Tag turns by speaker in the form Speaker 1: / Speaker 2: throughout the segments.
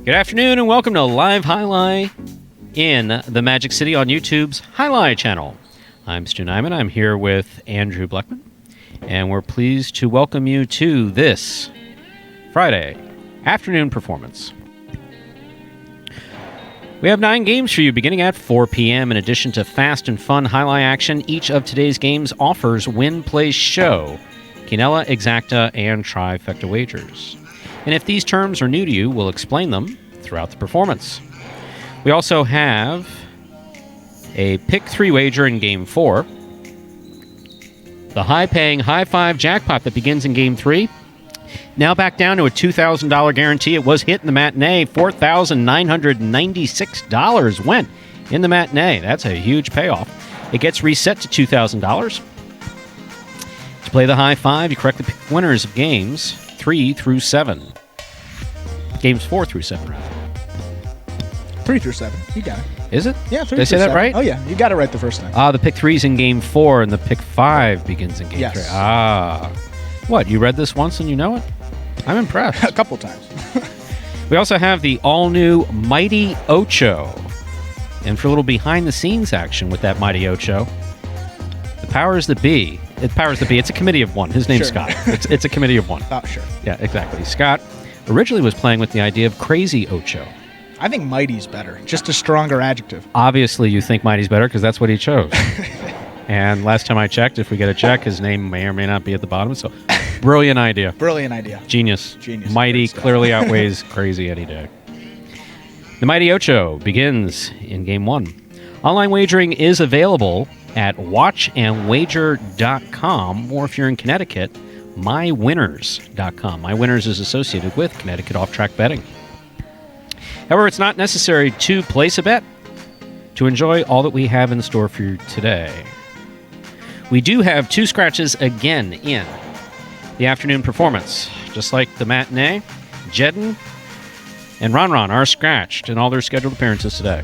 Speaker 1: Good afternoon and welcome to Live Jai-Alai in the Magic City on YouTube's Jai-Alai Channel. I'm Stu Nyman. I'm here with Andrew Bleckman, and we're pleased to welcome you to this Friday afternoon performance. We have 9 games for you beginning at 4 p.m. In addition to fast and fun Jai-Alai action, each of today's games offers win, play, show, quinella, exacta, and trifecta wagers. And if these terms are new to you, we'll explain them throughout the performance. We also have a pick 3 wager in Game 4, the high-paying High 5 jackpot that begins in Game 3, now back down to a $2,000 guarantee. It was hit in the matinee. $4,996 went in the matinee. That's a huge payoff. It gets reset to $2,000. To play the High 5, you correctly pick winners of games 3 through 7. Games 4 through 7, rather.
Speaker 2: 3 through 7. You got it.
Speaker 1: Is it?
Speaker 2: Yeah, 3
Speaker 1: Did I say that
Speaker 2: 7.
Speaker 1: right?
Speaker 2: Oh, yeah. You got it right the first time.
Speaker 1: The pick 3's in Game 4, and the pick 5 begins in Game 3. What? You read this once and you know it? I'm impressed.
Speaker 2: A couple times.
Speaker 1: We also have the all-new Mighty Ocho. And for a little behind-the-scenes action with that Mighty Ocho, the powers that be. It's a committee of one. His name's
Speaker 2: Sure.
Speaker 1: Scott. It's a committee of one.
Speaker 2: Oh, sure.
Speaker 1: Yeah, exactly. Scott originally was playing with the idea of Crazy Ocho.
Speaker 2: I think Mighty's better. Just a stronger adjective.
Speaker 1: Obviously, you think Mighty's better because that's what he chose. And last time I checked, if we get a check, his name may or may not be at the bottom. So, brilliant idea.
Speaker 2: Brilliant idea.
Speaker 1: Genius.
Speaker 2: Genius.
Speaker 1: Mighty clearly outweighs Crazy any day. The Mighty Ocho begins in Game 1. Online wagering is available at watchandwager.com, or if you're in Connecticut, mywinners.com. MyWinners is associated with Connecticut off-track betting. However, it's not necessary to place a bet to enjoy all that we have in store for you today. We do have 2 scratches again in the afternoon performance. Just like the matinee, Jedden and Ron are scratched in all their scheduled appearances today.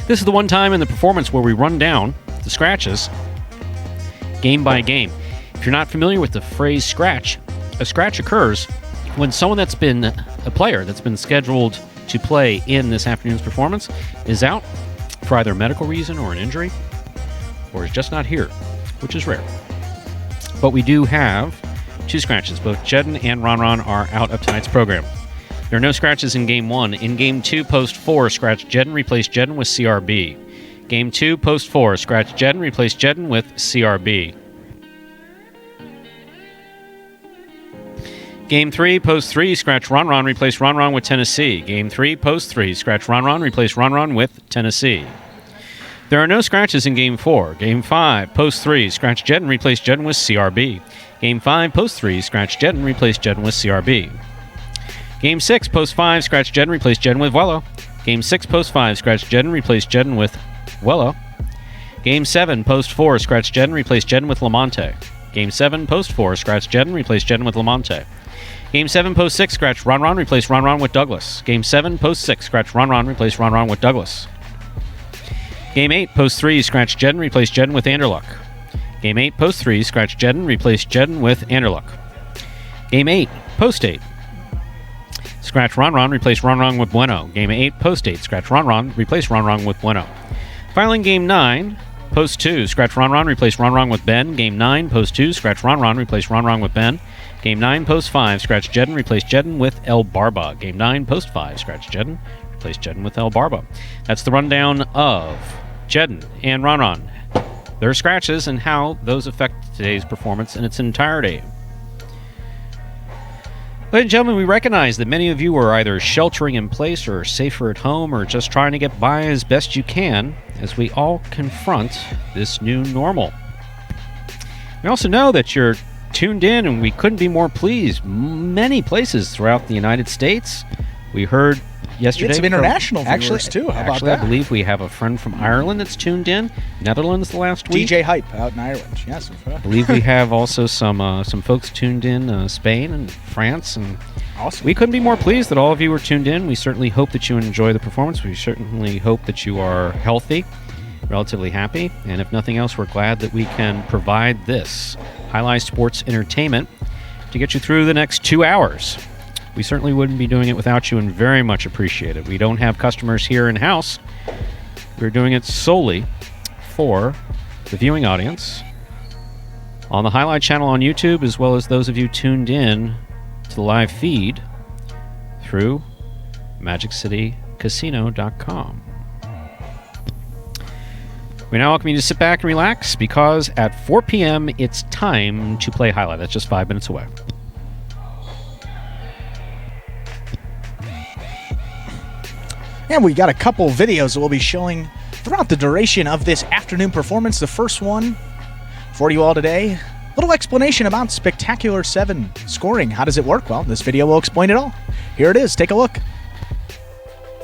Speaker 1: This is the one time in the performance where we run down the scratches game by game. If you're not familiar with the phrase scratch, a scratch occurs when someone that's been a player that's been scheduled to play in this afternoon's performance is out for either a medical reason or an injury, or is just not here, which is rare. But we do have 2 scratches. Both Jedden and Ron are out of tonight's program. There are no scratches in Game 1. In Game 2, Post 4, scratch Jedden, replace Jedden with CRB. Game 2, Post 4, scratch Jedden, replace Jedden with CRB. Game 3, Post 3, scratch Ron, replace Ron with Tennessee. Game 3, Post 3, scratch Ron, replace Ron with Tennessee. There are no scratches in Game 4. Game 5, Post 3, scratch Jedden, replace Jedden with CRB. Game 5, Post 3, scratch Jedden, replace Jedden with CRB. Game 6, Post 5, scratch Jedden, replace Jedden with Vuelo. Game 6, Post 5, scratch Jedden, replace Jedden with Vuelo. Game 7, Post 4, scratch Jedden, replace Jedden with Lamonte. Game 7, Post 4, scratch Jedden, replace Jedden with Lamonte. Game 7, Post 6, scratch Ron, replace Ron with Douglas. Game 7, Post 6, scratch Ron, replace Ron with Douglas. Game 8, Post 3, scratch Jedden, replace Jedden with Anderluck. Game 8, Post 3, scratch Jedden, replace Jedden with Anderluck. Game 8, Post 8, scratch Ron, replace Ron with Bueno. Game 8, Post 8, scratch Ron, replace Ron with Bueno. Finally, Game 9, Post 2, scratch Ron, replace Ron with Ben. Game 9, Post 2, scratch Ron, replace Ron with Ben. Game 9, Post 5, scratch Jedden, replace Jedden with El Barba. Game 9, Post 5, scratch Jedden, replace Jedden with El Barba. That's the rundown of Jedden and Ron, their scratches, and how those affect today's performance in its entirety. Ladies and gentlemen, we recognize that many of you are either sheltering in place or safer at home or just trying to get by as best you can as we all confront this new normal. We also know that you're tuned in, and we couldn't be more pleased. Many places throughout the United States. We heard yesterday.
Speaker 2: Some international viewers, too. How about that?
Speaker 1: I believe we have a friend from Ireland that's tuned in. Netherlands the last week.
Speaker 2: DJ Hype out in Ireland. Yes.
Speaker 1: I believe we have also some folks tuned in Spain and France. And
Speaker 2: awesome.
Speaker 1: We couldn't be more pleased that all of you were tuned in. We certainly hope that you enjoy the performance. We certainly hope that you are healthy, relatively happy. And if nothing else, we're glad that we can provide this Jai-Alai Sports Entertainment to get you through the next 2 hours. We certainly wouldn't be doing it without you and very much appreciate it. We don't have customers here in-house. We're doing it solely for the viewing audience on the Jai-Alai Channel on YouTube, as well as those of you tuned in to the live feed through MagicCityCasino.com. We now welcome you to sit back and relax, because at 4 p.m. it's time to play Jai-Alai. That's just 5 minutes away.
Speaker 2: And we got a couple videos that we'll be showing throughout the duration of this afternoon performance. The first one for you all today, a little explanation about Spectacular 7 scoring. How does it work? Well, this video will explain it all. Here it is. Take a look.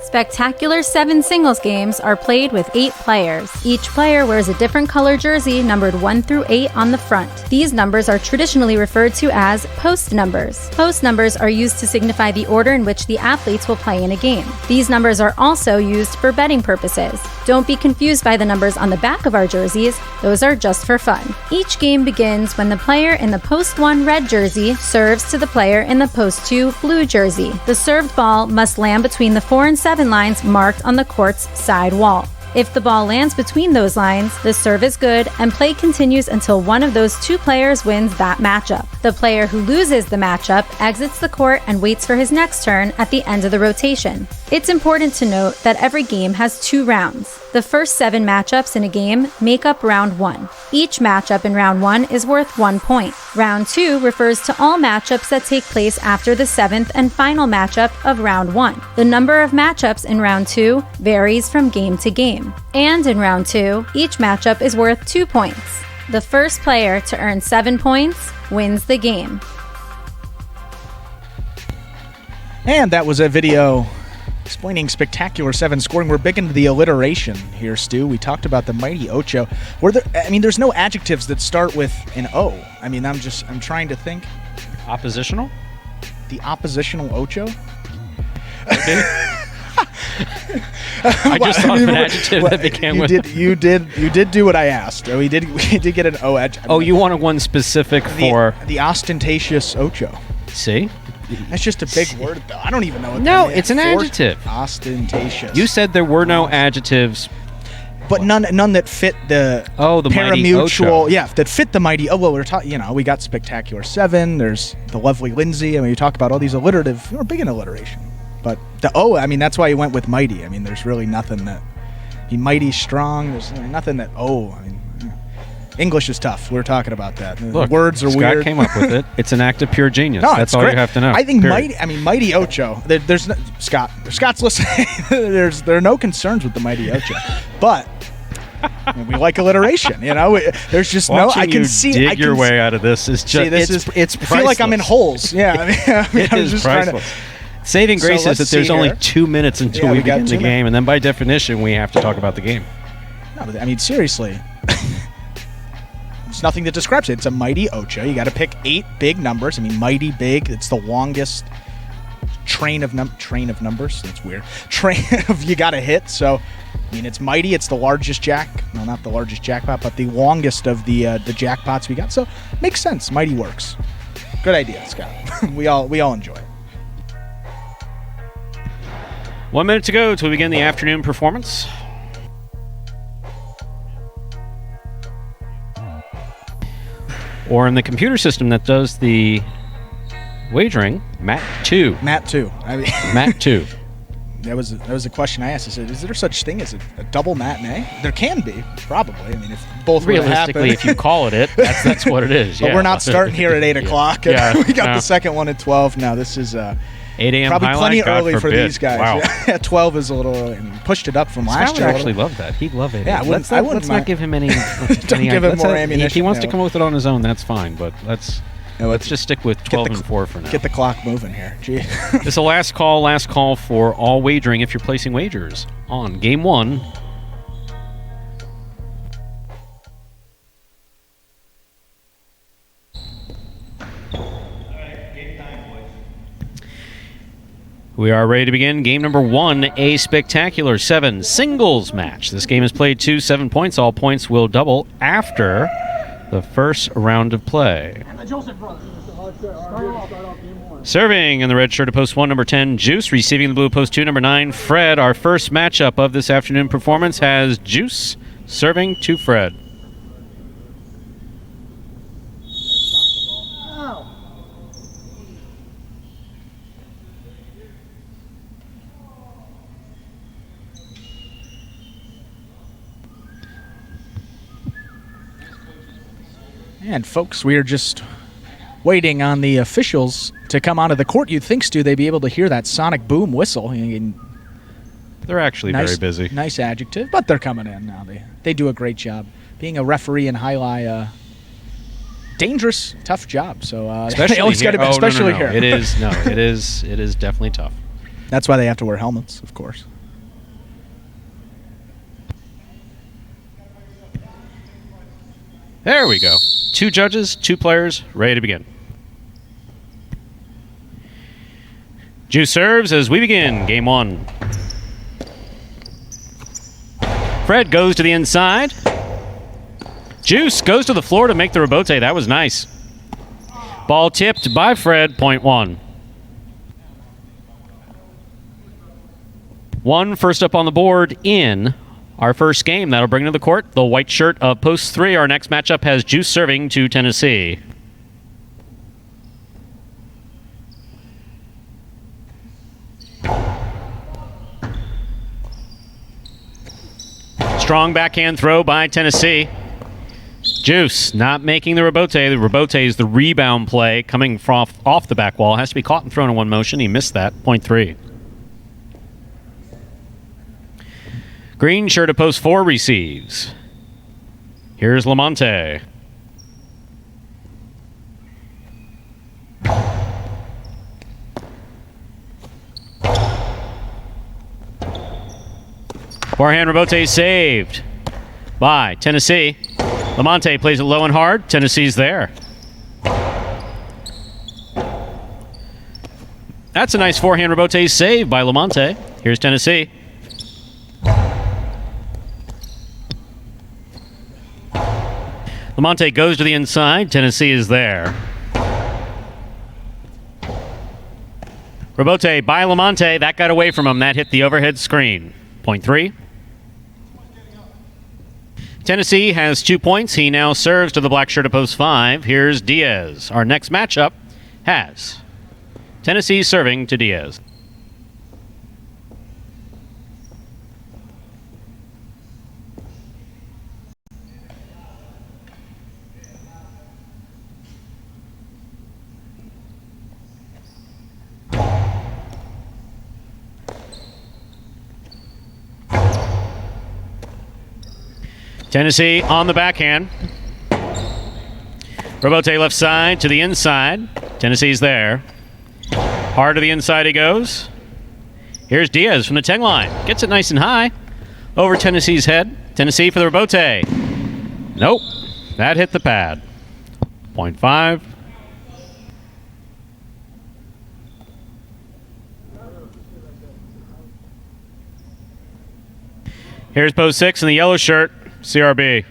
Speaker 3: Spectacular 7 singles games are played with 8 players. Each player wears a different color jersey numbered 1 through 8 on the front. These numbers are traditionally referred to as post numbers. Post numbers are used to signify the order in which the athletes will play in a game. These numbers are also used for betting purposes. Don't be confused by the numbers on the back of our jerseys. Those are just for fun. Each game begins when the player in the post 1 red jersey serves to the player in the post 2 blue jersey. The served ball must land between the 4 and 7 lines marked on the court's side wall. If the ball lands between those lines, the serve is good and play continues until one of those 2 players wins that matchup. The player who loses the matchup exits the court and waits for his next turn at the end of the rotation. It's important to note that every game has 2 rounds. The first 7 matchups in a game make up round 1. Each matchup in round 1 is worth 1 point. Round 2 refers to all matchups that take place after the 7th and final matchup of round 1. The number of matchups in round 2 varies from game to game. And in round 2, each matchup is worth 2 points. The first player to earn 7 points wins the game.
Speaker 2: And that was a video explaining Spectacular 7 scoring. We're big into the alliteration here, Stu. We talked about the Mighty Ocho. There's no adjectives that start with an O. I'm trying to think.
Speaker 1: Oppositional?
Speaker 2: The oppositional Ocho?
Speaker 1: I just thought of an adjective that began with...
Speaker 2: You did do what I asked. We did get an O adjective.
Speaker 1: Oh, you wanted one specific for...
Speaker 2: The ostentatious Ocho.
Speaker 1: See?
Speaker 2: That's just a big word, though. I don't even know what
Speaker 1: No,
Speaker 2: that is.
Speaker 1: it's an adjective.
Speaker 2: Ostentatious.
Speaker 1: You said there were no adjectives.
Speaker 2: But none that fit the
Speaker 1: the Mighty Ocho.
Speaker 2: Yeah, that fit the Mighty. Oh, well, we're talking. We got Spectacular 7. There's the lovely Lindsay. You talk about all these alliterative. We're big in alliteration. But the O, that's why you went with Mighty. There's really nothing that. Mighty strong. There's nothing that English is tough. We were talking about that.
Speaker 1: Look,
Speaker 2: words are
Speaker 1: Scott
Speaker 2: weird.
Speaker 1: came up with it. It's an act of pure genius.
Speaker 2: No,
Speaker 1: that's all
Speaker 2: great.
Speaker 1: you have to know.
Speaker 2: I think
Speaker 1: period.
Speaker 2: Mighty Ocho. There's no, Scott's listening. There are no concerns with the Mighty Ocho, but we like alliteration. There's just
Speaker 1: Watching
Speaker 2: I can
Speaker 1: you
Speaker 2: see.
Speaker 1: dig
Speaker 2: I can
Speaker 1: your way out of this is just. It's
Speaker 2: I feel like I'm in holes. Yeah,
Speaker 1: it
Speaker 2: I'm
Speaker 1: is
Speaker 2: just
Speaker 1: priceless. Saving grace is that there's only 2 minutes until we begin the game, and then by definition we have to talk about the game.
Speaker 2: No, seriously. There's nothing that describes it. It's a Mighty Ocho. You got to pick 8 big numbers. Mighty big. It's the longest train of numbers. That's weird. You got to hit. So, it's Mighty. It's the largest not the largest jackpot, but the longest of the jackpots we got. So, makes sense. Mighty works. Good idea, Scott. we all enjoy it.
Speaker 1: 1 minute to go till we begin the afternoon performance. Or in the computer system that does the wagering, Mat 2.
Speaker 2: Mat 2.
Speaker 1: Mat 2.
Speaker 2: That was a question I asked. I said, is there such thing as a double matinee? There can be, probably. If both were to happen.
Speaker 1: Realistically, if you call it, that's what it is.
Speaker 2: But we're not starting here at 8 o'clock.
Speaker 1: Yeah,
Speaker 2: we got the second one at 12. Now this is
Speaker 1: 8 a.m.
Speaker 2: probably plenty early for these guys.
Speaker 1: Wow.
Speaker 2: Yeah, 12 is a little early. Pushed it up from last year.
Speaker 1: I would actually love that. He'd love it.
Speaker 2: Yeah,
Speaker 1: let's not give him any.
Speaker 2: Don't give him more ammunition.
Speaker 1: If he wants to come up with it on his own, that's fine. But let's just stick with 12 and 4 for now.
Speaker 2: Get the clock moving here. Gee.
Speaker 1: This is the last call for all wagering if you're placing wagers on Game 1. We are ready to begin game number 1, a Spectacular 7 singles match. This game is played to 7 points. All points will double after the first round of play. Serving in the red shirt of post 1, number 10, Juice. Receiving the blue post 2, number 9, Fred. Our first matchup of this afternoon performance has Juice serving to Fred.
Speaker 2: And folks, we are just waiting on the officials to come onto the court. You'd think, Stu, they'd be able to hear that sonic boom whistle.
Speaker 1: They're actually very busy.
Speaker 2: Nice adjective, but they're coming in now. They do a great job. Being a referee in Jai-Alai, dangerous, tough job. So
Speaker 1: especially
Speaker 2: they always got to be, especially
Speaker 1: no.
Speaker 2: here.
Speaker 1: It is definitely tough.
Speaker 2: That's why they have to wear helmets, of course.
Speaker 1: There we go. 2 judges, 2 players, ready to begin. Juice serves as we begin game 1. Fred goes to the inside. Juice goes to the floor to make the rebote. That was nice. Ball tipped by Fred, point 1. 1 first up on the board in our first game. That'll bring to the court the white shirt of post 3. Our next matchup has Juice serving to Tennessee. Strong backhand throw by Tennessee. Juice not making the rebote. The rebote is the rebound play coming off the back wall. Has to be caught and thrown in one motion. He missed that. Point 3. Green shirt of post 4 receives. Here's Lamonte. Forehand rebote saved by Tennessee. Lamonte plays it low and hard. Tennessee's there. That's a nice forehand rebote save by Lamonte. Here's Tennessee. Lamonte goes to the inside. Tennessee is there. Rebote by Lamonte. That got away from him. That hit the overhead screen. Point 3. Tennessee has 2 points. He now serves to the black shirt of post 5. Here's Diaz. Our next matchup has Tennessee serving to Diaz. Tennessee on the backhand. Rebote left side to the inside. Tennessee's there. Hard to the inside he goes. Here's Diaz from the 10 line. Gets it nice and high. Over Tennessee's head. Tennessee for the rebote. Nope. That hit the pad. Point 5. Here's post 6 in the yellow shirt. CRB.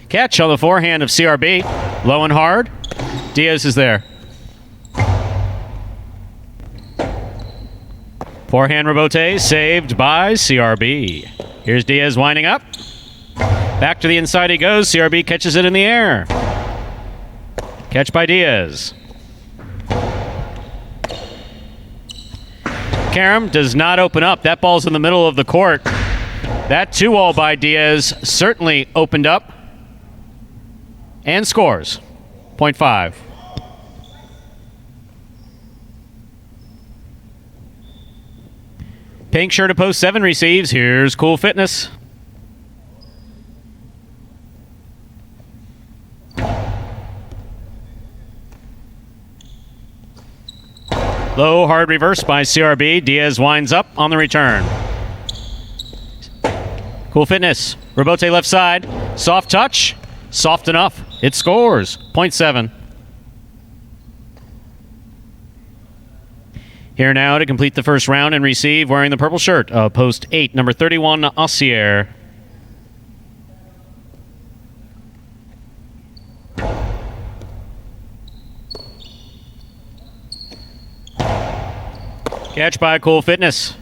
Speaker 1: Catch on the forehand of CRB. Low and hard. Diaz is there. Forehand rebote saved by CRB. Here's Diaz winding up. Back to the inside he goes. CRB catches it in the air. Catch by Diaz. Karam does not open up. That ball's in the middle of the court. That 2-all by Diaz certainly opened up and scores. Point 5. Pink shirt of post 7 receives. Here's Cool Fitness. Low, hard reverse by CRB. Diaz winds up on the return. Cool Fitness. Rebote left side. Soft touch. Soft enough. It scores. Point 7. Here now to complete the first round and receive wearing the purple shirt of post 8, number 31, Ossier. Catch by Cool Fitness.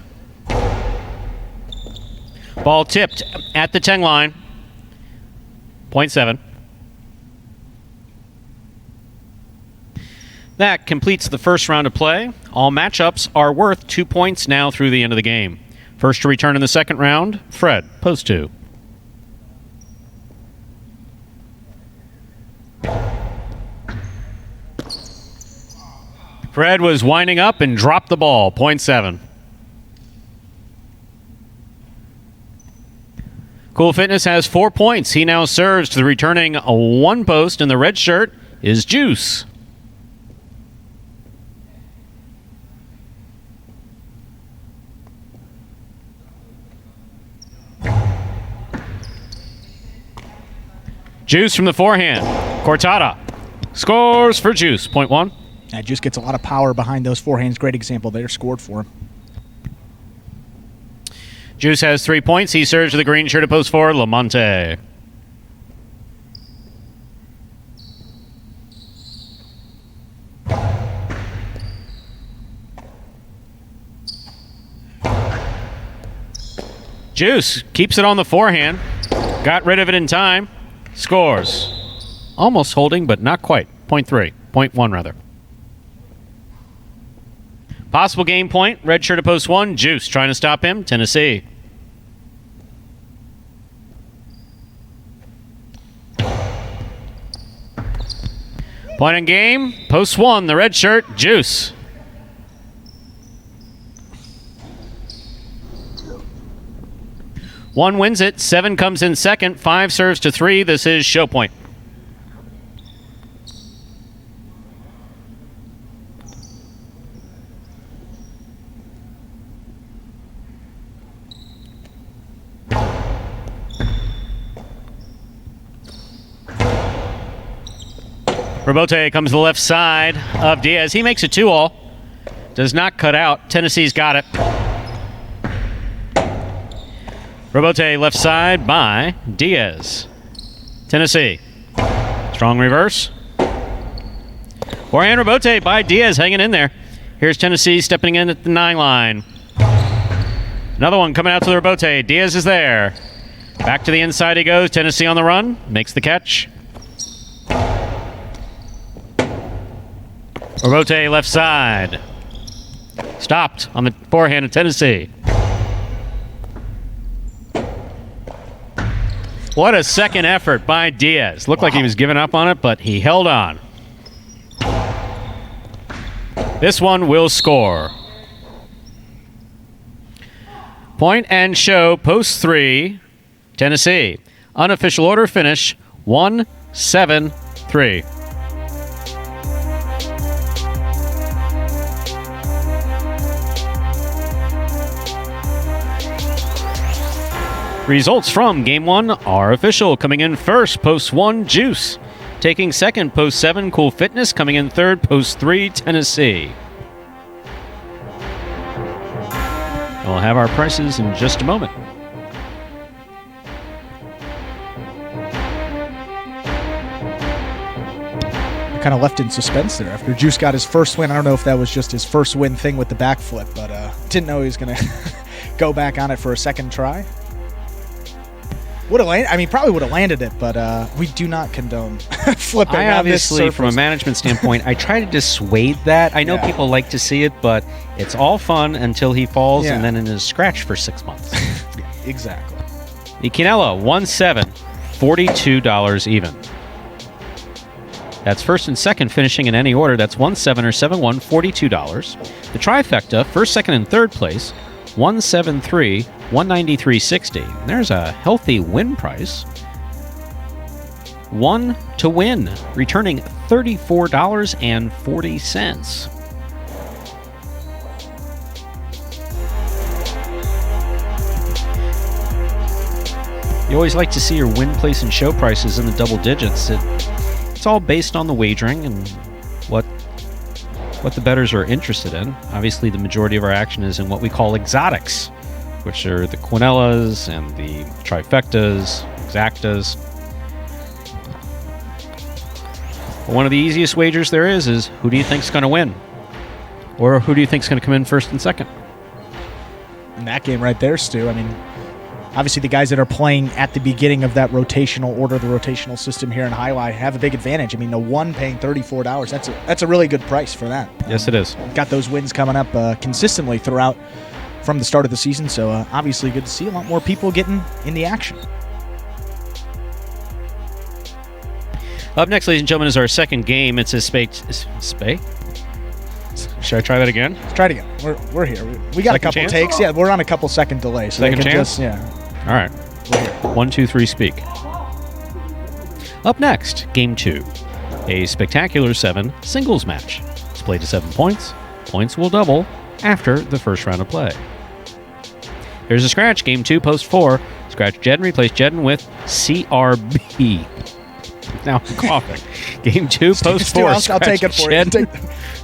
Speaker 1: Ball tipped at the 10 line. 0.7. That completes the first round of play. All matchups are worth 2 points now through the end of the game. First to return in the second round, Fred, post 2. Fred was winding up and dropped the ball, 0.7. Cool Fitness has 4 points. He now serves to the returning a 1 post, and the red shirt is Juice. Juice from the forehand. Cortada scores for Juice, 0.1.
Speaker 2: Yeah, Juice gets a lot of power behind those forehands. Great example there, scored for him.
Speaker 1: Juice has 3 points. He serves to the green shirt at post 4, Lamonte. Juice keeps it on the forehand. Got rid of it in time. Scores. Almost holding, but not quite. 0.3. 0.1, rather. Possible game point. Red shirt at post 1. Juice trying to stop him. Tennessee. Point in game. Post 1. The red shirt. Juice. One wins it. 7 comes in second. 5 serves to 3. This is show point. Robote comes to the left side of Diaz. He makes it 2-all. Does not cut out. Tennessee's got it. Robote left side by Diaz. Tennessee. Strong reverse. Forehand Robote by Diaz hanging in there. Here's Tennessee stepping in at the 9 line. Another one coming out to the Robote. Diaz is there. Back to the inside he goes. Tennessee on the run. Makes the catch. Robote left side. Stopped on the forehand of Tennessee. What a second effort by Diaz. Looked like he was giving up on it, but he held on. This one will score. Point and show, post 3, Tennessee. Unofficial order finish, 1-7-3. Results from Game 1 are official. Coming in first, post 1, Juice. Taking second, post 7, Cool Fitness. Coming in third, post 3, Tennessee. We'll have our prices in just a moment.
Speaker 2: I kind of left in suspense there after Juice got his first win. I don't know if that was just his first win thing with the backflip, but didn't know he was going to go back on it for a second try. Would have landed. I mean, probably would have landed it, but we do not condone flipping.
Speaker 1: I obviously, from a management standpoint, I try to dissuade that. I know people like to see it, but it's all fun until he falls and then it is scratched for 6 months.
Speaker 2: Exactly.
Speaker 1: The Quinella 1-7, $42 even. That's first and second finishing in any order. That's 1-7 or 7-1, $42. The trifecta, first, second, and third place, 173, 193.60. There's a healthy win price. 1 to win, returning $34.40. You always like to see your win, place, and show prices in the double digits. It's all based on the wagering and what the bettors are interested in. Obviously, the majority of our action is in what we call exotics, which are the quinellas and the trifectas, exactas. But one of the easiest wagers there is who do you think's going to win? Or who do you think is going to come in first and second?
Speaker 2: In that game right there, Stu, I mean, obviously the guys that are playing at the beginning of that rotational order, the rotational system here in Jai-Alai, have a big advantage. I mean, the one paying $34, that's a really good price for that.
Speaker 1: Yes, it is.
Speaker 2: Got those wins coming up consistently throughout from the start of the season, so obviously good to see a lot more people getting in the action.
Speaker 1: Up next, ladies and gentlemen, is our second game. It's a Spay? Should I try that again?
Speaker 2: Let's try it again. We're here. We got a couple takes. Yeah, we're on a couple second delay. So
Speaker 1: second chance?
Speaker 2: Yeah.
Speaker 1: All right.
Speaker 2: We're here.
Speaker 1: 1, 2, 3, speak. Up next, Game 2. A spectacular 7 singles match. It's played to 7 points. Points will double after the first round of play. There's a scratch. Game 2, post 4. Scratch Jedden, replace Jedden with CRB. Now I'm coughing. Game 2, post 4.
Speaker 2: I'll take it for you.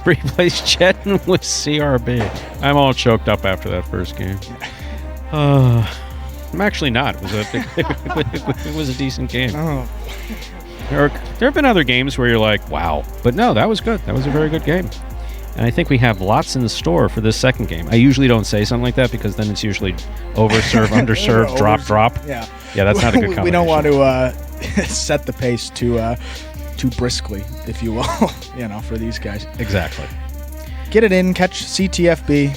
Speaker 1: Replace Jedden with CRB. I'm all choked up after that first game. I'm actually not. It was a decent game.
Speaker 2: Oh.
Speaker 1: There have been other games where you're like, wow. But no, that was good. That was a very good game. And I think we have lots in store for this second game. I usually don't say something like that because then it's usually overserve, underserve, drop.
Speaker 2: Yeah.
Speaker 1: Yeah, that's not a good combination.
Speaker 2: We don't want to set the pace too briskly, if you will, for these guys.
Speaker 1: Exactly.
Speaker 2: Get it in, catch CTFB.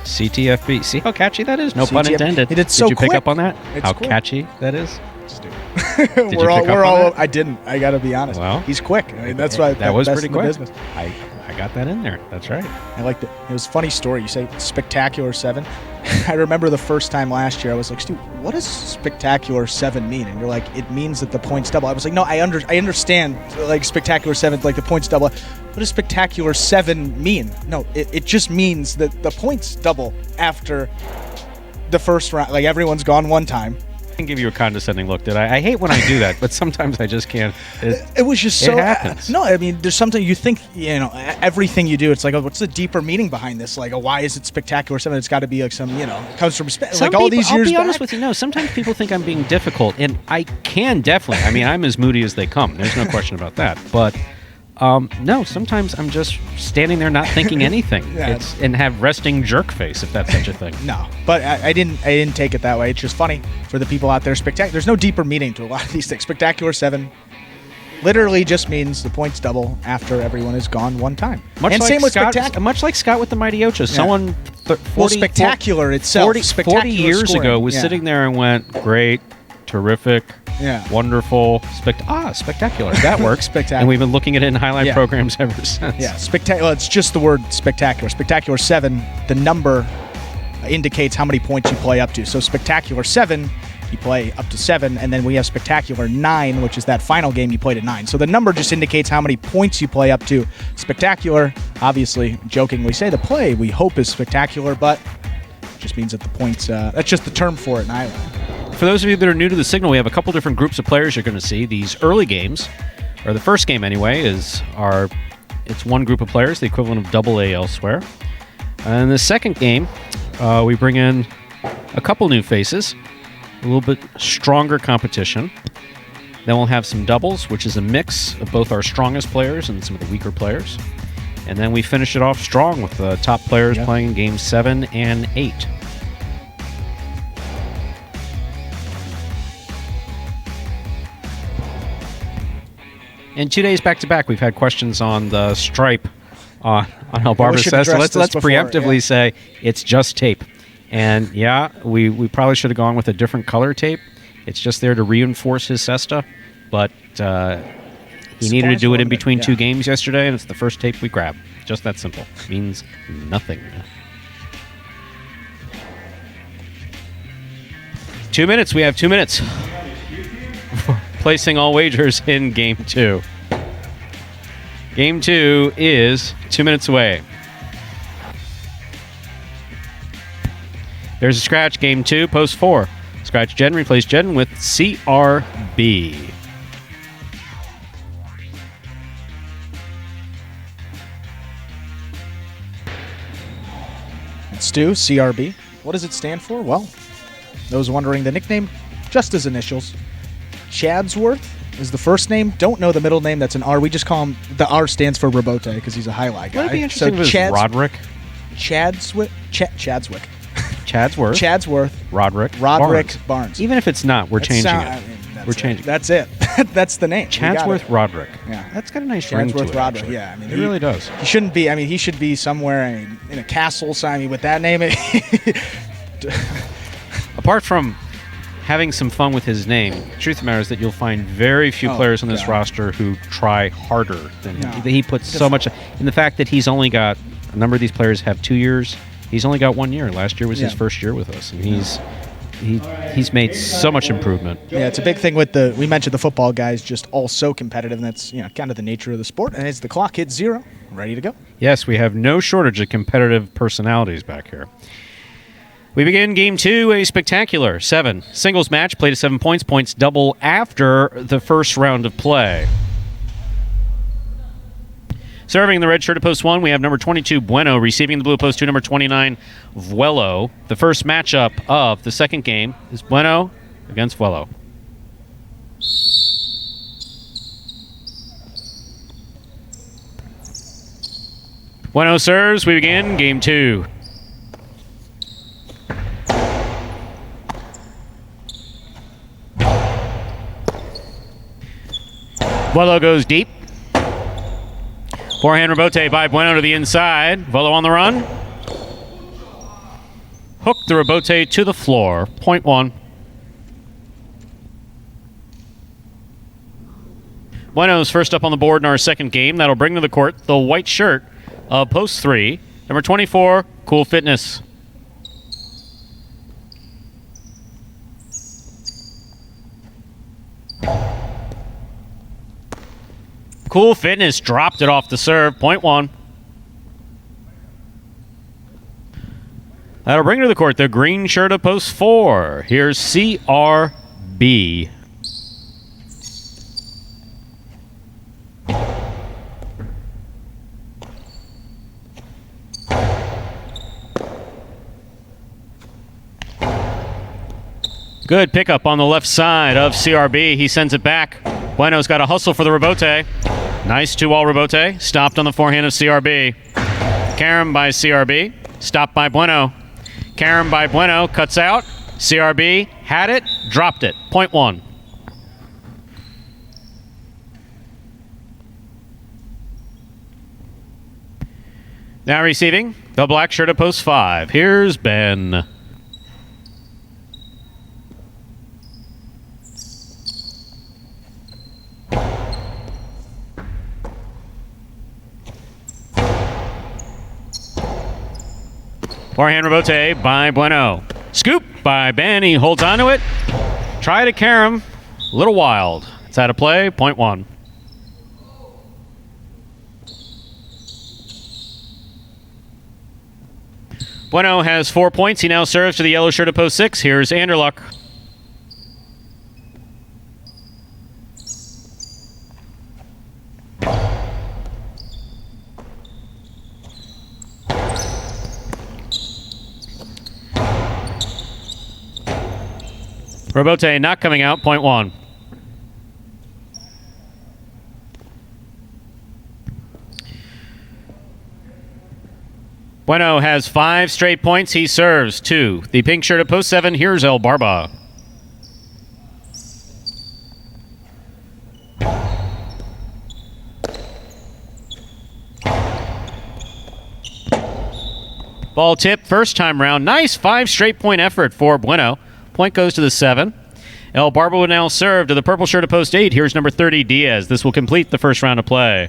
Speaker 1: CTFB. See how catchy that is? No
Speaker 2: CTFB.
Speaker 1: pun intended.
Speaker 2: Did
Speaker 1: you pick
Speaker 2: quick.
Speaker 1: up on that?
Speaker 2: It's
Speaker 1: how
Speaker 2: quick.
Speaker 1: catchy that is?
Speaker 2: Did
Speaker 1: you pick up on that?
Speaker 2: I didn't. I got to be honest.
Speaker 1: Well,
Speaker 2: he's quick. I mean, that's why
Speaker 1: that was pretty quick.
Speaker 2: Business.
Speaker 1: I got that in there. That's right.
Speaker 2: I liked it. It was a funny story. You say spectacular 7. I remember the first time last year I was like, Stu, what does spectacular 7 mean? And you're like, it means that the points double. I was like, no, I understand like spectacular 7, like the points double. What does spectacular 7 mean? No, it just means that the points double after the first round. Like everyone's gone one time.
Speaker 1: I can give you a condescending look, did I? I hate when I do that, but sometimes I just can't.
Speaker 2: It was just so.
Speaker 1: It happens.
Speaker 2: No, I mean, there's something you think, everything you do, it's like, oh, what's the deeper meaning behind this? Like, why is it spectacular 7? It's got to be like some, comes from like all these years
Speaker 1: I'll be
Speaker 2: back.
Speaker 1: honest with you. No, sometimes people think I'm being difficult, and I can definitely. I mean, I'm as moody as they come. There's no question about that. But no, sometimes I'm just standing there not thinking anything, and have resting jerk face, if that's such a thing.
Speaker 2: No, but I didn't take it that way. It's just funny for the people out there. There's no deeper meaning to a lot of these things. Spectacular 7 literally just means the points double after everyone is gone one time.
Speaker 1: Same with Scott. Much like Scott with the Mighty Ochas.
Speaker 2: Yeah.
Speaker 1: Someone
Speaker 2: spectacular itself.
Speaker 1: 40 years ago was sitting there and went, great, terrific, wonderful, spectacular. That works.
Speaker 2: Spectacular.
Speaker 1: And we've been looking at it in highlight programs ever since.
Speaker 2: Yeah, spectacular. It's just the word spectacular. Spectacular 7, the number indicates how many points you play up to. So spectacular 7, you play up to 7, and then we have spectacular 9, which is that final game you played at 9. So the number just indicates how many points you play up to. Spectacular, obviously, jokingly say the play we hope is spectacular, but it just means that the points, that's just the term for it in Ireland.
Speaker 1: For those of you that are new to the signal, we have a couple different groups of players you're going to see. These early games, or the first game anyway, it's one group of players, the equivalent of AA elsewhere. And the second game, we bring in a couple new faces, a little bit stronger competition. Then we'll have some doubles, which is a mix of both our strongest players and some of the weaker players. And then we finish it off strong with the top players playing in games 7 and 8. In 2 days back-to-back, we've had questions on the stripe on how Barbara says. So let's preemptively say it's just tape. And we probably should have gone with a different color tape. It's just there to reinforce his cesta. But he needed to do it in between 2 games yesterday, and it's the first tape we grabbed. Just that simple. Means nothing. 2 minutes. We have 2 minutes. Placing all wagers in Game 2. Game 2 is 2 minutes away. There's a scratch. Game 2, post 4. Scratch Jedden, replace Jedden with CRB.
Speaker 2: Stu, CRB. What does it stand for? Well, those wondering, the nickname, just his initials. Chadsworth is the first name. Don't know the middle name. That's an R. We just call him, the R stands for Robote because he's a Jai-Alai guy.
Speaker 1: Would it be interesting if it was Roderick?
Speaker 2: Chadswick.
Speaker 1: Chadsworth. Roderick Barnes. Even if it's not, we're changing it. We're changing.
Speaker 2: That's it. That's the name.
Speaker 1: Chadsworth Roderick.
Speaker 2: Yeah,
Speaker 1: that's got a nice ring to it.
Speaker 2: Chadsworth Roderick.
Speaker 1: Actually.
Speaker 2: Yeah, I mean,
Speaker 1: it really does.
Speaker 2: He shouldn't be. I mean, he should be somewhere in a castle. So, I mean, with that name,
Speaker 1: apart from having some fun with his name, the truth of the matter is that you'll find very few players on this roster who try harder than him. He puts so much in the fact that he's only got a number of these players have 2 years. He's only got 1 year. Last year was his first year with us, and he's made so much improvement.
Speaker 2: Yeah, it's a big thing with we mentioned the football guys just all so competitive, and that's kind of the nature of the sport. And as the clock hits 0, ready to go.
Speaker 1: Yes, we have no shortage of competitive personalities back here. We begin Game 2, a spectacular 7 singles match, played at 7 points. Points double after the first round of play. Serving the red shirt at post 1, we have number 22, Bueno. Receiving the blue post 2, number 29, Vuelo. The first matchup of the second game is Bueno against Vuelo. Bueno serves. We begin Game 2. Vuelo goes deep. Forehand rebote by Bueno to the inside. Vuelo on the run. Hook the rebote to the floor. Point 1. Bueno's first up on the board in our second game. That'll bring to the court the white shirt of post 3. Number 24, Cool Fitness. Cool Fitness dropped it off the serve. Point 1. That'll bring to the court the green shirt of post 4. Here's CRB. Good pickup on the left side of CRB. He sends it back. Bueno's got a hustle for the rebote. Nice 2-wall rebote. Stopped on the forehand of CRB. Carom by CRB. Stopped by Bueno. Carom by Bueno. Cuts out. CRB had it. Dropped it. Point 1. Now receiving the black shirt of post 5. Here's Ben. Forehand rebote by Bueno. Scoop by Ben. He holds on to it. Try to Carom. A little wild. It's out of play. Point 1. Bueno has 4 points. He now serves to the yellow shirt of post 6. Here's Anderluck. Rebote not coming out. Point 1. Bueno has 5 straight points. He serves to the pink shirt at post 7. Here's El Barba. Ball tip first time round. Nice 5 straight point effort for Bueno. Point goes to the 7. El Barba will now serve to the purple shirt of post 8. Here's number 30, Diaz. This will complete the first round of play.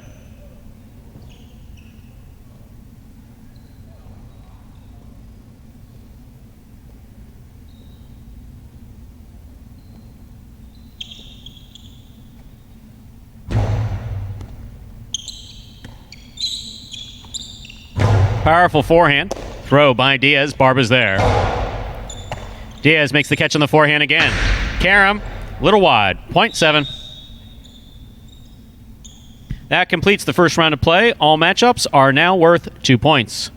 Speaker 1: Powerful forehand. Throw by Diaz. Barba's there. Diaz makes the catch on the forehand again. Carom, little wide. Point 7. That completes the first round of play. All matchups are now worth 2 points.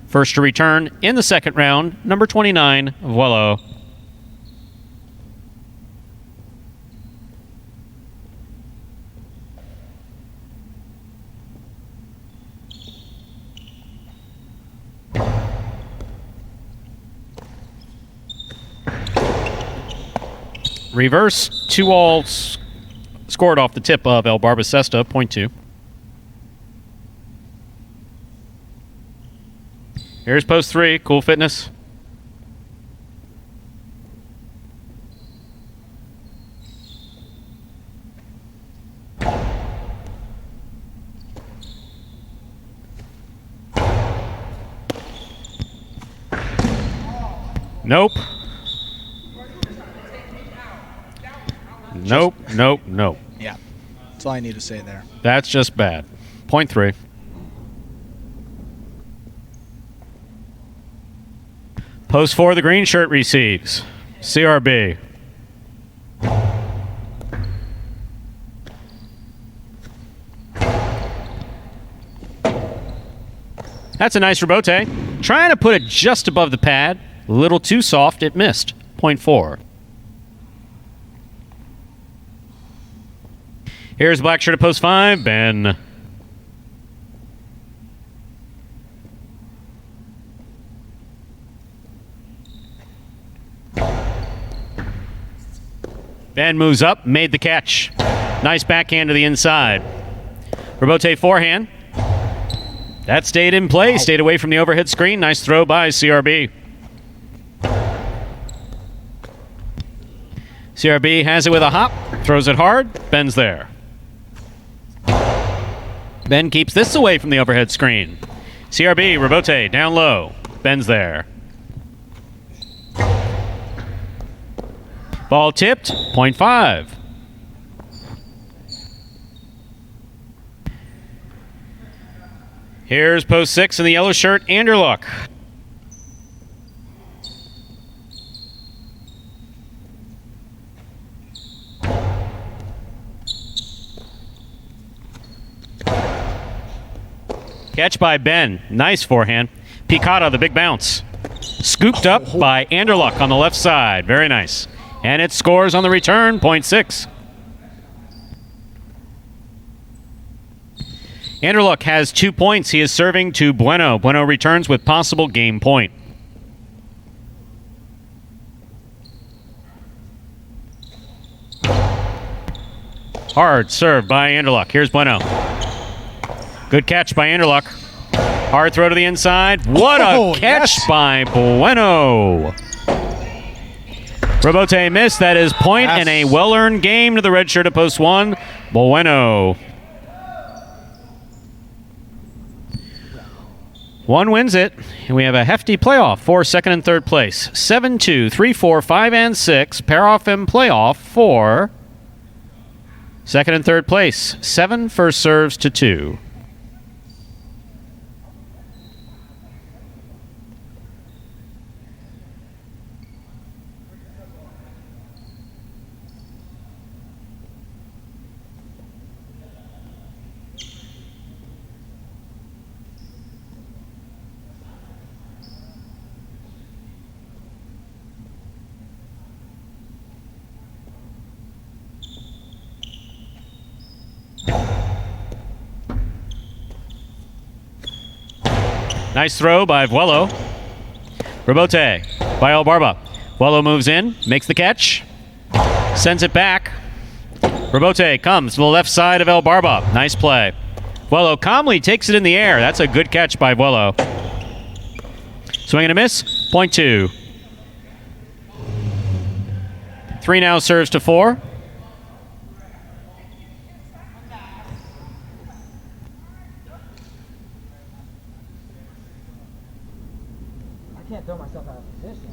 Speaker 1: First to return in the second round, number 29, Vuelo. Reverse 2-all scored off the tip of El Barbacesta, point 2. Here's post 3, Cool Fitness. Nope. Nope, nope, nope.
Speaker 2: Yeah. That's all I need to say there.
Speaker 1: That's just bad. Point 3. Post 4, the green shirt receives. CRB. That's a nice rebote. Trying to put it just above the pad. A little too soft, it missed. Point 4. Here's black shirt at post 5, Ben. Ben moves up, made the catch. Nice backhand to the inside. Rebote forehand. That stayed in play, stayed away from the overhead screen. Nice throw by CRB. CRB has it with a hop, throws it hard, Ben's there. Ben keeps this away from the overhead screen. CRB, rebote, down low, Ben's there. Ball tipped, point 5. Here's post 6 in the yellow shirt, Anderluck. Catch by Ben. Nice forehand. Picata, the big bounce. Scooped up by Anderluck on the left side. Very nice. And it scores on the return, point 6. Anderluck has 2 points. He is serving to Bueno. Bueno returns with possible game point. Hard serve by Anderluck. Here's Bueno. Good catch by Anderluck. Hard throw to the inside. What a catch by Bueno. Rebote missed. That is point and a well-earned game to the red shirt at post 1. Bueno. One wins it, and we have a hefty playoff for second and third place. 7-2, 3-4, 5, and 6 pair off in playoff for second and third place. 7 first serves to 2. Nice throw by Vuelo. Rebote by El Barba. Vuelo moves in, makes the catch, sends it back. Rebote comes to the left side of El Barba. Nice play. Vuelo calmly takes it in the air. That's a good catch by Vuelo. Swing and a miss, point 2. 3 now serves to 4.
Speaker 4: Can't throw myself out of position.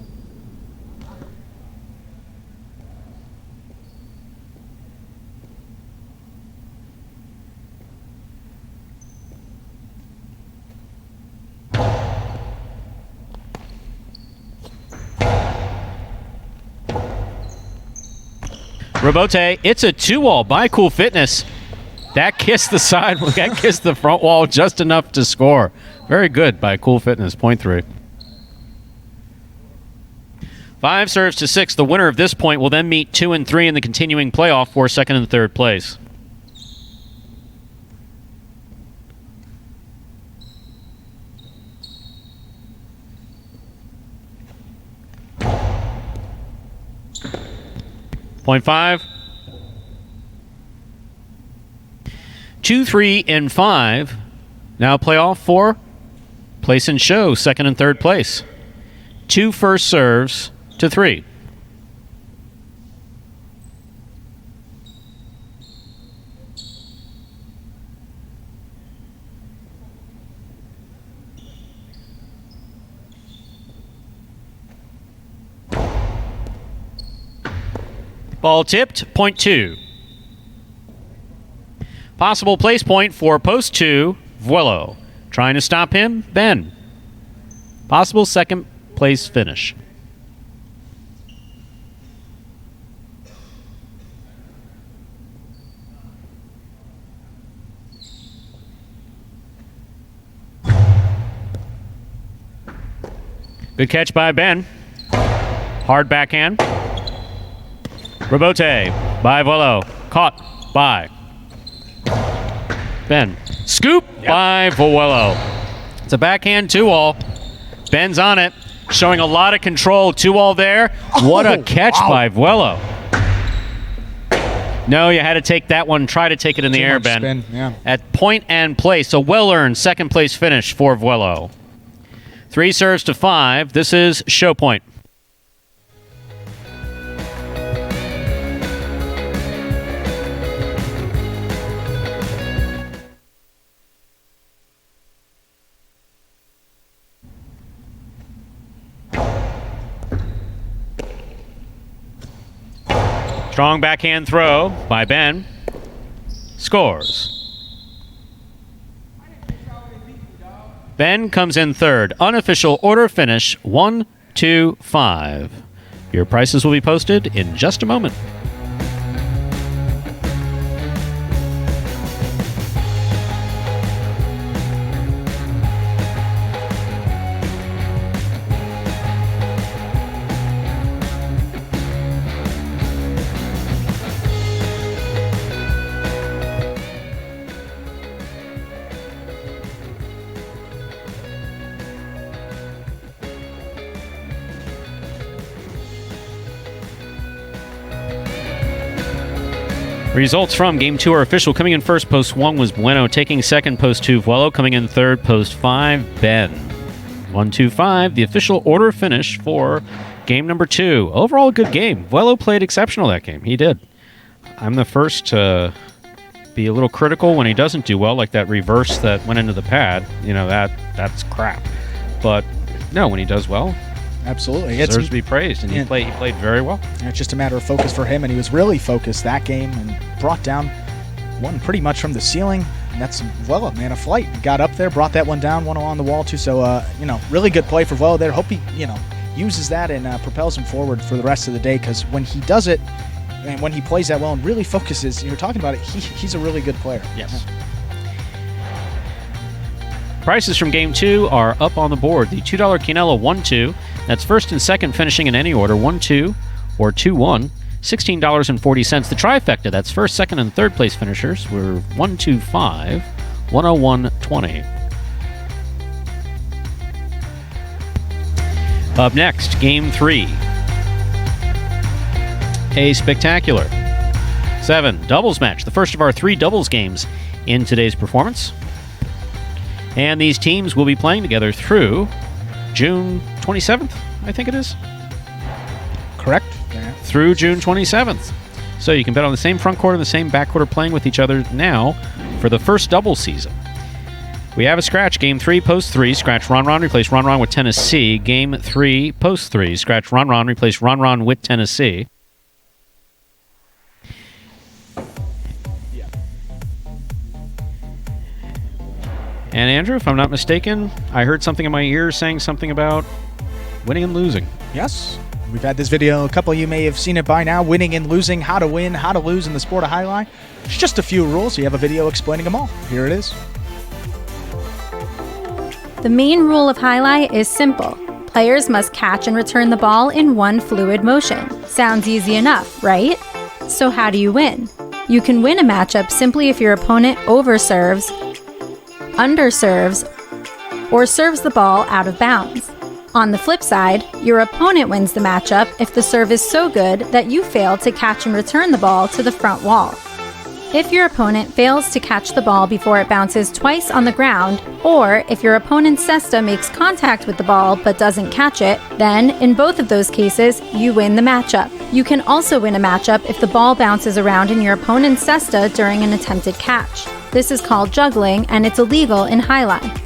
Speaker 1: Rebote, it's a 2-wall by Cool Fitness. That kissed the side, that kissed the front wall just enough to score. Very good by Cool Fitness, point 3. 5 serves to 6. The winner of this point will then meet 2 and 3 in the continuing playoff for second and third place. Point 5. 2, 3, and 5. Now play off for place and show, second and third place. 2 first serves to 3. Ball tipped, point 2. Possible place point for post 2, Vuelo. Trying to stop him, Ben. Possible second place finish. Good catch by Ben. Hard backhand. Rebote by Vuelo. Caught by Ben. Scoop by Vuelo. It's a backhand 2-all. Ben's on it, showing a lot of control. 2-all there. What a catch by Vuelo. No, you had to take that one. Try to take it in the air, Ben.
Speaker 2: Spin, yeah.
Speaker 1: At point and place. A well-earned second place finish for Vuelo. 3 serves to 5. This is show point. Strong backhand throw by Ben. Scores. Ben comes in third. Unofficial order finish 1, 2, 5. Your prices will be posted in just a moment. Results from Game 2 are official. Coming in first, post 1 was Bueno. Taking second, post 2, Vuelo. Coming in third, post 5, Ben. 1, 2, 5, the official order finish for game number 2. Overall, a good game. Vuelo played exceptional that game. He did. I'm the first to be a little critical when he doesn't do well, like that reverse that went into the pad. You know, that's crap. But, no, when he does well,
Speaker 2: Absolutely.
Speaker 1: deserves to be praised, and he played very well.
Speaker 2: It's just a matter of focus for him, and he was really focused that game and brought down one pretty much from the ceiling. And that's Vuelo, man, a flight. Got up there, brought that one down, one along the wall too. So, really good play for Vuelo there. Hope he, uses that and propels him forward for the rest of the day, because when he does it and when he plays that well and really focuses, you're talking about it, he's a really good player.
Speaker 1: Yes. Prices from Game 2 are up on the board. The $2 Quinella 1-2. That's first and second finishing in any order, 1-2 or 2-1. $16.40. The trifecta, that's first, second, and third place finishers, were 1-2-5, 101.20. Up next, Game 3. A spectacular 7 doubles match, the first of our 3 doubles games in today's performance. And these teams will be playing together through June 27th, I think it is.
Speaker 2: Correct. Yeah.
Speaker 1: Through June 27th. So you can bet on the same front court and the same back court playing with each other now for the first double season. We have a scratch. Game 3, post 3. Scratch Ron Ron, replace Ron Ron with Tennessee. Game 3, post 3. Scratch Ron Ron, replace Ron Ron with Tennessee. And Andrew, if I'm not mistaken, I heard something in my ear saying something about winning and losing.
Speaker 2: Yes. We've had this video. A couple of you may have seen it by now. Winning and losing, how to win, how to lose in the sport of Jai-Alai. It's just a few rules. You have a video explaining them all. Here it is.
Speaker 3: The main rule of Jai-Alai is simple. Players must catch and return the ball in one fluid motion. Sounds easy enough, right? So how do you win? You can win a matchup simply if your opponent overserves, underserves, or serves the ball out of bounds. On the flip side, your opponent wins the matchup if the serve is so good that you fail to catch and return the ball to the front wall. If your opponent fails to catch the ball before it bounces twice on the ground, or if your opponent's cesta makes contact with the ball but doesn't catch it, then, in both of those cases, you win the matchup. You can also win a matchup if the ball bounces around in your opponent's cesta during an attempted catch. This is called juggling, and it's illegal in Jai-Alai.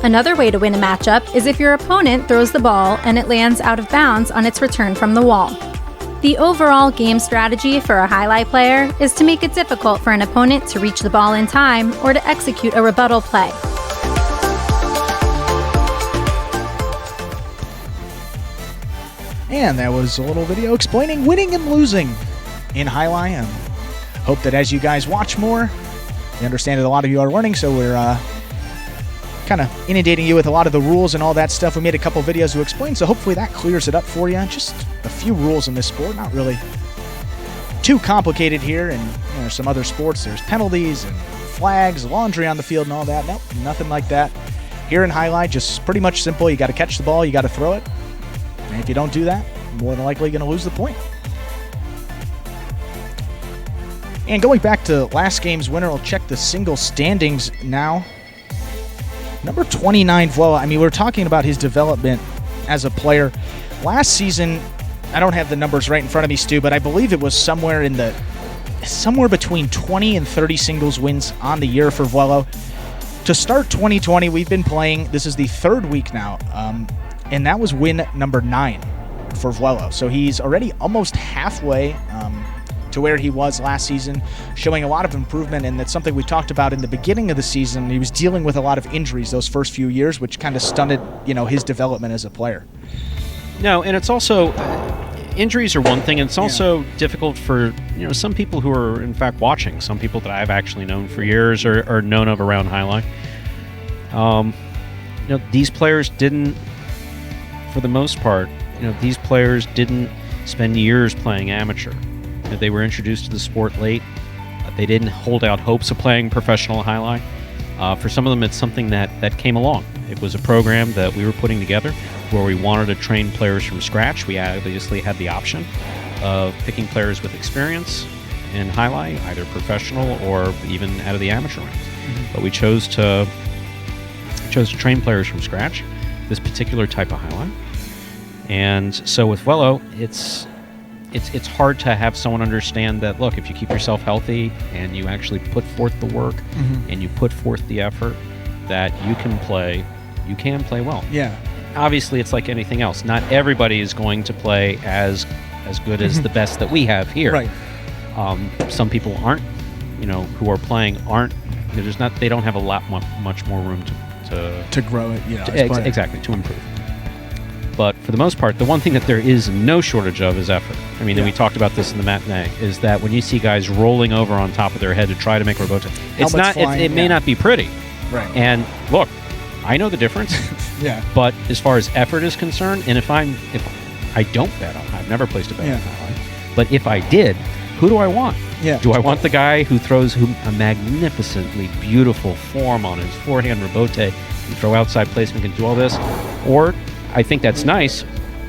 Speaker 3: Another way to win a matchup is if your opponent throws the ball and it lands out of bounds on its return from the wall. The overall game strategy for a Jai-Alai player is to make it difficult for an opponent to reach the ball in time or to execute a rebuttal play.
Speaker 2: And that was a little video explaining winning and losing in Jai-Alai. And hope that as you guys watch more, you understand that a lot of you are learning, so we're kind of inundating you with a lot of the rules and all that stuff. We made a couple videos to explain, so hopefully that clears it up for you. Just a few rules in this sport, not really too complicated here. And some other sports, there's penalties and flags, laundry on the field and all that. Nope, nothing like that. Here in Jai-Alai, just pretty much simple. You got to catch the ball, you got to throw it. And if you don't do that, you're more than likely going to lose the point. And going back to last game's winner, I'll check the single standings now. Number 29, Vloa. I mean, we're talking about his development as a player. Last season, I don't have the numbers right in front of me, Stu, but I believe it was somewhere between 20 and 30 singles wins on the year for Vloa. To start 2020, we've been playing, this is the third week now, and that was win number 9 for Vloa. So he's already almost halfway to where he was last season, showing a lot of improvement, and that's something we talked about in the beginning of the season. He was dealing with a lot of injuries those first few years, which kind of stunted, his development as a player.
Speaker 1: No, and it's also injuries are one thing, and it's also difficult for some people who are in fact watching. Some people that I've actually known for years or known of around Jai-Alai. These players didn't, for the most part, these players didn't spend years playing amateur. They were introduced to the sport late. They didn't hold out hopes of playing professional Jai-Alai. For some of them, it's something that came along. It was a program that we were putting together where we wanted to train players from scratch. We obviously had the option of picking players with experience in Jai-Alai, either professional or even out of the amateur ranks. Mm-hmm. But we chose to train players from scratch, this particular type of Jai-Alai. And so with Velo, it's hard to have someone understand that, look, if you keep yourself healthy and you actually put forth the work and you put forth the effort, that you can play well.
Speaker 2: Yeah.
Speaker 1: Obviously, it's like anything else. Not everybody is going to play as good as the best that we have here.
Speaker 2: Right.
Speaker 1: Some people aren't, who are playing aren't, they don't have a lot much more room to
Speaker 2: grow it,
Speaker 1: exactly, to improve. But for the most part, the one thing that there is no shortage of is effort. I mean, and we talked about this in the matinee, is that when you see guys rolling over on top of their head to try to make a rebota, it may not be pretty.
Speaker 2: Right.
Speaker 1: And look, I know the difference.
Speaker 2: Yeah.
Speaker 1: But as far as effort is concerned, and if I don't bet on, I've never placed a bet on Jai-Alai, but if I did, who do I want?
Speaker 2: Yeah.
Speaker 1: Do I want the guy who throws a magnificently beautiful form on his forehand rebote and throw outside placement and do all this? Or I think that's nice.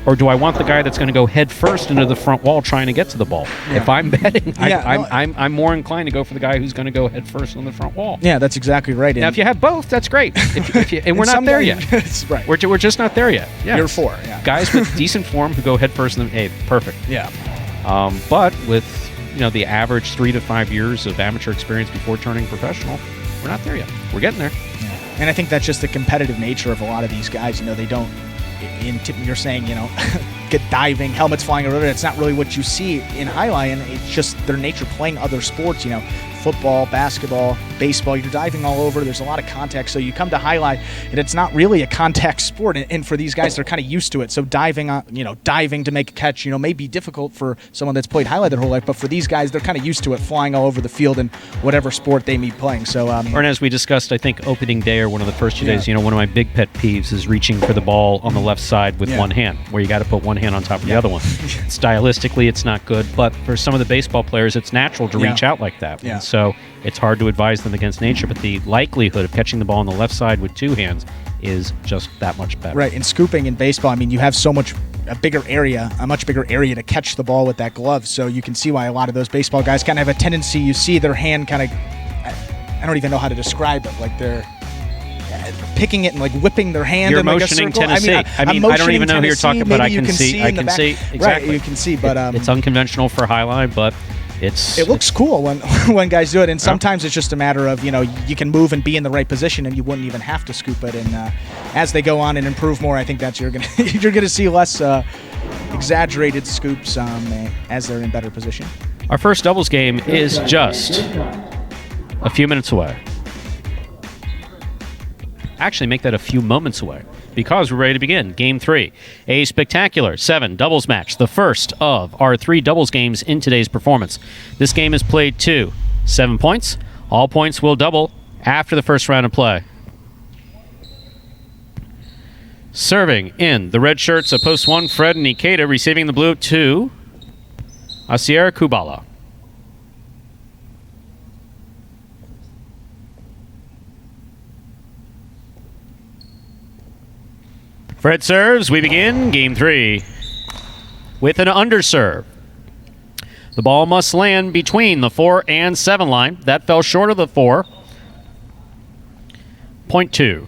Speaker 1: Or do I want the guy that's going to go head first into the front wall trying to get to the ball? Yeah. If I'm betting, I'm more inclined to go for the guy who's going to go head first on the front wall.
Speaker 2: Yeah, that's exactly right.
Speaker 1: Now, if you have both, that's great. And we're not there yet.
Speaker 2: Right.
Speaker 1: We're just not there yet. Yeah.
Speaker 2: You're 4. Yeah.
Speaker 1: Guys with decent form who go head first in the perfect.
Speaker 2: Yeah.
Speaker 1: But with the average 3 to 5 years of amateur experience before turning professional, we're not there yet. We're getting there.
Speaker 2: Yeah. And I think that's just the competitive nature of a lot of these guys. They don't. You're saying, get diving, helmets flying around. It's not really what you see in Jai-Alai, and it's just their nature playing other sports, football, basketball, baseball. You're diving all over. There's a lot of contact. So you come to Jai-Alai, and it's not really a contact sport. And for these guys, they're kind of used to it. So diving to make a catch, may be difficult for someone that's played Jai-Alai their whole life. But for these guys, they're kind of used to it, flying all over the field in whatever sport they may be playing. So,
Speaker 1: and as we discussed, I think opening day or one of the first 2 days, one of my big pet peeves is reaching for the ball on the left side with one hand, where you got to put one hand on top of the other one. Stylistically, it's not good, but for some of the baseball players, it's natural to reach out like that. So it's hard to advise them against nature, but the likelihood of catching the ball on the left side with 2 hands is just that much better.
Speaker 2: Right, and scooping in baseball, I mean, you have a much bigger area to catch the ball with that glove. So you can see why a lot of those baseball guys kind of have a tendency, you see their hand kind of, I don't even know how to describe it, like they're picking it and like whipping their hand
Speaker 1: You're
Speaker 2: in like a
Speaker 1: motioning
Speaker 2: circle.
Speaker 1: Tennessee. I mean, I don't even know who you're talking, but I can see. I can see exactly.
Speaker 2: Right, you can see, but
Speaker 1: it's unconventional for highlight, but it
Speaker 2: looks cool when guys do it, and sometimes it's just a matter of, you can move and be in the right position, and you wouldn't even have to scoop it. And as they go on and improve more, I think that you're gonna see less exaggerated scoops as they're in better position.
Speaker 1: Our first doubles game is just a few minutes away. Actually, make that a few moments away, because we're ready to begin Game 3, a spectacular 7 doubles match, the first of our 3 doubles games in today's performance. This game is played to 7 points. All points will double after the first round of play. Serving in the red shirts of post 1, Fred and Ikeda, receiving the blue 2, Asier Kubala. Fred serves. We begin Game 3 with an underserve. The ball must land between the 4 and 7 line. That fell short of the 4. Point 2.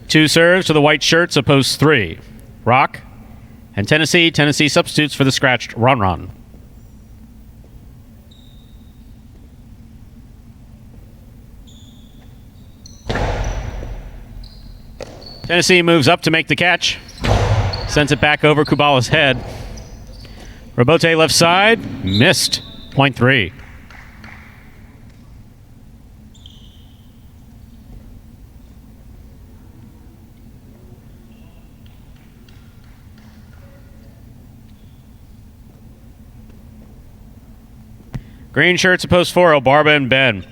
Speaker 1: 2 serves to the white shirts of post 3. Rock and Tennessee. Tennessee substitutes for the scratched Ron. Tennessee moves up to make the catch. Sends it back over Kubala's head. Robote left side. Missed. Point 3. Green shirts of post 4, Barba and Ben.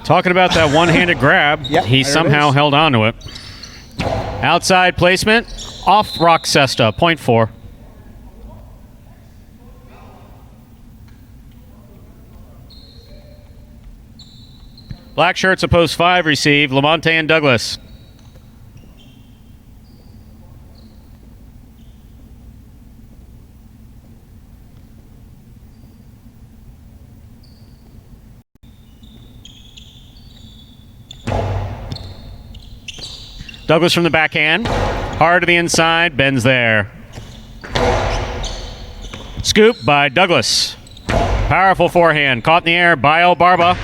Speaker 1: Talking about that one-handed grab,
Speaker 2: yep,
Speaker 1: he somehow held on to it. Outside placement, off Rock Cesta, point 4. Black shirts of post 5 receive, Lamonte and Douglas. Douglas from the backhand. Hard to the inside. Ben's there. Scoop by Douglas. Powerful forehand. Caught in the air by El Barba.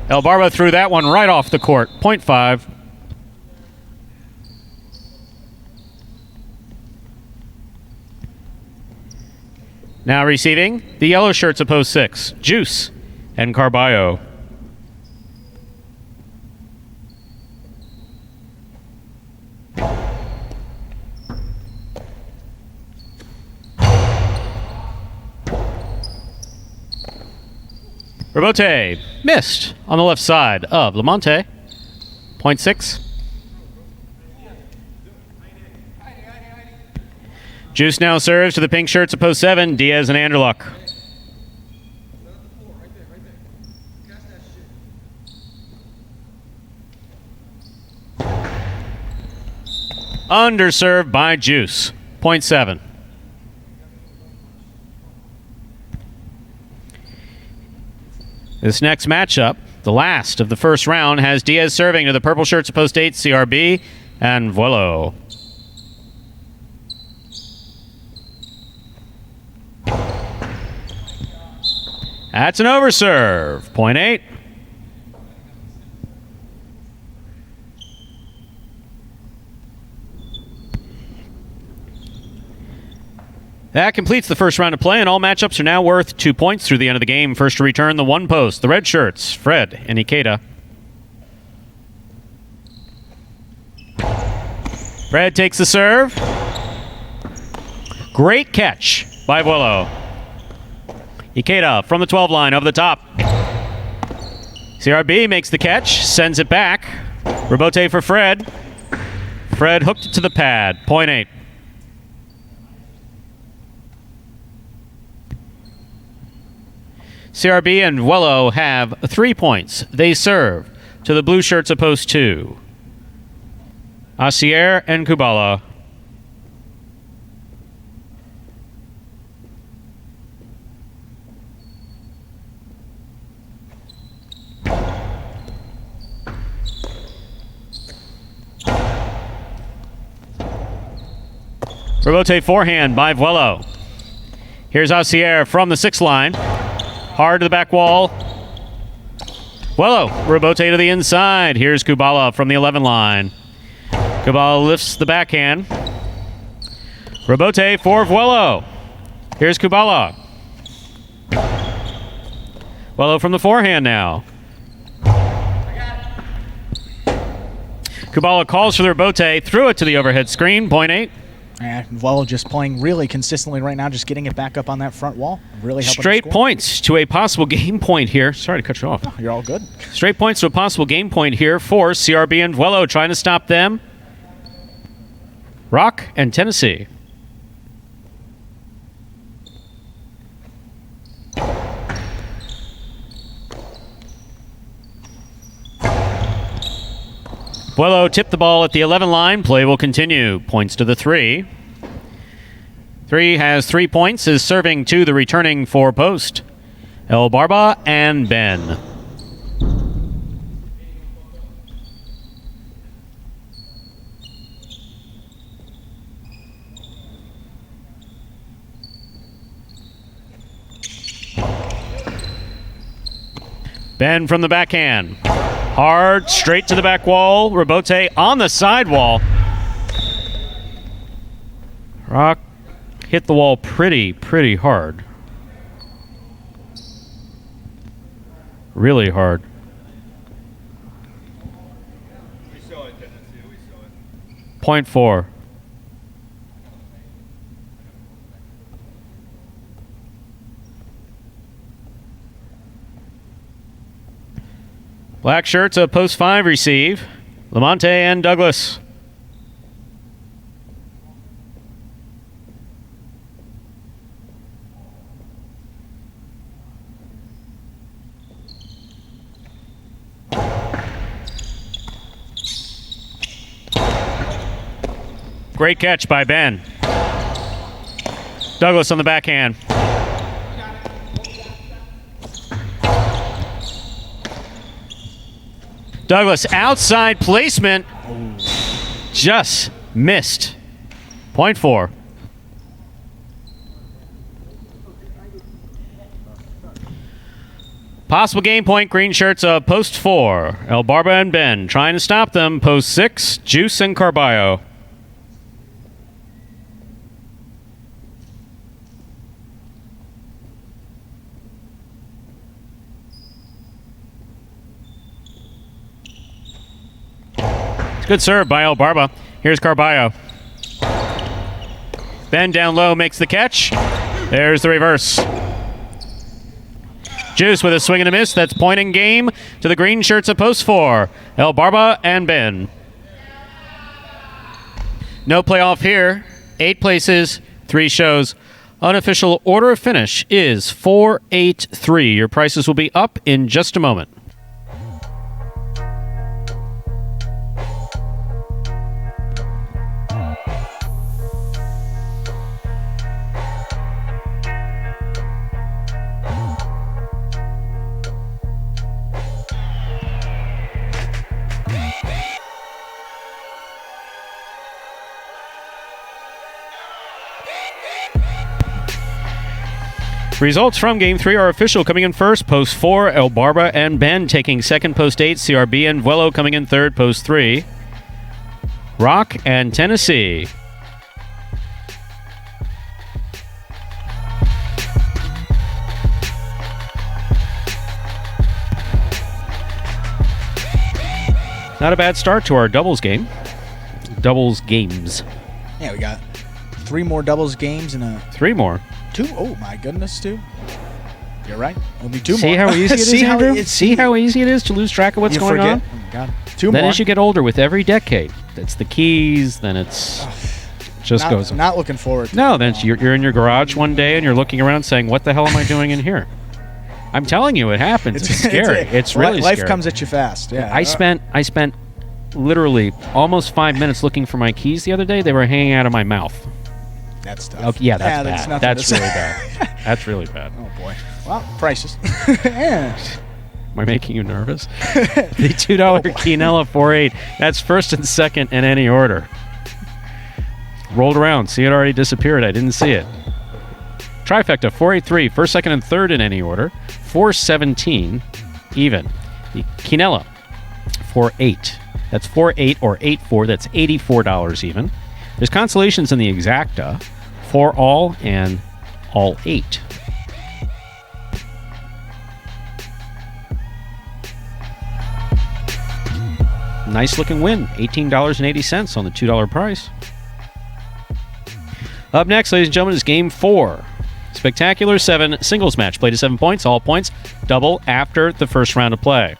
Speaker 1: El Barba threw that one right off the court. Point 5. Now receiving the yellow shirts of post 6. Juice and Carballo. Robote missed on the left side of Lamonte. Point 6. Juice now serves to the pink shirts of post 7, Diaz and Anderluck. Underserved by Juice. Point 7. This next matchup, the last of the first round, has Diaz serving to the purple shirts of post 8, CRB, and Vuelo. That's an overserve. Point 8. That completes the first round of play, and all matchups are now worth 2 points through the end of the game. First to return the one post, the red shirts, Fred and Ikeda. Fred takes the serve. Great catch by Vuelo. Ikeda from the 12 line over the top. CRB makes the catch, sends it back. Rebote for Fred. Fred hooked it to the pad. Point 8. CRB and Vuelo have 3 points. They serve to the blue shirts of post 2. Asier and Kubala. Rebote forehand by Vuelo. Here's Asier from the 6 line. Hard to the back wall. Vuelo, rebote to the inside. Here's Kubala from the 11 line. Kubala lifts the backhand. Rebote for Vuelo. Here's Kubala. Vuelo from the forehand now. Kubala calls for the rebote, threw it to the overhead screen. Point 8.
Speaker 2: Vuelo just playing really consistently right now, just getting it back up on that front wall. Really helping
Speaker 1: Straight
Speaker 2: score.
Speaker 1: points to a possible game point here. Sorry to cut you off.
Speaker 2: Oh, you're all good.
Speaker 1: Straight points to a possible game point here for CRB and Vuelo, trying to stop them. Rock and Tennessee. Vuelo tipped the ball at the 11 line. Play will continue. Points to the 3. 3 has 3 points, is serving to the returning 4 post. El Barba and Ben. Ben from the backhand. Hard, straight to the back wall. Rebote on the side wall. Rock hit the wall pretty hard. Really hard. Point 4. Black shirts of post 5 receive. Lamonte and Douglas. Great catch by Ben. Douglas on the backhand. Douglas, outside placement. Just missed. Point 4. Possible game point, green shirts of post 4. El Barba and Ben trying to stop them. Post 6, Juice and Carballo. Good serve by El Barba. Here's Carballo. Ben down low makes the catch. There's the reverse. Juice with a swing and a miss. That's point in game to the green shirts of post 4. El Barba and Ben. No playoff here. 8 places, 3 shows. Unofficial order of finish is 4-8-3. Your prices will be up in just a moment. Results from Game 3 are official. Coming in first, Post 4, El Barba and Ben. Taking second, Post 8, CRB and Vuelo. Coming in third, Post 3, Rock and Tennessee. Not a bad start to our doubles game. Doubles games.
Speaker 2: Yeah, we got 3 more doubles games and a
Speaker 1: 3 more.
Speaker 2: 2. Oh my goodness, 2. You're right. Only 2
Speaker 1: See
Speaker 2: more.
Speaker 1: how easy it is, Andrew?
Speaker 2: it's
Speaker 1: See how easy it is to lose track of what's
Speaker 2: you
Speaker 1: going
Speaker 2: forget.
Speaker 1: on?
Speaker 2: Oh my God. 2
Speaker 1: Then
Speaker 2: more.
Speaker 1: as you get older, with every decade, it's the keys, then it's just goes on.
Speaker 2: Not looking forward to
Speaker 1: No,
Speaker 2: it.
Speaker 1: then you're in your garage one day and you're looking around saying, what the hell am I doing in here? I'm telling you, it happens. It's scary. It's really
Speaker 2: life
Speaker 1: scary.
Speaker 2: comes at you fast. Yeah.
Speaker 1: I spent literally almost 5 minutes looking for my keys the other day. They were hanging out of my mouth.
Speaker 2: That's tough.
Speaker 1: Okay, yeah, that's bad.
Speaker 2: nothing
Speaker 1: That's
Speaker 2: to
Speaker 1: really
Speaker 2: say.
Speaker 1: bad. That's really bad.
Speaker 2: Oh boy. Well, prices. Yeah.
Speaker 1: Am I making you nervous? The $2 quinella 4-8. That's first and second in any order. Rolled around. See, it already disappeared. I didn't see it. Trifecta 4-8-3. First, second, and third in any order. 4-17 even. The quinella 4-8. That's 4-8 or 8-4. That's $84 even. There's consolations in the exacta. 4 all and all 8. Nice looking win. $18.80 on the $2 price. Up next, ladies and gentlemen, is Game 4. Spectacular 7 singles match. Played to 7 points. All points double after the first round of play.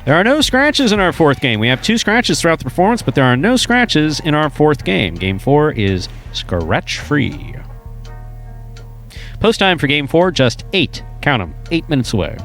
Speaker 1: There are no scratches in our fourth game. We have 2 scratches throughout the performance, but there are no scratches in our fourth game. Game 4 is scratch-free. Post time for Game 4, just 8. Count them. 8 minutes away.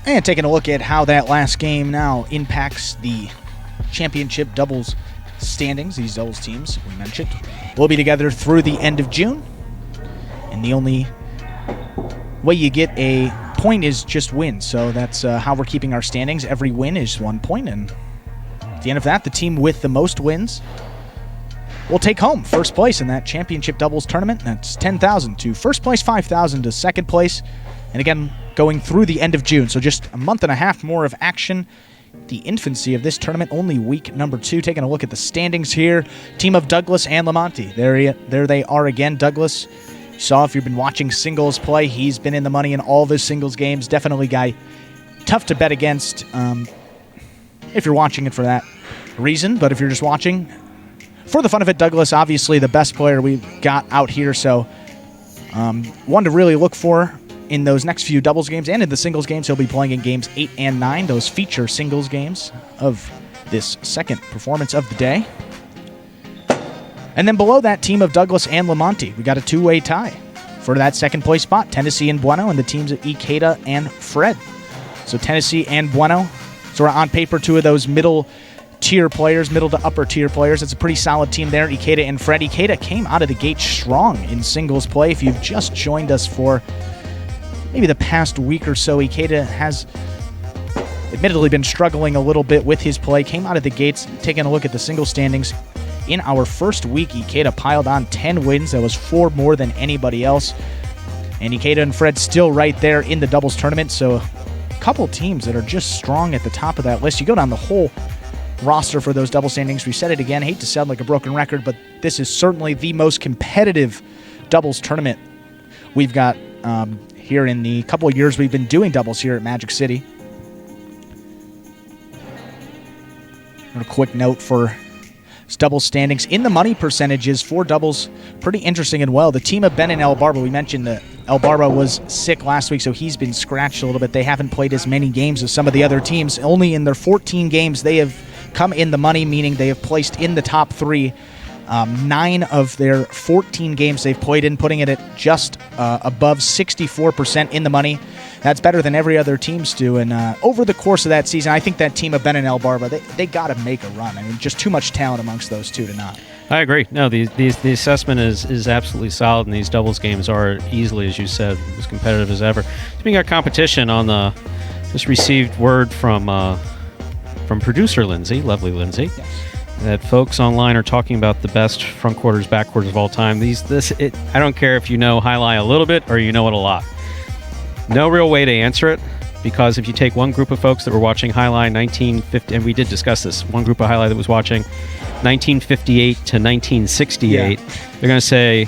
Speaker 2: And taking a look at how that last game now impacts the championship doubles standings. These doubles teams we mentioned will be together through the end of June. And the only way you get a point is just win. So that's how we're keeping our standings. Every win is 1 point. And at the end of that, the team with the most wins will take home first place in that championship doubles tournament. That's $10,000 to first place, $5,000 to second place. And again, going through the end of June. So just a month and a half more of action. The infancy of this tournament, only week number 2. Taking a look at the standings here. Team of Douglas and Lamonti. There they are again. Douglas, you saw if you've been watching singles play, he's been in the money in all of his singles games. Definitely guy tough to bet against if you're watching it for that reason. But if you're just watching for the fun of it, Douglas, obviously the best player we've got out here. So one to really look for in those next few doubles games and in the singles games. He'll be playing in games 8 and 9, those feature singles games of this second performance of the day. And then below that, team of Douglas and Lamonti, we got a 2-way tie for that second place spot. Tennessee and Bueno, and the teams of Ikeda and Fred. So Tennessee and Bueno, sort of on paper, 2 of those middle tier players, middle to upper tier players. It's a pretty solid team there. Ikeda and Fred. Ikeda came out of the gate strong in singles play. If you've just joined us for maybe the past week or so, Ikeda has admittedly been struggling a little bit with his play. Came out of the gates, taking a look at the single standings. In our first week, Ikeda piled on 10 wins. That was 4 more than anybody else. And Ikeda and Fred still right there in the doubles tournament. So a couple teams that are just strong at the top of that list. You go down the whole roster for those double standings. We said it again. Hate to sound like a broken record, but this is certainly the most competitive doubles tournament we've got here in the couple of years we've been doing doubles here at Magic City. And a quick note for double standings. In the money percentages for doubles, pretty interesting and well. The team of Ben and El Barba, we mentioned that El Barba was sick last week, so he's been scratched a little bit. They haven't played as many games as some of the other teams. Only in their 14 games they have come in the money, meaning they have placed in the top 3. 9 of their 14 games they've played in, putting it at just above 64% in the money. That's better than every other team's do. And over the course of that season, I think that team of Ben and El Barba, they got to make a run. I mean, just too much talent amongst those two to not.
Speaker 1: I agree. No, the assessment is absolutely solid, and these doubles games are easily, as you said, as competitive as ever. Speaking of competition, just received word from producer Lindsay, lovely Lindsay,
Speaker 2: Yes.
Speaker 1: that folks online are talking about the best front quarters, back quarters of all time. I don't care if you know Jai-Alai a little bit or you know it a lot. No real way to answer it, because if you take one group of folks that were watching Jai-Alai 1950, and we did discuss this, one group of Jai-Alai that was watching 1958 to 1968, they're going to say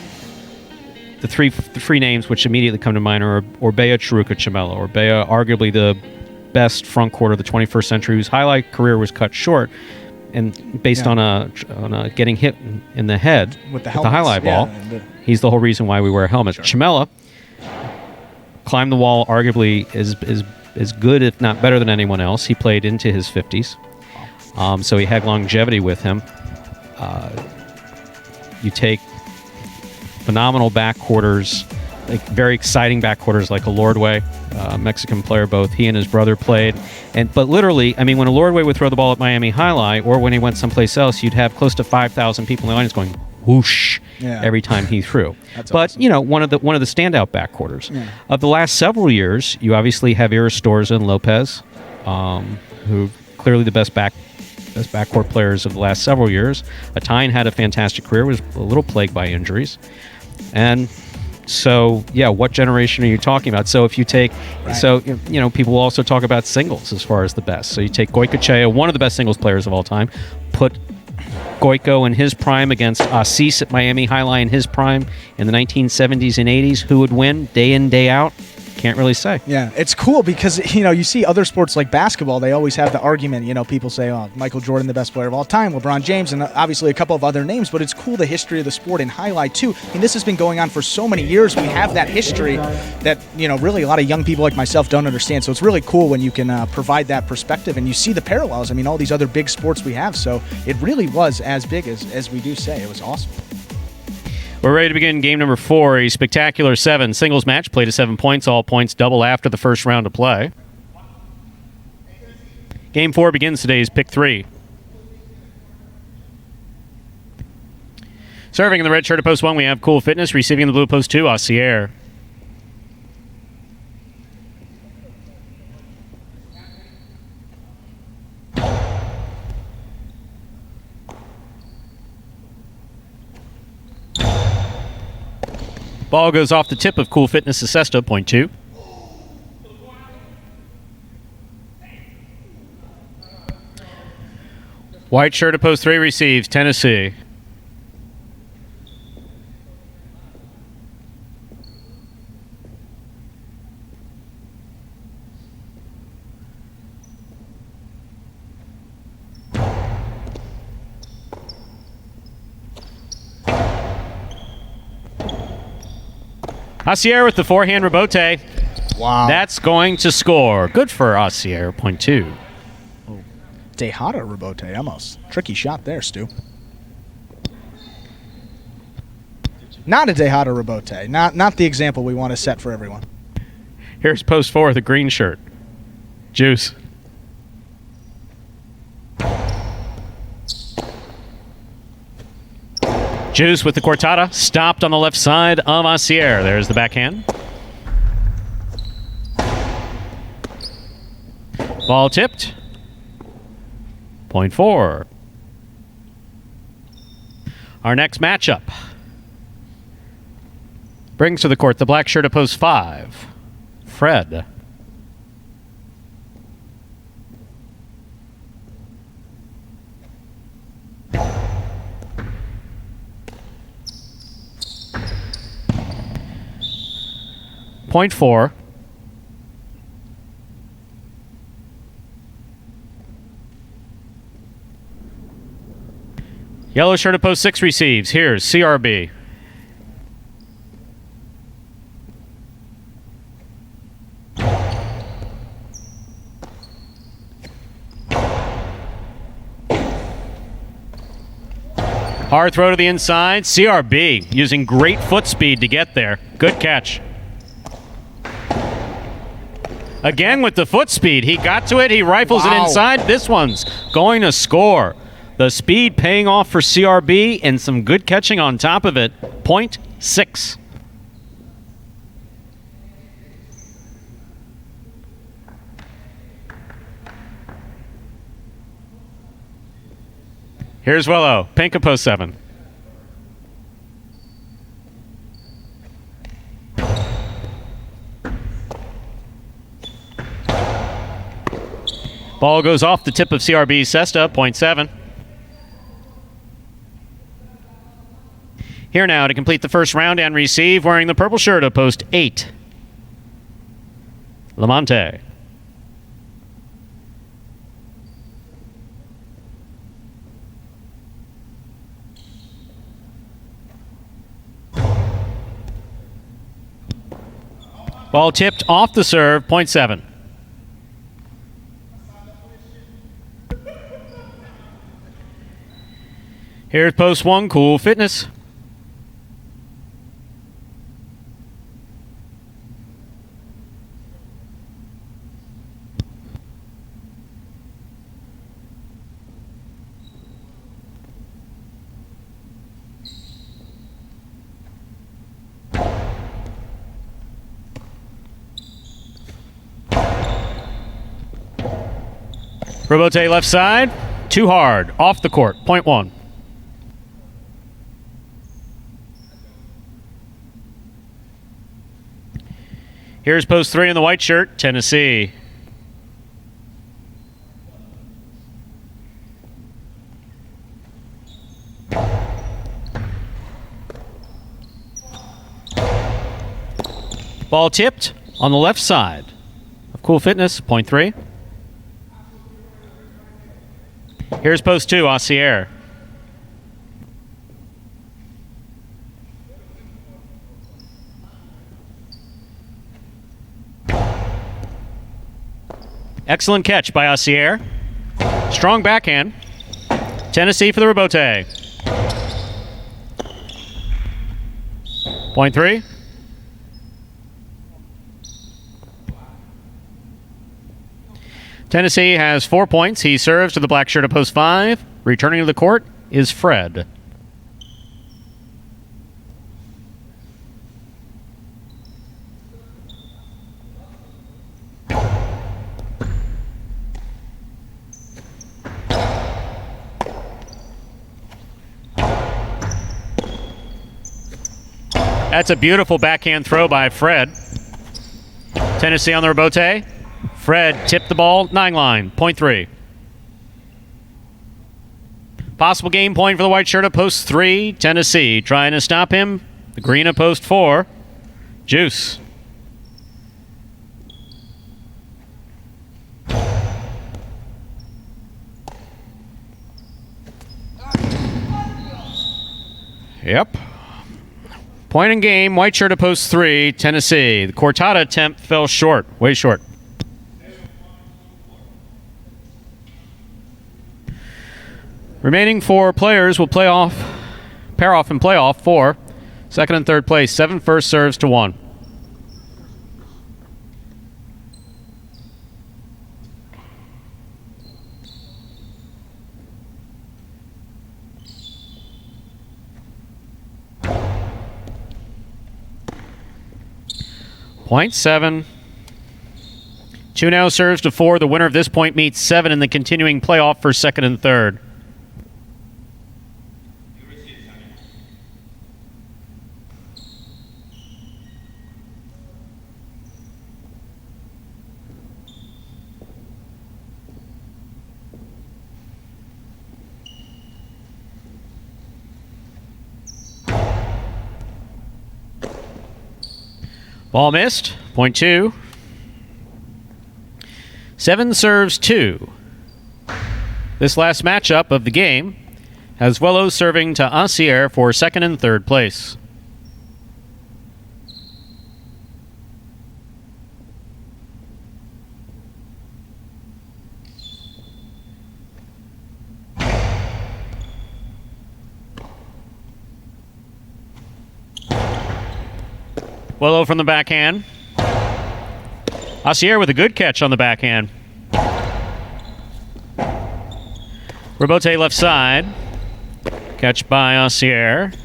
Speaker 1: the three names which immediately come to mind are Orbea, Chiruka, Chimela. Orbea, arguably the best front court of the 21st century, whose Jai-Alai career was cut short, and based on a getting hit in the head
Speaker 2: with the
Speaker 1: Jai-Alai ball. He's the whole reason why we wear helmets.
Speaker 2: Sure.
Speaker 1: Chimela climbed the wall, arguably is good, if not better than anyone else. He played into his 50s, so he had longevity with him. You take phenomenal backcourters, like very exciting backcourters like Alordway, Mexican player. Both he and his brother played, but literally, I mean, when Alordway would throw the ball at Miami Jai-Alai, or when he went someplace else, you'd have close to 5,000 people in the audience going whoosh every time he threw.
Speaker 2: That's
Speaker 1: but
Speaker 2: awesome.
Speaker 1: you know, one of the standout backcourters of the last several years, you obviously have Iristorza and Lopez, who clearly the best backcourt players of the last several years. Atine had a fantastic career, was a little plagued by injuries. And so, what generation are you talking about? So if you take, people will also talk about singles as far as the best. So you take Goicoechea, one of the best singles players of all time, put Goico in his prime against Assis at Miami Jai-Alai in his prime in the 1970s and 80s. Who would win day in, day out? Can't really say.
Speaker 2: Yeah, it's cool because, you see other sports like basketball, they always have the argument, people say, oh, Michael Jordan, the best player of all time, LeBron James, and obviously a couple of other names, but it's cool the history of the sport in Jai-Alai too. I mean, this has been going on for so many years. We have that history that, really a lot of young people like myself don't understand. So it's really cool when you can provide that perspective and you see the parallels. I mean, all these other big sports we have. So it really was as big as we do say. It was awesome.
Speaker 1: We're ready to begin game number 4, a spectacular 7 singles match, played to 7 points, all points double after the first round of play. Game 4 begins today's pick 3. Serving in the red shirt at post 1, we have Cool Fitness. Receiving in the blue post 2, Aussier. Ball goes off the tip of Cool Fitness Sesta, point 2. White shirt at post 3 receives Tennessee. Aussier with the forehand rebote.
Speaker 2: Wow.
Speaker 1: That's going to score. Good for Aussier, point 2.
Speaker 2: Tejada rebote, almost. Tricky shot there, Stu. Not a Tejada rebote. Not the example we want to set for everyone.
Speaker 1: Here's post 4, the green shirt. Juice. Juice with the cortada, stopped on the left side of Aussier. There's the backhand. Ball tipped. Point 4. Our next matchup brings to the court the black shirt at post 5, Fred. Point 4. Yellow shirt at post 6 receives. Here's CRB. Hard throw to the inside. CRB using great foot speed to get there. Good catch. Again with the foot speed. He got to it. He rifles it inside. This one's going to score. The speed paying off for CRB and some good catching on top of it. Point 6. Here's Willow. Pink at post 7. Ball goes off the tip of CRB Cesta, point 7. Here now to complete the first round and receive, wearing the purple shirt of post 8. Lamonte. Ball tipped off the serve, point 7. Here's post 1, Cool Fitness. Robote left side, too hard, off the court, point 1. Here's post 3 in the white shirt, Tennessee. Ball tipped on the left side of Cool Fitness, point 3. Here's post 2, Ossier. Excellent catch by Ossier. Strong backhand. Tennessee for the Robote. Point 3. Tennessee has 4 points. He serves to the black shirt of post 5. Returning to the court is Fred. That's a beautiful backhand throw by Fred. Tennessee on the Robote. Fred tipped the ball, 9 line, point 3. Possible game point for the white shirt of post 3. Tennessee trying to stop him. The green of post 4. Juice. Yep. Point in game, white shirt of post 3, Tennessee. The Cortada attempt fell short, way short. Remaining 4 players will pair off and play off for second and third place. 7 first serves to 1. Point 7. 2 now serves to 4. The winner of this point meets 7 in the continuing playoff for second and third. Ball missed. Point 2. 7 serves 2. This last matchup of the game has Wellos serving to Assier for second and third place. Wello from the backhand. Assier with a good catch on the backhand. Robote left side. Catch by Assier.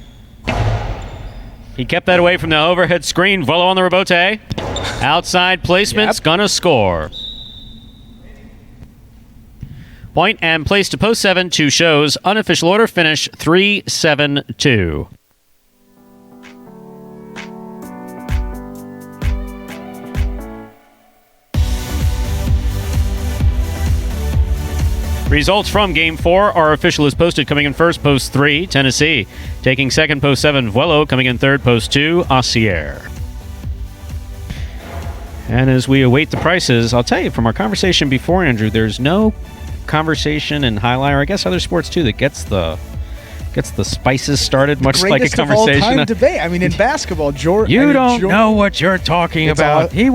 Speaker 1: He kept that away from the overhead screen. Wello on the Robote. Outside placement's gonna score. Point and place to post 7, 2 shows. Unofficial order finish 3-7-2. Results from Game 4 are official as posted. Coming in first, Post 3, Tennessee. Taking second, Post 7, Vuelo. Coming in third, Post 2, Aussier. And as we await the prices, I'll tell you from our conversation before, Andrew, there's no conversation in highlight, or I guess other sports too, that gets the spices started, much like a conversation.
Speaker 2: All-time debate. I mean, in basketball, Jordan.
Speaker 1: You don't know what you're talking about. He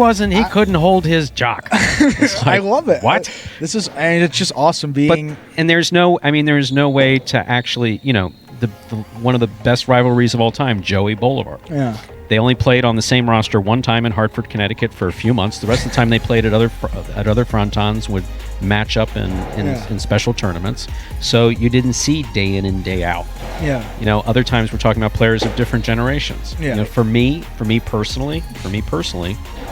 Speaker 1: couldn't hold his jock. Like,
Speaker 2: I love it.
Speaker 1: What?
Speaker 2: It's just awesome being.
Speaker 1: And there's no way to actually, the one of the best rivalries of all time, Joey Boulevard.
Speaker 2: Yeah.
Speaker 1: They only played on the same roster one time in Hartford, Connecticut for a few months. The rest of the time they played at other frontons, would match up in special tournaments. So you didn't see day in and day out.
Speaker 2: Yeah.
Speaker 1: Other times we're talking about players of different generations.
Speaker 2: Yeah.
Speaker 1: For me personally,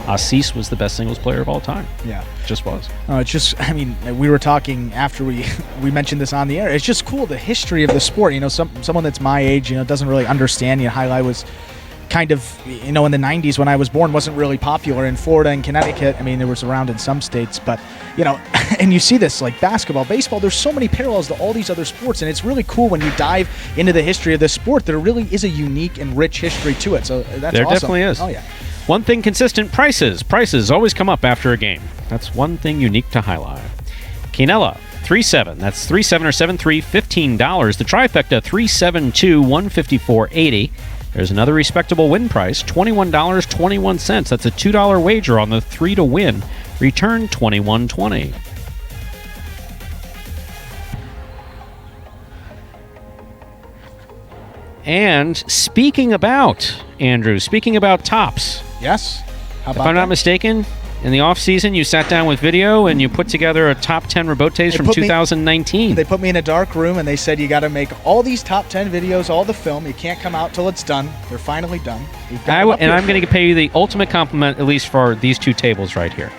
Speaker 1: Assis was the best singles player of all time.
Speaker 2: Yeah.
Speaker 1: Just was.
Speaker 2: We were talking after we mentioned this on the air. It's just cool, the history of the sport. Someone that's my age, doesn't really understand. Highlight was kind of, in the 90s when I was born, wasn't really popular in Florida and Connecticut. It was around in some states, but, and you see this, like basketball, baseball, there's so many parallels to all these other sports, and it's really cool when you dive into the history of this sport. There really is a unique and rich history to it, so that's
Speaker 1: there
Speaker 2: awesome.
Speaker 1: Definitely is.
Speaker 2: Oh, yeah.
Speaker 1: One thing consistent, prices. Prices always come up after a game. That's one thing unique to Highlight. Quinella, 3-7. That's 3-7 or 7-3, $15. The trifecta, 3-7-2, $154.80. There's another respectable win price, $21.21. That's a $2 wager on the 3 to win. Return $21.20. And speaking about tops.
Speaker 2: Yes. How about
Speaker 1: if I'm not mistaken, in the off-season, you sat down with video and you put together a top 10 Rebotes from 2019.
Speaker 2: They put me in a dark room and they said, you got to make all these top 10 videos, all the film. You can't come out till it's done. They're finally done.
Speaker 1: I'm going to pay you the ultimate compliment, at least for these two tables right here.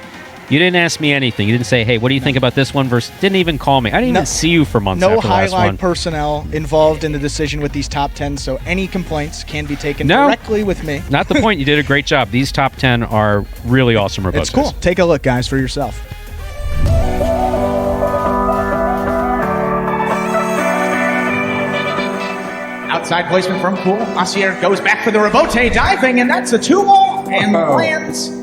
Speaker 1: You didn't ask me anything. You didn't say, hey, what do you think about this one versus... Didn't even call me. I didn't even see you for months after the last one.
Speaker 2: No Highlight personnel involved in the decision with these top 10, so any complaints can be taken directly with me.
Speaker 1: Not the point. You did a great job. These top 10 are really awesome Rebotes.
Speaker 2: It's cool. Take a look, guys, for yourself. Outside placement from Poole. Aussier goes back for the Rebote, diving, and that's a 2-ball, and lands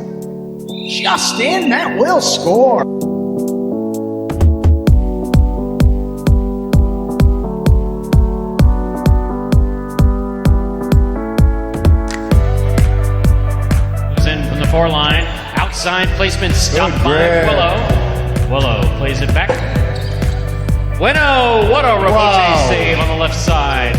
Speaker 2: just in. That will score.
Speaker 1: Goes in from the 4 line. Outside placement stopped by Willow. Willow plays it back. Bueno, what a Rebote save on the left side.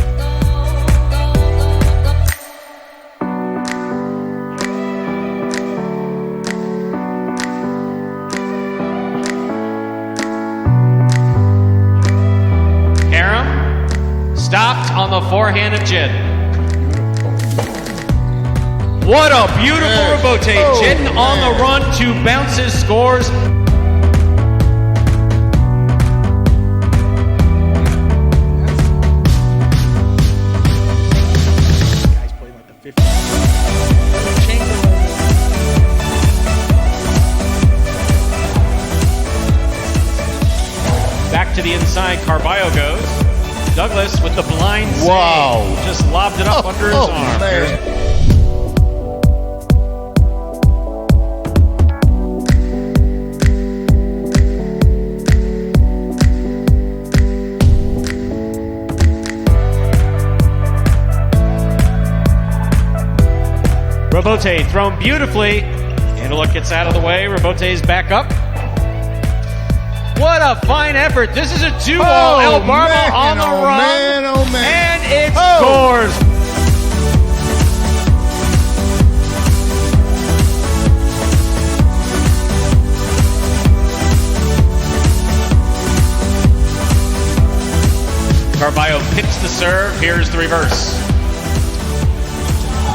Speaker 1: Stopped on the forehand of Jin. What a beautiful Rebote. Jin on the run, 2 bounces, scores.
Speaker 2: Guys play like the 50.
Speaker 1: Back to the inside, Carballo goes. Douglas with the blind save.
Speaker 5: Wow.
Speaker 1: Just lobbed it up under his arm.
Speaker 5: Man.
Speaker 1: Rebote thrown beautifully. Antelope gets out of the way. Rebote's back up. What a fine effort. This is a 2-ball. El Barba on the run. And it scores. Carballo picks the serve. Here's the reverse.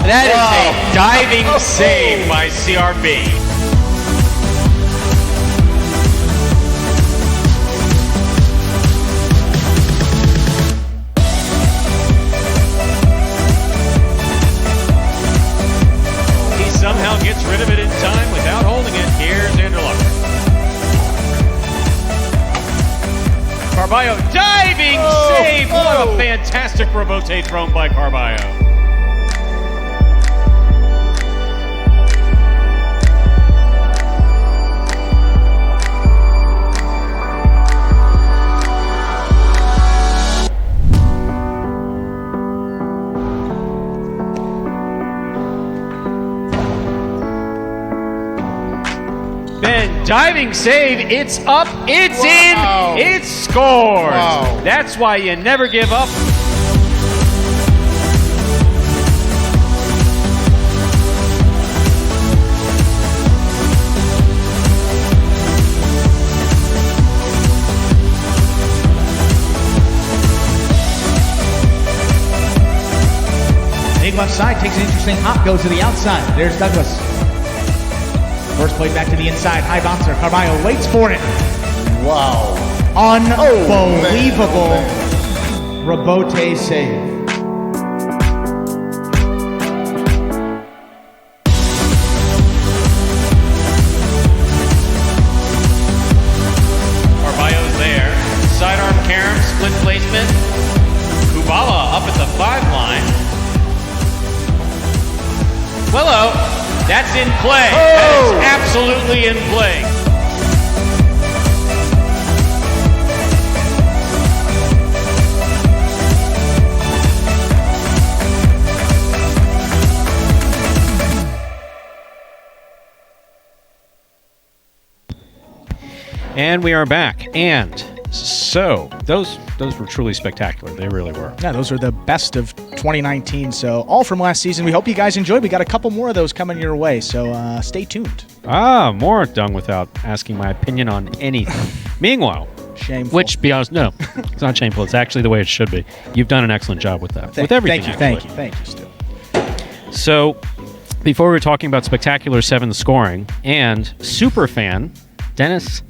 Speaker 1: That is a diving save by CRB. Somehow gets rid of it in time without holding it. Here's Anderluck. Carballo diving save. What a fantastic rebote thrown by Carballo. Ben, diving save, it's up, it's in, it's scored.
Speaker 5: Wow.
Speaker 1: That's why you never give up.
Speaker 6: Big left side, takes an interesting hop, goes to the outside. There's Douglas. First play back to the inside, high bouncer. Carballo waits for it.
Speaker 5: Wow.
Speaker 6: Unbelievable rebote save.
Speaker 1: Carballo's there. Sidearm carom, split placement. Kubala up at the 5 line. Hello. That's in play. That is absolutely in play. And we are back. And so those were truly spectacular. They really were.
Speaker 2: Yeah, those are the best of 2019. So all from last season. We hope you guys enjoyed. We got a couple more of those coming your way. So stay tuned.
Speaker 1: More done without asking my opinion on anything. Meanwhile,
Speaker 2: Shameful.
Speaker 1: which, be honest, no, it's not shameful. It's actually the way it should be. You've done an excellent job with that. With everything.
Speaker 2: Thank you, Stu.
Speaker 1: So, before we were talking about Spectacular 7 scoring and super fan Dennis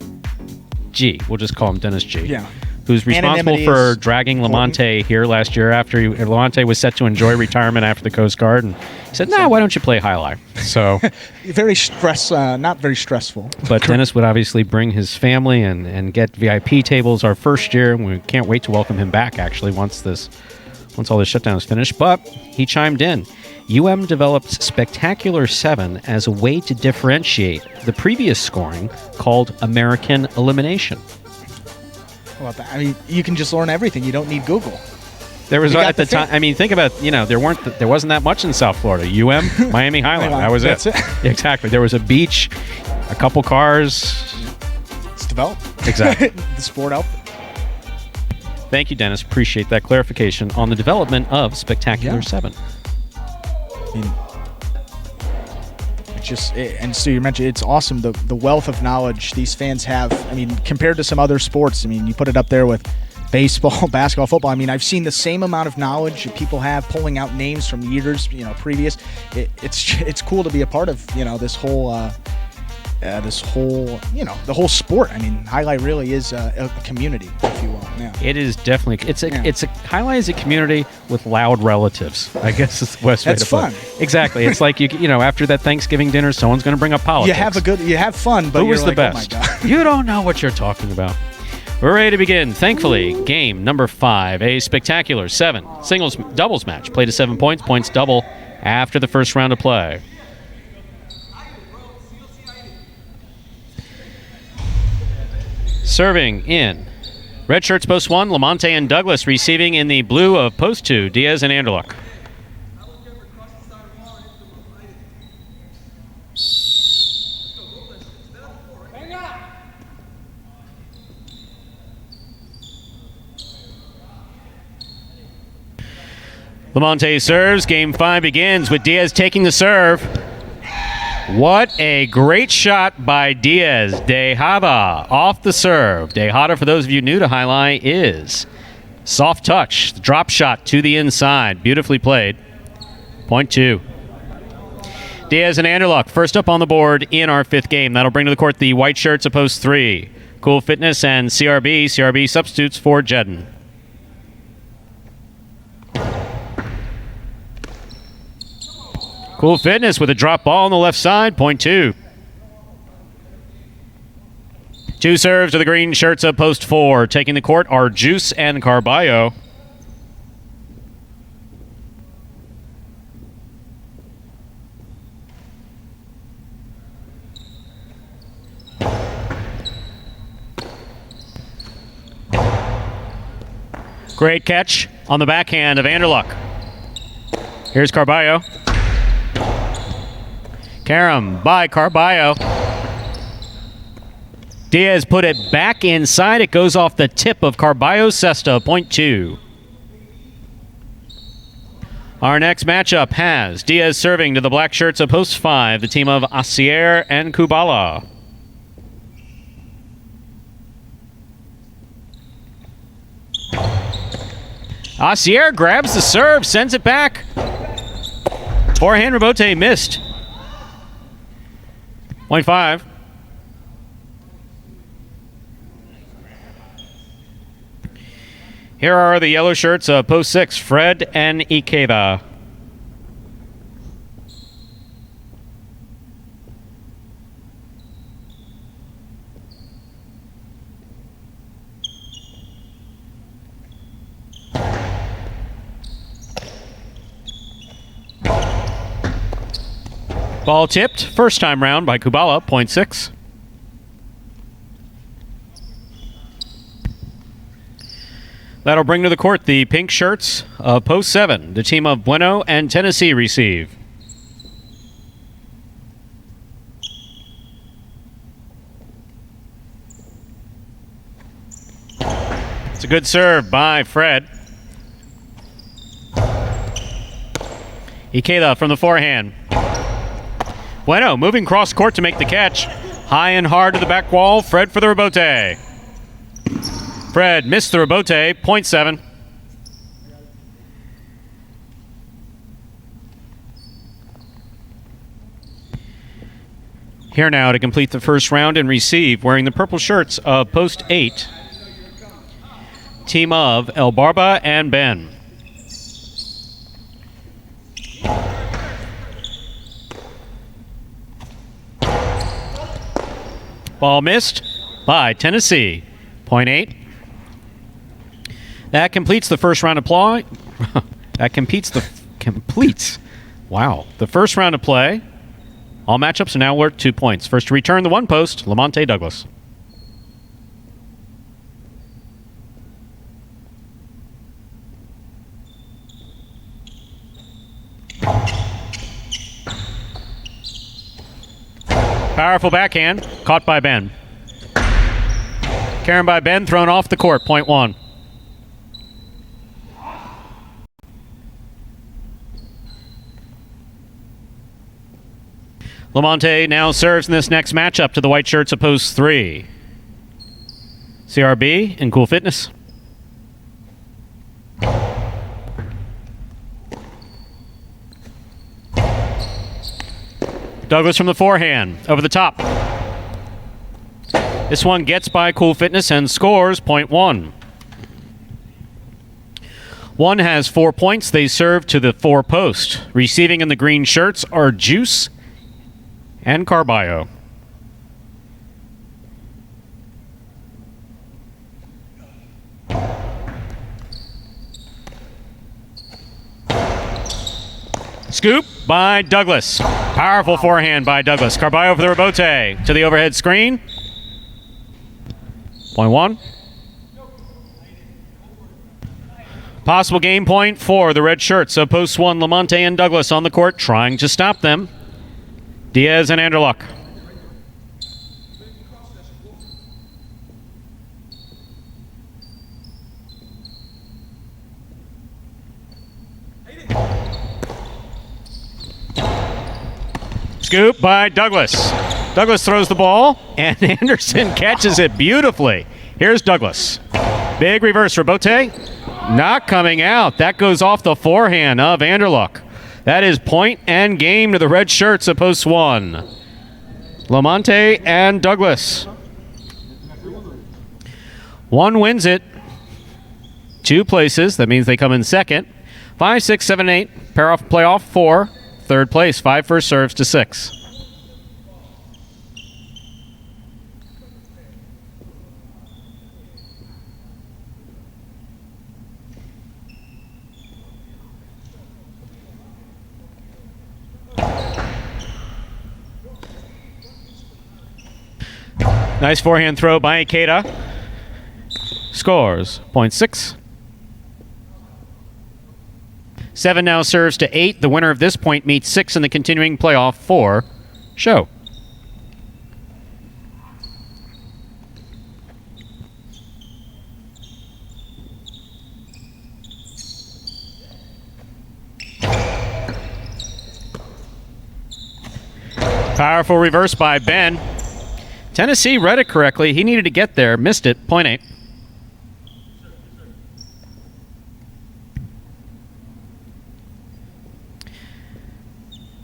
Speaker 1: G. We'll just call him Dennis G.
Speaker 2: Yeah.
Speaker 1: Who's responsible
Speaker 2: Anonymity
Speaker 1: for
Speaker 2: is
Speaker 1: dragging Lamonte here last year after Lamonte was set to enjoy retirement after the Coast Guard, and he said, "Nah, why don't you play Jai-Alai?" So,
Speaker 2: not very stressful.
Speaker 1: but Dennis would obviously bring his family and get VIP tables our first year, and we can't wait to welcome him back. Actually, once all this shutdown is finished, but he chimed in. UM developed Spectacular 7 as a way to differentiate the previous scoring called American Elimination.
Speaker 2: How about that? I mean, you can just learn everything. You don't need Google.
Speaker 1: There was
Speaker 2: You got
Speaker 1: at the time. I mean, think about there wasn't that much in South Florida. UM, Miami Highland. That was
Speaker 2: That's it.
Speaker 1: Exactly. There was a beach, a couple cars.
Speaker 2: It's developed.
Speaker 1: Exactly.
Speaker 2: The sport out.
Speaker 1: Thank you, Dennis. Appreciate that clarification on the development of Spectacular 7.
Speaker 2: I mean, and Stu, you mentioned it's awesome the wealth of knowledge these fans have. I mean, compared to some other sports, I mean, you put it up there with baseball, basketball, football. I mean, I've seen the same amount of knowledge that people have pulling out names from years, previous. It's cool to be a part of, this whole the whole sport. I mean, Jai-Alai really is a community, if you will. Yeah.
Speaker 1: It is definitely. Jai-Alai is a community with loud relatives. I guess is the best way to put it.
Speaker 2: That's fun.
Speaker 1: Exactly. It's like after that Thanksgiving dinner, someone's going to bring up politics.
Speaker 2: You have fun, but
Speaker 1: who was
Speaker 2: you're
Speaker 1: the
Speaker 2: like,
Speaker 1: best?
Speaker 2: Oh my God.
Speaker 1: You don't know what you're talking about. We're ready to begin. Thankfully, game number 5, a Spectacular 7 singles doubles match. Played to 7 points. Points double after the first round of play. Serving in red shirts, post 1, Lamonte and Douglas. Receiving in the blue of post 2, Diaz and Anderluck. Lamonte serves. Game 5 begins with Diaz taking the serve. What a great shot by Diaz. Dejada off the serve. Dejada, for those of you new to Jai-Alai, is soft touch. Drop shot to the inside. Beautifully played. Point 2. Diaz and Anderluck first up on the board in our 5th game. That'll bring to the court the white shirts of post 3. Cool Fitness and CRB. CRB substitutes for Jedden. Cool Fitness with a drop ball on the left side. Point 2. Two serves to the green shirts of post 4. Taking the court are Juice and Carballo. Great catch on the backhand of Anderluck. Here's Carballo. Karam by Carballo. Diaz put it back inside. It goes off the tip of Carballo's cesta, point 2. Our next matchup has Diaz serving to the black shirts of post 5, the team of Asier and Kubala. Asier grabs the serve, sends it back. Forehand rebote missed. Point 5. Here are the yellow shirts of post 6, Fred and Ikeda. Ball tipped, first time round by Kubala, point 6. That'll bring to the court the pink shirts of post 7. The team of Bueno and Tennessee receive. It's a good serve by Fred. Ikeda from the forehand. Bueno moving cross court to make the catch. High and hard to the back wall. Fred for the rebote. Fred missed the rebote, point 7. Here now to complete the first round and receive, wearing the purple shirts of post 8, team of El Barba and Ben. Ball missed by Tennessee, point 8. That completes the first round of play. Wow. The first round of play. All matchups are now worth 2 points. First to return the one post, Lamonte Douglas. Powerful backhand, caught by Ben. Karen by Ben, thrown off the court, point 1. Lamonte now serves in this next matchup to the white shirts of post 3. CRB and Cool Fitness. Douglas from the forehand, over the top. This one gets by Cool Fitness and scores point 1. One has 4 points. They serve to the 4 post. Receiving in the green shirts are Juice and Carballo. Scoop by Douglas. Powerful forehand by Douglas. Carballo for the rebote to the overhead screen. Point 1. Possible game point for the red shirts of post 1, Lamonte and Douglas on the court trying to stop them. Diaz and Anderluck. Scoop by Douglas. Douglas throws the ball, and Anderson catches it beautifully. Here's Douglas. Big reverse rebote. Not coming out. That goes off the forehand of Anderluck. That is point and game to the red shirts of post 1. Lamonte and Douglas. One wins it. 2 places. That means they come in second. 5, 6, 7, 8. Pair off playoff 4. Third place. 5 first serves to 6. Nice forehand throw by Ikeda. Scores 0.6. 7 now serves to 8. The winner of this point meets 6 in the continuing playoff for show. Powerful reverse by Ben. Tennessee read it correctly. He needed to get there. Missed it. 0.8.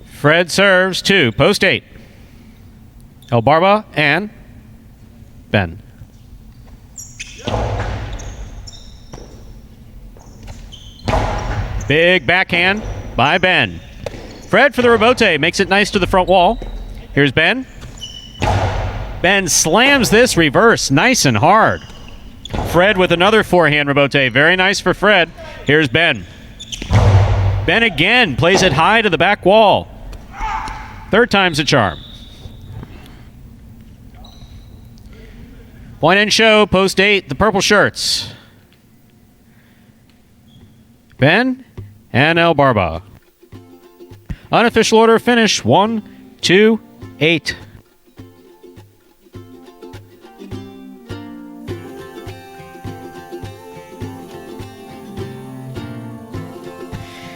Speaker 1: Fred serves 2. Post 8. El Barba and Ben. Big backhand by Ben. Fred for the rebote. Makes it nice to the front wall. Here's Ben. Ben slams this reverse nice and hard. Fred with another forehand rebote. Very nice for Fred. Here's Ben. Ben again plays it high to the back wall. Third time's a charm. Point and show, post 8, the purple shirts. Ben and El Barba. Unofficial order finish 1, 2, 8.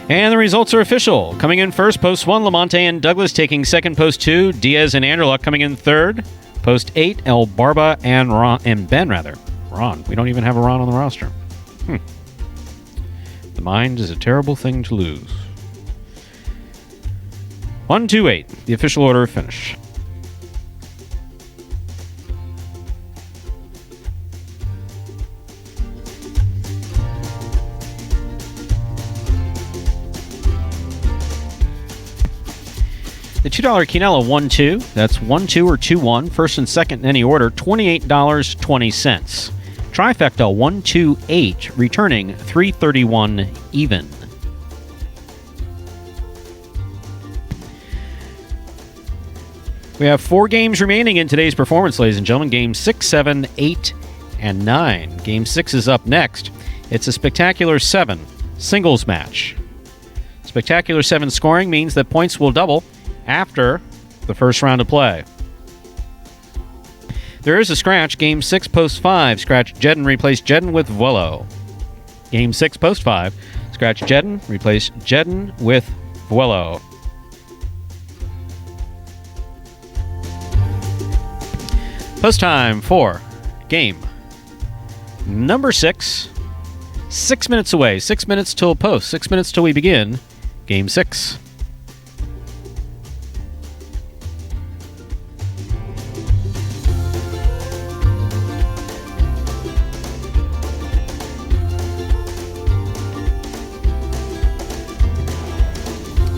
Speaker 1: And the results are official. Coming in first, post 1, Lamonte and Douglas. Taking second, post 2, Diaz and Anderluck coming in third. Post 8, El Barba and Ben. Ron. We don't even have a Ron on the roster. The mind is a terrible thing to lose. 1, 2, 8. The official order of finish. The $2 Quinella 1-2. That's 1-2 or 2-1. First and second in any order, $28.20. Trifecta 1-2-8, returning $3.31 even. We have 4 games remaining in today's performance, ladies and gentlemen. Games 6, 7, 8, and 9. Game 6 is up next. It's a Spectacular 7 singles match. Spectacular 7 scoring means that points will double after the first round of play. There is a scratch. Game 6, post 5. Scratch Jedden, replace Jedden with Vuelo. Game 6, post 5. Scratch Jedden, replace Jedden with Vuelo. Post time for game number 6. 6 minutes away. 6 minutes till post. 6 minutes till we begin game 6.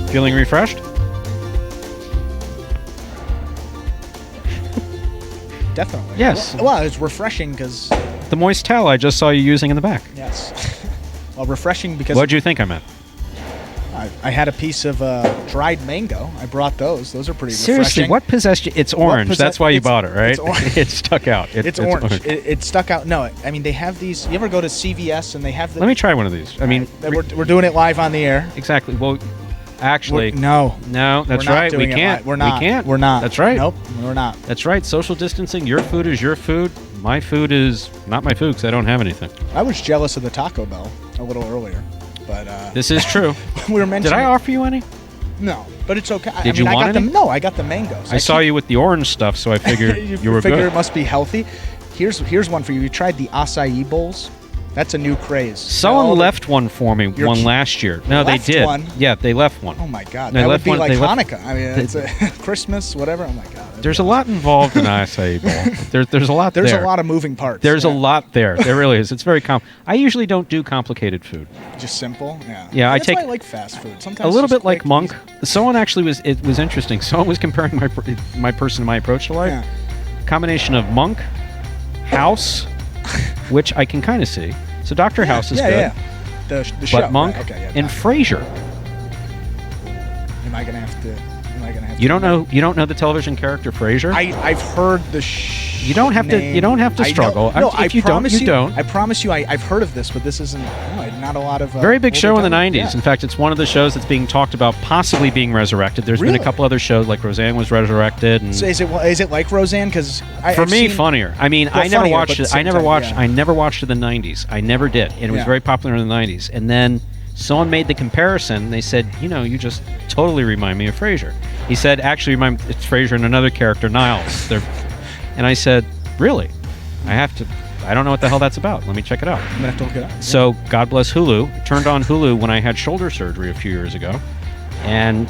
Speaker 1: Feeling refreshed?
Speaker 2: Definitely.
Speaker 1: Yes.
Speaker 2: Well, it's refreshing because...
Speaker 1: The moist towel I just saw you using in the back.
Speaker 2: Yes. Well, refreshing because...
Speaker 1: What'd you think I meant?
Speaker 2: I had a piece of dried mango. I brought those. Those are pretty
Speaker 1: Seriously,
Speaker 2: refreshing.
Speaker 1: what possessed you? It's orange. That's why you bought it, right?
Speaker 2: It's orange.
Speaker 1: It stuck out.
Speaker 2: It's orange. It stuck out. No, I mean, they have these... You ever go to CVS and they have the...
Speaker 1: Let me try one of these. I mean...
Speaker 2: We're doing it live on the air.
Speaker 1: Exactly. Well, actually...
Speaker 2: No,
Speaker 1: that's
Speaker 2: we're not
Speaker 1: right. We
Speaker 2: doing it
Speaker 1: can't.
Speaker 2: live. We're not.
Speaker 1: We can't.
Speaker 2: We're not.
Speaker 1: That's right.
Speaker 2: Nope, we're not.
Speaker 1: That's right. Social distancing. Your food is your food. My food is not my food because I don't have anything.
Speaker 2: I was jealous of the Taco Bell a little earlier, but...
Speaker 1: This is true.
Speaker 2: we were mentioning...
Speaker 1: Did I offer you any?
Speaker 2: No, but it's okay.
Speaker 1: Did you want any?
Speaker 2: No, I got the mangoes.
Speaker 1: I saw you with the orange stuff, so I figured you were
Speaker 2: figure
Speaker 1: good.
Speaker 2: it must be healthy. Here's one for you. You tried the acai bowls? That's a new craze.
Speaker 1: Someone left one for me last year. No, they
Speaker 2: Left
Speaker 1: did.
Speaker 2: one?
Speaker 1: Yeah, they left one.
Speaker 2: Oh my God,
Speaker 1: They
Speaker 2: that would
Speaker 1: left
Speaker 2: be
Speaker 1: one-
Speaker 2: like
Speaker 1: they left-
Speaker 2: Hanukkah. I mean, it's a Christmas, whatever. Oh my God.
Speaker 1: There's a lot involved in acai bowl. There's a lot
Speaker 2: There's
Speaker 1: there.
Speaker 2: a lot of moving parts.
Speaker 1: There's a
Speaker 2: Yeah.
Speaker 1: lot there. There really is. It's very I usually don't do complicated food.
Speaker 2: Just simple. Yeah.
Speaker 1: Yeah, I
Speaker 2: That's
Speaker 1: take
Speaker 2: why I like fast food. Sometimes
Speaker 1: a little
Speaker 2: just
Speaker 1: bit like
Speaker 2: quick,
Speaker 1: Monk.
Speaker 2: easy.
Speaker 1: Someone actually it was interesting. Someone was comparing my person and my approach to life.
Speaker 2: Yeah.
Speaker 1: Combination of Monk, House, which I can kind of see. So Dr. House is
Speaker 2: yeah,
Speaker 1: good.
Speaker 2: Yeah. The show.
Speaker 1: But Monk
Speaker 2: right, okay, yeah,
Speaker 1: and
Speaker 2: Dr.
Speaker 1: Frasier.
Speaker 2: Am I gonna have to? Am I gonna have
Speaker 1: You
Speaker 2: to
Speaker 1: don't know the television character Frasier?
Speaker 2: I've heard the
Speaker 1: You don't have to. You don't have to struggle.
Speaker 2: No,
Speaker 1: If you don't, you don't.
Speaker 2: I promise you, I've heard of this, but this isn't. Not a lot of.
Speaker 1: Very big show in the '90s.
Speaker 2: Yeah.
Speaker 1: In fact, it's one of the shows that's being talked about possibly being resurrected. There's been
Speaker 2: Really?
Speaker 1: a couple other shows like Roseanne was resurrected. And
Speaker 2: So is it like Roseanne? Because
Speaker 1: for me, funnier. I mean, I never
Speaker 2: funnier,
Speaker 1: watched
Speaker 2: but at
Speaker 1: it.
Speaker 2: the same time, yeah.
Speaker 1: I never watched it in the '90s. I never did, and it was
Speaker 2: Yeah.
Speaker 1: very popular in the '90s. And then someone made the comparison. They said, you just totally remind me of Frasier. He said, actually, it's Frasier and another character, Niles. And I said, really? I don't know what the hell that's about. Let me check it out.
Speaker 2: I'm gonna have to look it up.
Speaker 1: So, God bless Hulu. Turned on Hulu when I had shoulder surgery a few years ago, and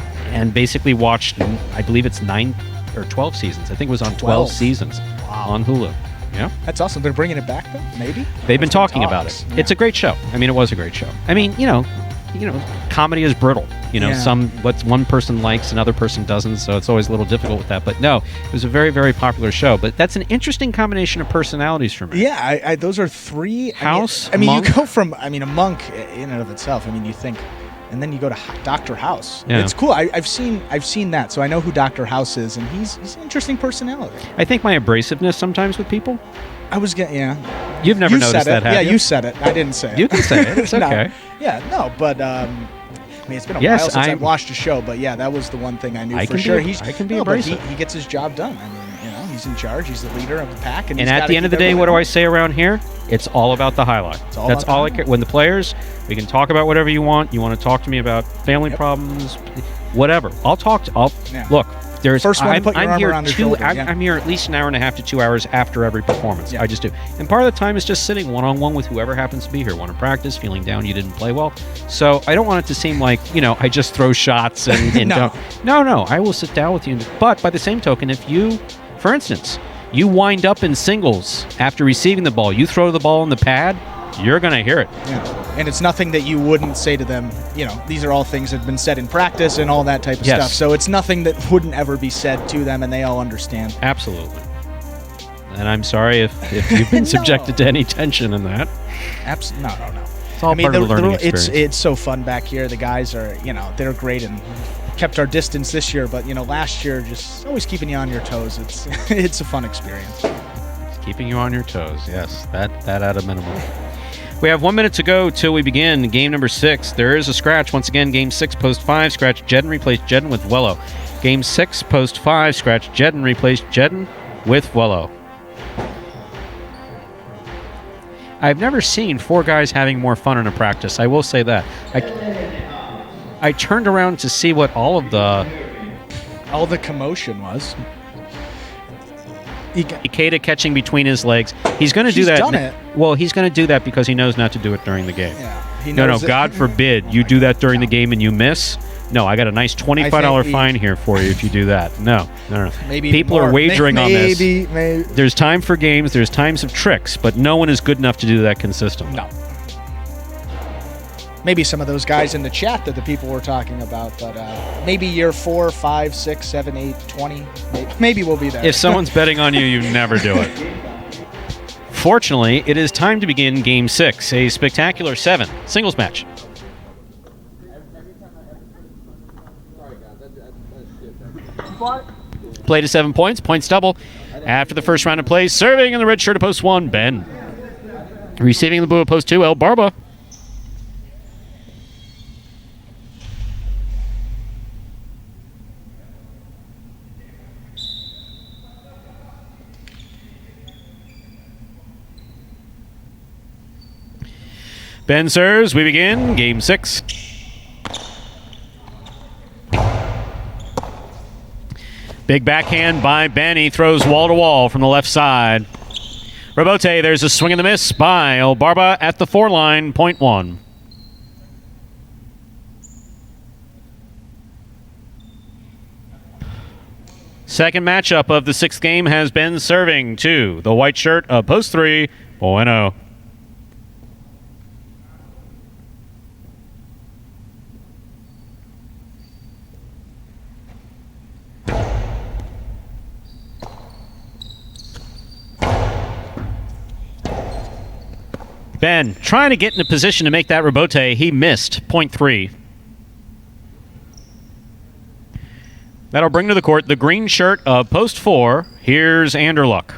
Speaker 1: basically watched, I believe it's 9 or 12 seasons. I think it was on 12 seasons on Hulu. Yeah.
Speaker 2: That's awesome. They're bringing it back, though. Maybe
Speaker 1: They've been
Speaker 2: There's
Speaker 1: talking
Speaker 2: talks.
Speaker 1: about it.
Speaker 2: Yeah.
Speaker 1: It's a great show. I mean, it was a great show. I mean, comedy is brittle.
Speaker 2: Yeah.
Speaker 1: What one person likes, another person doesn't, so it's always a little difficult with that. But no, it was a very, very popular show. But that's an interesting combination of personalities for me.
Speaker 2: Yeah, I those are three.
Speaker 1: House,
Speaker 2: I mean,
Speaker 1: Monk.
Speaker 2: you go from a monk in and of itself. I mean, you think, and then you go to Dr. House.
Speaker 1: Yeah.
Speaker 2: It's cool. I've seen that, so I know who Dr. House is, and he's an interesting personality.
Speaker 1: I think my abrasiveness sometimes with people.
Speaker 2: I was getting yeah.
Speaker 1: You've never
Speaker 2: You
Speaker 1: noticed
Speaker 2: said it.
Speaker 1: that, have
Speaker 2: Yeah,
Speaker 1: you?
Speaker 2: you said it. I didn't say it.
Speaker 1: You can say it. It's
Speaker 2: No.
Speaker 1: okay.
Speaker 2: Yeah, no, but I mean, it's been a
Speaker 1: Yes,
Speaker 2: while since
Speaker 1: I'm-
Speaker 2: I've watched a show, but yeah, that was the one thing I knew
Speaker 1: I
Speaker 2: for
Speaker 1: can be-
Speaker 2: sure.
Speaker 1: I can be
Speaker 2: but
Speaker 1: abrasive.
Speaker 2: he gets his job done. I mean, he's in charge. He's the leader of the pack, and
Speaker 1: And
Speaker 2: he's
Speaker 1: at
Speaker 2: gotta
Speaker 1: the end of the
Speaker 2: keep
Speaker 1: day, what do
Speaker 2: everyone-
Speaker 1: I say around here? It's all about the highlight.
Speaker 2: all
Speaker 1: That's
Speaker 2: about
Speaker 1: all
Speaker 2: the
Speaker 1: I care. When the players, we can talk about whatever you want. You want to talk to me about family problems, whatever. I'll talk to.
Speaker 2: Yeah.
Speaker 1: Look. There's.
Speaker 2: First one to put your
Speaker 1: I'm
Speaker 2: arm
Speaker 1: here
Speaker 2: around his
Speaker 1: 2.
Speaker 2: shoulder,
Speaker 1: I'm,
Speaker 2: yeah.
Speaker 1: I'm here at least an hour and a half to 2 hours after every performance.
Speaker 2: Yeah.
Speaker 1: I just do. And part of the time is just sitting one-on-one with whoever happens to be here. Want to practice, feeling down you didn't play well. So I don't want it to seem like I just throw shots and
Speaker 2: No.
Speaker 1: No. I will sit down with you. But by the same token, if you, for instance, you wind up in singles after receiving the ball, you throw the ball on the pad, you're going to hear it.
Speaker 2: Yeah. And it's nothing that you wouldn't say to them. These are all things that have been said in practice and all that type of
Speaker 1: Yes.
Speaker 2: stuff. So it's nothing that wouldn't ever be said to them, and they all understand.
Speaker 1: Absolutely. And I'm sorry if you've been
Speaker 2: No.
Speaker 1: subjected to any tension in that.
Speaker 2: No.
Speaker 1: It's all part of the learning experience.
Speaker 2: It's so fun back here. The guys are, they're great and kept our distance this year, but last year just always keeping you on your toes. It's it's a fun experience.
Speaker 1: It's keeping you on your toes. Yes, that at a minimum. We have 1 minute to go till we begin game number 6. There is a scratch. Once again, game 6, post 5, scratch Jedden, replace Jedden with Wello. Game 6, post 5, scratch Jedden, replace Jedden with Wello. I've never seen 4 guys having more fun in a practice. I will say that. I turned around to see what all the
Speaker 2: commotion was.
Speaker 1: Ikeda catching between his legs. He's going to do
Speaker 2: He's
Speaker 1: that.
Speaker 2: done it.
Speaker 1: Well, he's going to do that because he knows not to do it during the game.
Speaker 2: Yeah, he
Speaker 1: No,
Speaker 2: knows that-
Speaker 1: God forbid you do that during the game and you miss. No, I got a nice $25
Speaker 2: he-
Speaker 1: fine here for you if you do that. No.
Speaker 2: Maybe
Speaker 1: People
Speaker 2: more.
Speaker 1: are wagering on this.
Speaker 2: Maybe.
Speaker 1: There's time for games. There's times of tricks, but no one is good enough to do that consistently.
Speaker 2: No. Maybe some of those guys in the chat that the people were talking about, but maybe year 4, 5, 6, 7, 8, 20. Maybe we'll be there.
Speaker 1: If someone's betting on you, you never do it. Fortunately, it is time to begin Game 6, a spectacular 7 singles match. Play to 7 points, points double. After the first round of play, serving in the red shirt at post 1, Ben. Receiving the blue at post 2, El Barba. Ben serves. We begin Game 6. Big backhand by Ben. He throws wall to wall from the left side. Robote, there's a swing and a miss by El Barba at the 4 line, point 1. Second matchup of the 6th game has been serving to the white shirt of post 3, Bueno. Ben trying to get in a position to make that rebote. He missed. Point 3. That'll bring to the court the green shirt of post 4. Here's Anderluck.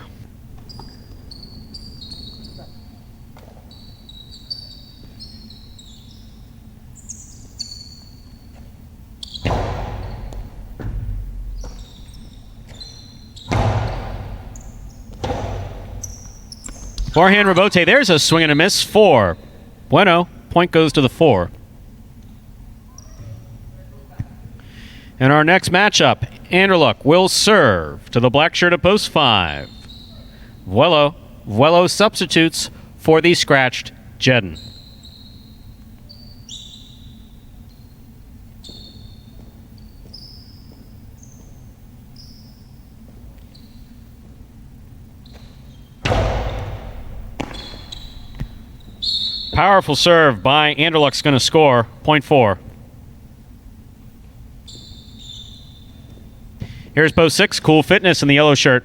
Speaker 1: Forehand rebote. There's a swing and a miss. 4. Bueno. Point goes to the 4. And our next matchup, Anderluck will serve to the black shirt of post 5. Vuelo substitutes for the scratched Jedden. Powerful serve by Anderluck's going to score. Point 4. Here's post 6. Cool Fitness in the yellow shirt.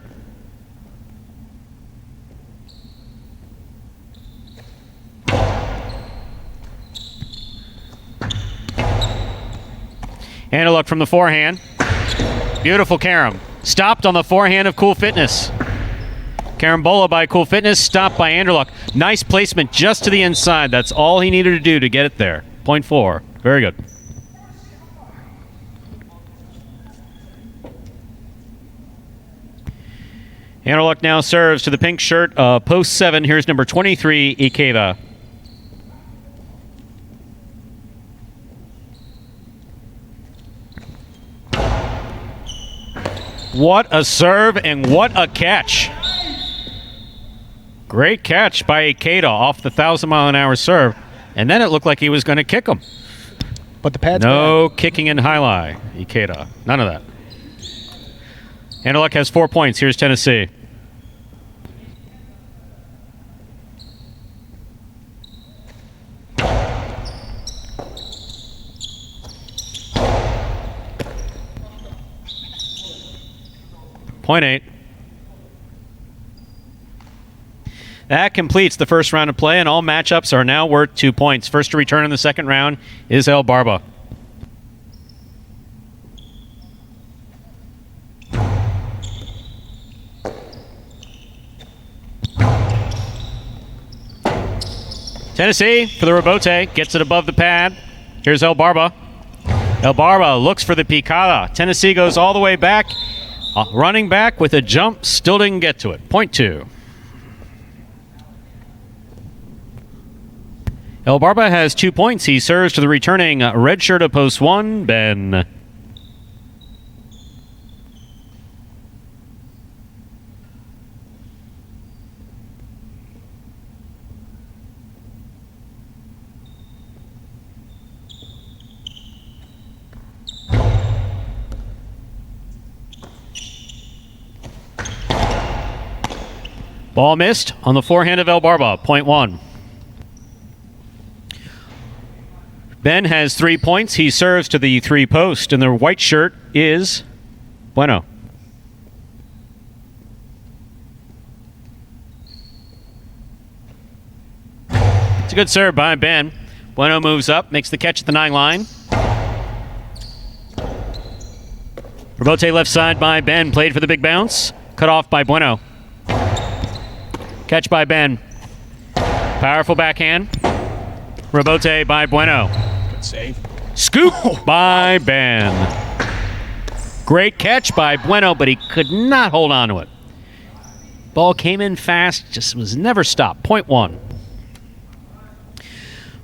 Speaker 1: Anderluck from the forehand. Beautiful carom. Stopped on the forehand of Cool Fitness. Carambola by Cool Fitness, stopped by Anderluck. Nice placement just to the inside. That's all he needed to do to get it there. Point 4. Very good. Anderluck now serves to the pink shirt of post 7. Here's number 23, Ikeda. What a serve and what a catch. Great catch by Ikeda off the 1,000-mile-an-hour serve. And then it looked like he was going to kick him.
Speaker 2: But the pad's
Speaker 1: No kicking in highlight, Ikeda. None of that. Anderluck has 4 points. Here's Tennessee. Point 8. That completes the first round of play, and all matchups are now worth 2 points. First to return in the second round is El Barba. Tennessee for the rebote, gets it above the pad. Here's El Barba. El Barba looks for the picada. Tennessee goes all the way back, running back with a jump, still didn't get to it. Point 2. El Barba has 2 points. He serves to the returning red shirt of post 1, Ben. Ball missed on the forehand of El Barba. Point 1. Ben has 3 points. He serves to the 3 post, and the white shirt is Bueno. It's a good serve by Ben. Bueno moves up, makes the catch at the 9 line. Rebote left side by Ben, played for the big bounce. Cut off by Bueno. Catch by Ben. Powerful backhand. Rebote by Bueno.
Speaker 2: Good save.
Speaker 1: Scoop by Ben. Great catch by Bueno, but he could not hold on to it. Ball came in fast, just was never stopped. Point 1.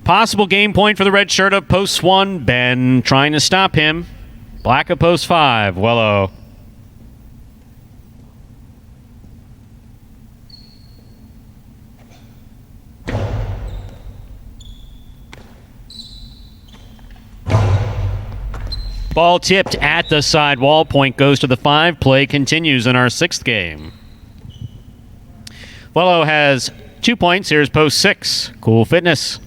Speaker 1: Possible game point for the red shirt of post 1. Ben trying to stop him. Black of post 5. Wello. Ball tipped at the sidewall. Point goes to the 5. Play continues in our 6th game. Wello has 2 points. Here's post 6. Cool Fitness.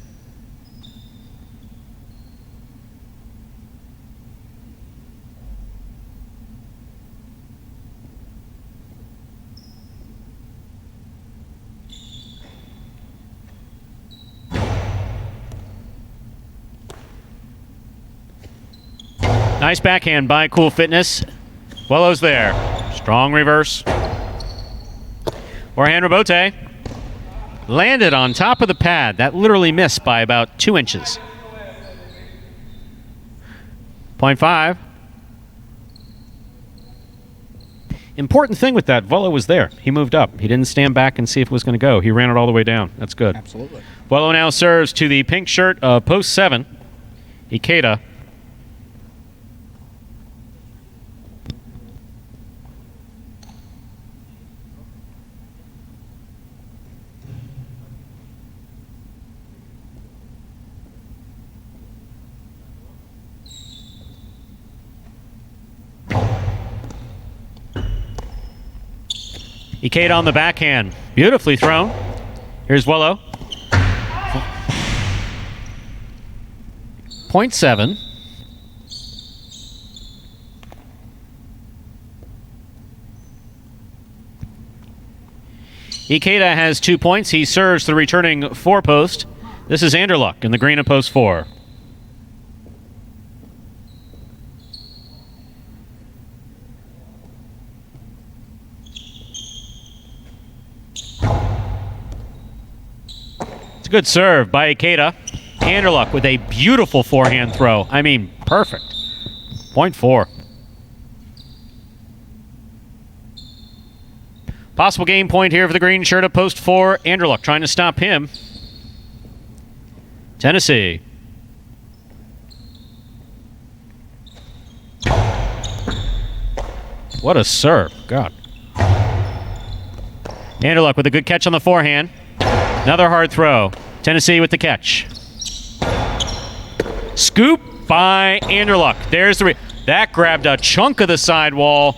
Speaker 1: Nice backhand by Cool Fitness. Swallow's there. Strong reverse. Forehand rebote. Landed on top of the pad. That literally missed by about 2 inches. Point 5. Important thing with that, Volo was there. He moved up. He didn't stand back and see if it was going to go. He ran it all the way down. That's good.
Speaker 2: Absolutely.
Speaker 1: Volo now serves to the pink shirt of post 7, Ikeda. Ikeda on the backhand. Beautifully thrown. Here's Volo. Point 7. Ikeda has 2 points. He serves the returning 4 post. This is Anderluck in the green of post 4. Good serve by Ikeda. Anderluck with a beautiful forehand throw. I mean, perfect. Point 4. Possible game point here for the green shirt of post 4. Anderluck trying to stop him. Tennessee. What a serve. God. Anderluck with a good catch on the forehand. Another hard throw. Tennessee with the catch. Scoop by Anderluck. There's the... that grabbed a chunk of the sidewall.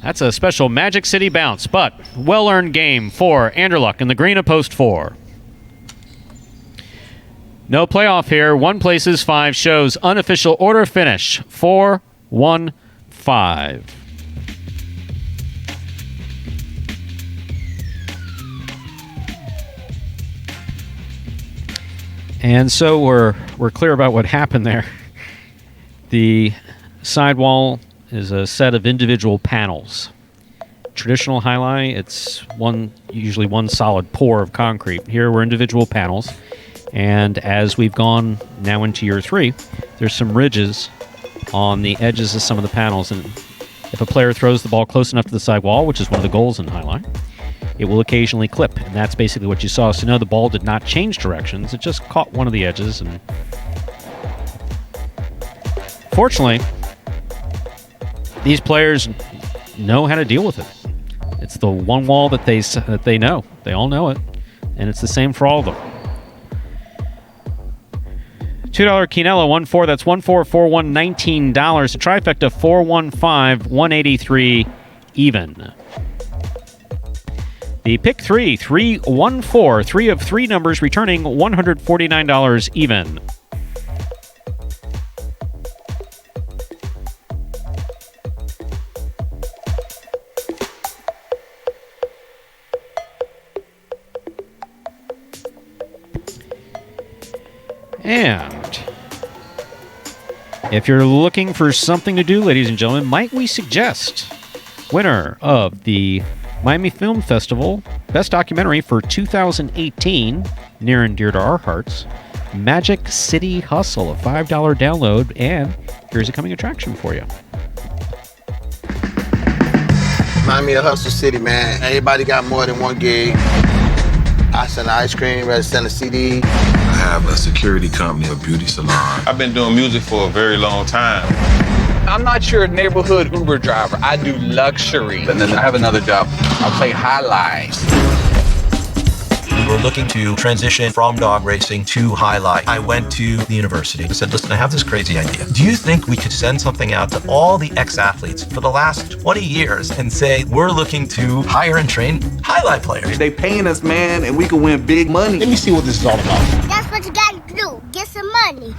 Speaker 1: That's a special Magic City bounce, but well-earned game for Anderluck in the green of post 4. No playoff here. 1 places, 5 shows. Unofficial order finish. 4-1-5. And so we're clear about what happened there. The sidewall is a set of individual panels. Traditional Jai-Alai, it's usually one solid pour of concrete. Here we're individual panels. And as we've gone now into year 3, there's some ridges on the edges of some of the panels. And if a player throws the ball close enough to the sidewall, which is one of the goals in Jai-Alai, it will occasionally clip, and that's basically what you saw. So no, the ball did not change directions. It just caught one of the edges, and fortunately, these players know how to deal with it. It's the one wall that they know. They all know it, and it's the same for all of them. $2 Quinella, 1-4. That's 1-4, 4-1, $19. A trifecta, 4-1-5, 183 even. The pick 3, 3-1-4, 3 of 3 numbers returning $149 even. And if you're looking for something to do, ladies and gentlemen, might we suggest winner of the Miami Film Festival Best Documentary for 2018, near and dear to our hearts, Magic City Hustle, a $5 download, and here's a coming attraction for you.
Speaker 5: Miami a hustle city, man. Everybody got more than one gig. I sell ice cream, I sell a CD.
Speaker 7: I have a security company, a beauty salon.
Speaker 8: I've been doing music for a very long time.
Speaker 9: I'm not your neighborhood Uber driver. I do luxury. And then I have another job. I play highlights.
Speaker 10: We were looking to transition from dog racing to Jai-Alai. I went to the university. I said, listen, I have this crazy idea. Do you think we could send something out to all the ex-athletes for the last 20 years and say, we're looking to hire and train Jai-Alai players?
Speaker 11: They paying us, man, and we can win big money.
Speaker 5: Let me see what this is all about.
Speaker 12: That's what you gotta do. Get some money.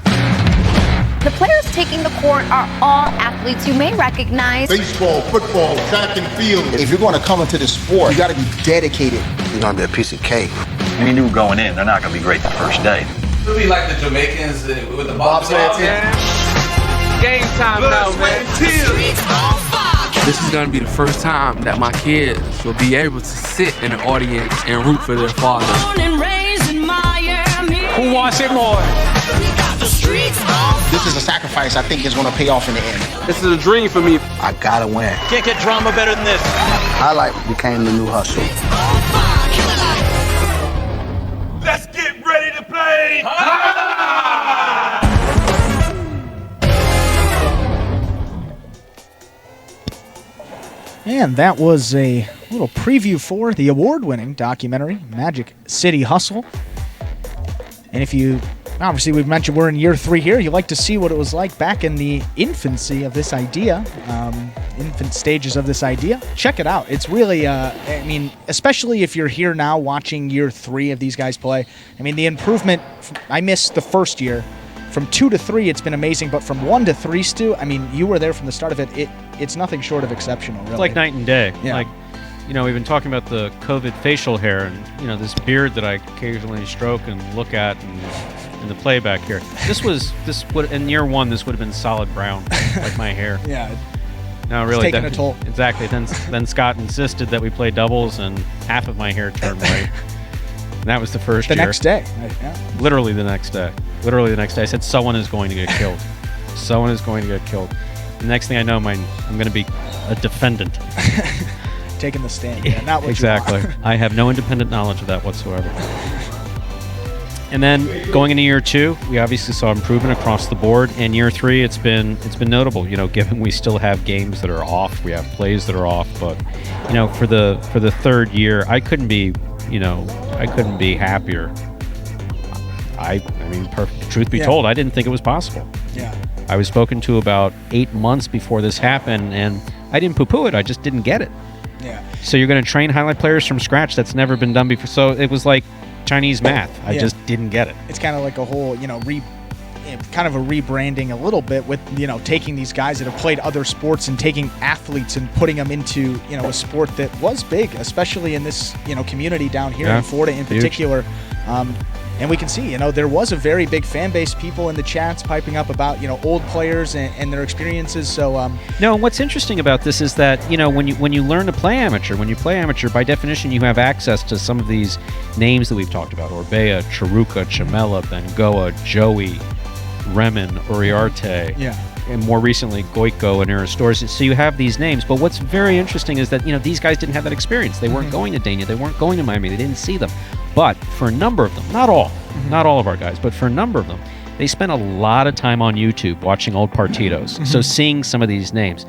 Speaker 13: The players taking the court are all athletes you may recognize.
Speaker 14: Baseball, football, track and field.
Speaker 5: If you're going to come into this sport, you got to be dedicated. You're going to be a piece of cake.
Speaker 15: We knew going in, they're not going to be great the first day.
Speaker 9: It'll be like the Jamaicans with the bobsled team. Game time now, man.
Speaker 12: Streets on fire.
Speaker 16: This is going to be the first time that my kids will be able to sit in the audience and root for their father.
Speaker 6: Who wants it more?
Speaker 17: This is a sacrifice I think is going to pay off in the end.
Speaker 16: This is a dream for me.
Speaker 17: I gotta win.
Speaker 6: Can't get drama better than this.
Speaker 17: Highlight became the new hustle.
Speaker 14: Let's get ready to play.
Speaker 2: And that was a little preview for the award-winning documentary, Magic City Hustle. And if you, obviously we've mentioned we're in year 3 here, you like to see what it was like back in the infancy of this idea, infant stages of this idea, check it out. It's really, I mean, especially if you're here now watching year 3 of these guys play, I mean, the improvement, I missed the first year. From 2 to 3, it's been amazing, but from 1 to 3, Stu, I mean, you were there from the start of it. It's nothing short of exceptional, really.
Speaker 1: It's like night and day.
Speaker 2: Yeah.
Speaker 1: Like, you know, we've been talking about the COVID facial hair and, you know, this beard that I occasionally stroke and look at and in the playback here. This would, in year 1, this would have been solid brown, like my hair.
Speaker 2: Yeah.
Speaker 1: No, really.
Speaker 2: It's taking a toll.
Speaker 1: Exactly. Then Scott insisted that we play doubles, and half of my hair turned white. And that was the first year.
Speaker 2: The next day. Yeah.
Speaker 1: Literally the next day. Literally the next day. I said, someone is going to get killed. Someone is going to get killed. The next thing I know, I'm going to be a defendant.
Speaker 2: Taking the stand. Yeah, not what
Speaker 1: exactly.
Speaker 2: you want.
Speaker 1: I have no independent knowledge of that whatsoever. And then going into year 2, we obviously saw improvement across the board. And year 3, it's been notable. You know, given we still have games that are off, we have plays that are off. But you know, for the 3rd year, I couldn't be happier. I mean, truth be told, I didn't think it was possible.
Speaker 2: Yeah.
Speaker 1: I was spoken to about 8 months before this happened, and I didn't poo-poo it. I just didn't get it.
Speaker 2: Yeah.
Speaker 1: So you're going to train highlight players from scratch. That's never been done before. So it was like Chinese math. I just didn't get it.
Speaker 2: It's kind of like a whole, you know, kind of a rebranding a little bit with, you know, taking these guys that have played other sports and taking athletes and putting them into, you know, a sport that was big, especially in this, you know, community down here in Florida in particular. And we can see, you know, there was a very big fan base, people in the chats piping up about, you know, old players and their experiences. So,
Speaker 1: no, and what's interesting about this is that, you know, when you learn to play amateur, by definition, you have access to some of these names that we've talked about: Orbea, Charuka, Chamela, Bengoa, Joey, Remen, Uriarte.
Speaker 2: Yeah.
Speaker 1: And more recently, Goiko and Aristores. So you have these names. But what's very interesting is that, you know, these guys didn't have that experience. They weren't going to Dania. They weren't going to Miami. They didn't see them. But for a number of them, not all of our guys, but for a number of them, they spent a lot of time on YouTube watching old partidos. So seeing some of these names.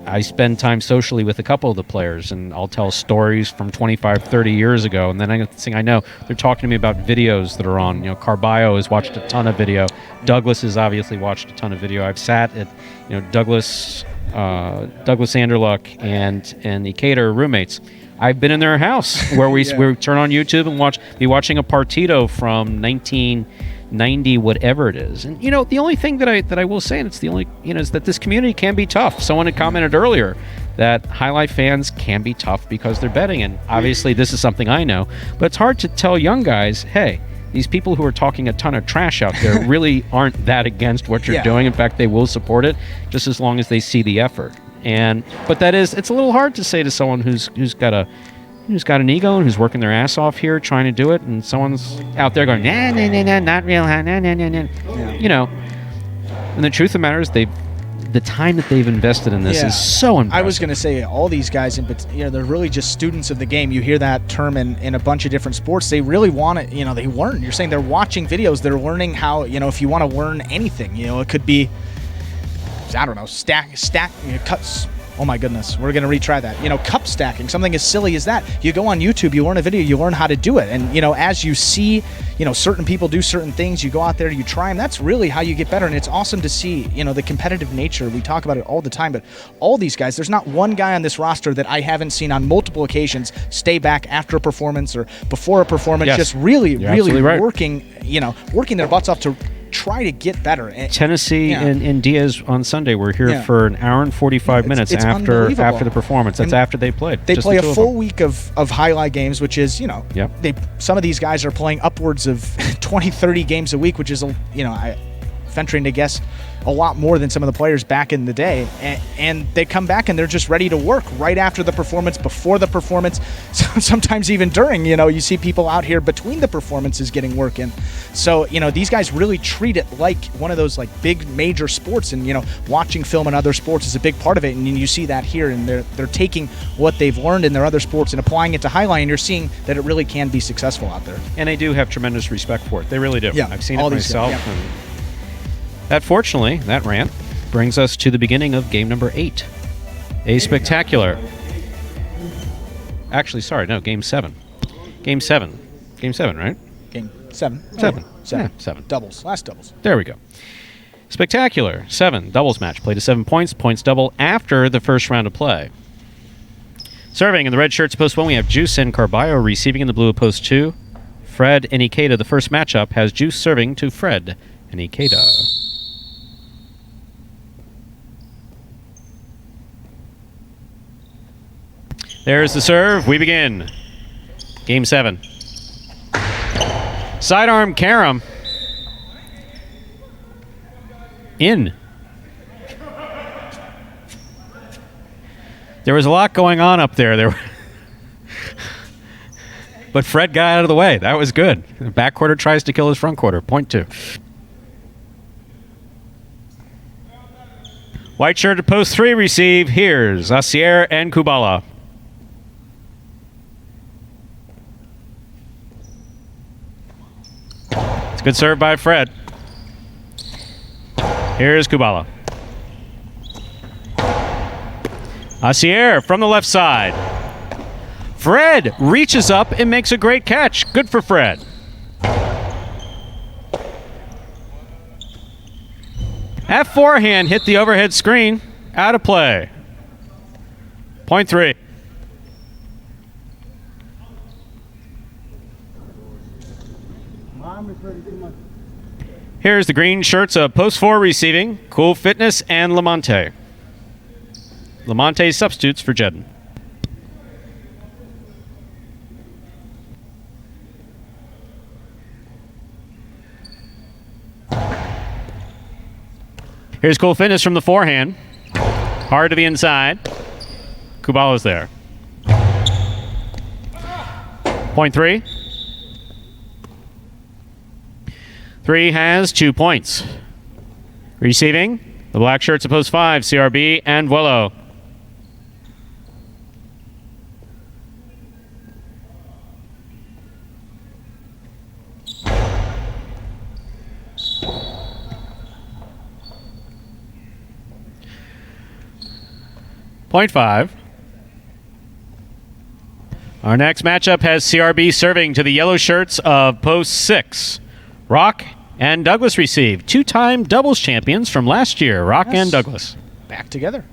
Speaker 1: I spend time socially with a couple of the players, and I'll tell stories from 25, 30 years ago, and then next thing I know, they're talking to me about videos that are on. You know, Carballo has watched a ton of video. Douglas has obviously watched a ton of video. I've sat at, you know, Douglas Anderluck and Ikeda are roommates. I've been in their house where we turn on YouTube and be watching a partido from 1990, whatever it is. And you know, the only thing that I will say, and it's the only, you know, is that this community can be tough. Someone had commented earlier that highlight fans can be tough because they're betting, and obviously this is something I know. But it's hard to tell young guys, hey, these people who are talking a ton of trash out there really aren't that against what you're doing. In fact, they will support it just as long as they see the effort. But it's a little hard to say to someone who's got an ego and who's working their ass off here trying to do it, and someone's out there going, nah, not real, nah. You know. And the truth of the matter is, the time that they've invested in this is so impressive.
Speaker 2: I was going to say, all these guys, you know, they're really just students of the game. You hear that term in a bunch of different sports. They really want it. You know, they learn. You're saying they're watching videos. They're learning how. You know, if you want to learn anything, you know, it could be, I don't know, stack, you know, cuts. Oh my goodness, we're going to retry that. You know, cup stacking, something as silly as that. You go on YouTube, you learn a video, you learn how to do it. And, you know, as you see, you know, certain people do certain things, you go out there, you try them. That's really how you get better. And it's awesome to see, you know, the competitive nature. We talk about it all the time, but all these guys, there's not one guy on this roster that I haven't seen on multiple occasions stay back after a performance or before a performance, just really working, you know, working their butts off to try to get better.
Speaker 1: Tennessee and Diaz on Sunday were here for an hour and 45 minutes after the performance. That's after they played.
Speaker 2: They play a full week of highlight games, which is, you know, some of these guys are playing upwards of 20, 30 games a week, which is, you know, venturing to guess a lot more than some of the players back in the day. And they come back and they're just ready to work right after the performance, before the performance, sometimes even during. You see people out here between the performances getting work in. So, these guys really treat it like one of those like big major sports, and, watching film in other sports is a big part of it. And you see that here, and they're taking what they've learned in their other sports and applying it to highlight, and you're seeing that it really can be successful out there.
Speaker 1: And they do have tremendous respect for it. They really do.
Speaker 2: Yeah,
Speaker 1: I've seen
Speaker 2: all
Speaker 1: it
Speaker 2: these
Speaker 1: myself.
Speaker 2: guys, yeah.
Speaker 1: And that, fortunately, that rant brings us to the beginning of game number 8. A spectacular. Actually, sorry, no, game 7. Game 7. Game 7, right?
Speaker 2: Game 7.
Speaker 1: 7.
Speaker 2: Seven.
Speaker 1: Yeah, 7.
Speaker 2: Doubles. Last doubles.
Speaker 1: There we go. Spectacular 7 doubles match. Played to 7 points. Points double after the first round of play. Serving in the red shirts post 1, we have Juice and Carballo. Receiving in the blue of post 2, Fred and Ikeda. The first matchup has Juice serving to Fred and Ikeda. There's the serve. We begin. Game 7. Sidearm carom. In. There was a lot going on up there. But Fred got out of the way. That was good. The back quarter tries to kill his front quarter. Point 2. White shirt at post 3 receive. Here's Asier and Kubala. It's a good serve by Fred. Here's Kubala. Asier from the left side. Fred reaches up and makes a great catch. Good for Fred. That forehand hit the overhead screen. Out of play. Point 3. Here's the green shirts of post 4 receiving. Cool Fitness and Lamonte. Lamonte substitutes for Jedden. Here's Cool Fitness from the forehand. Hard to the inside. Kubala's there. Point 3. 3 has 2 points. Receiving, the black shirts of post 5, CRB and Vuelo. Point 5. Our next matchup has CRB serving to the yellow shirts of post 6. Rock and Douglas receive. 2-time doubles champions from last year, Rock and Douglas.
Speaker 2: Back together.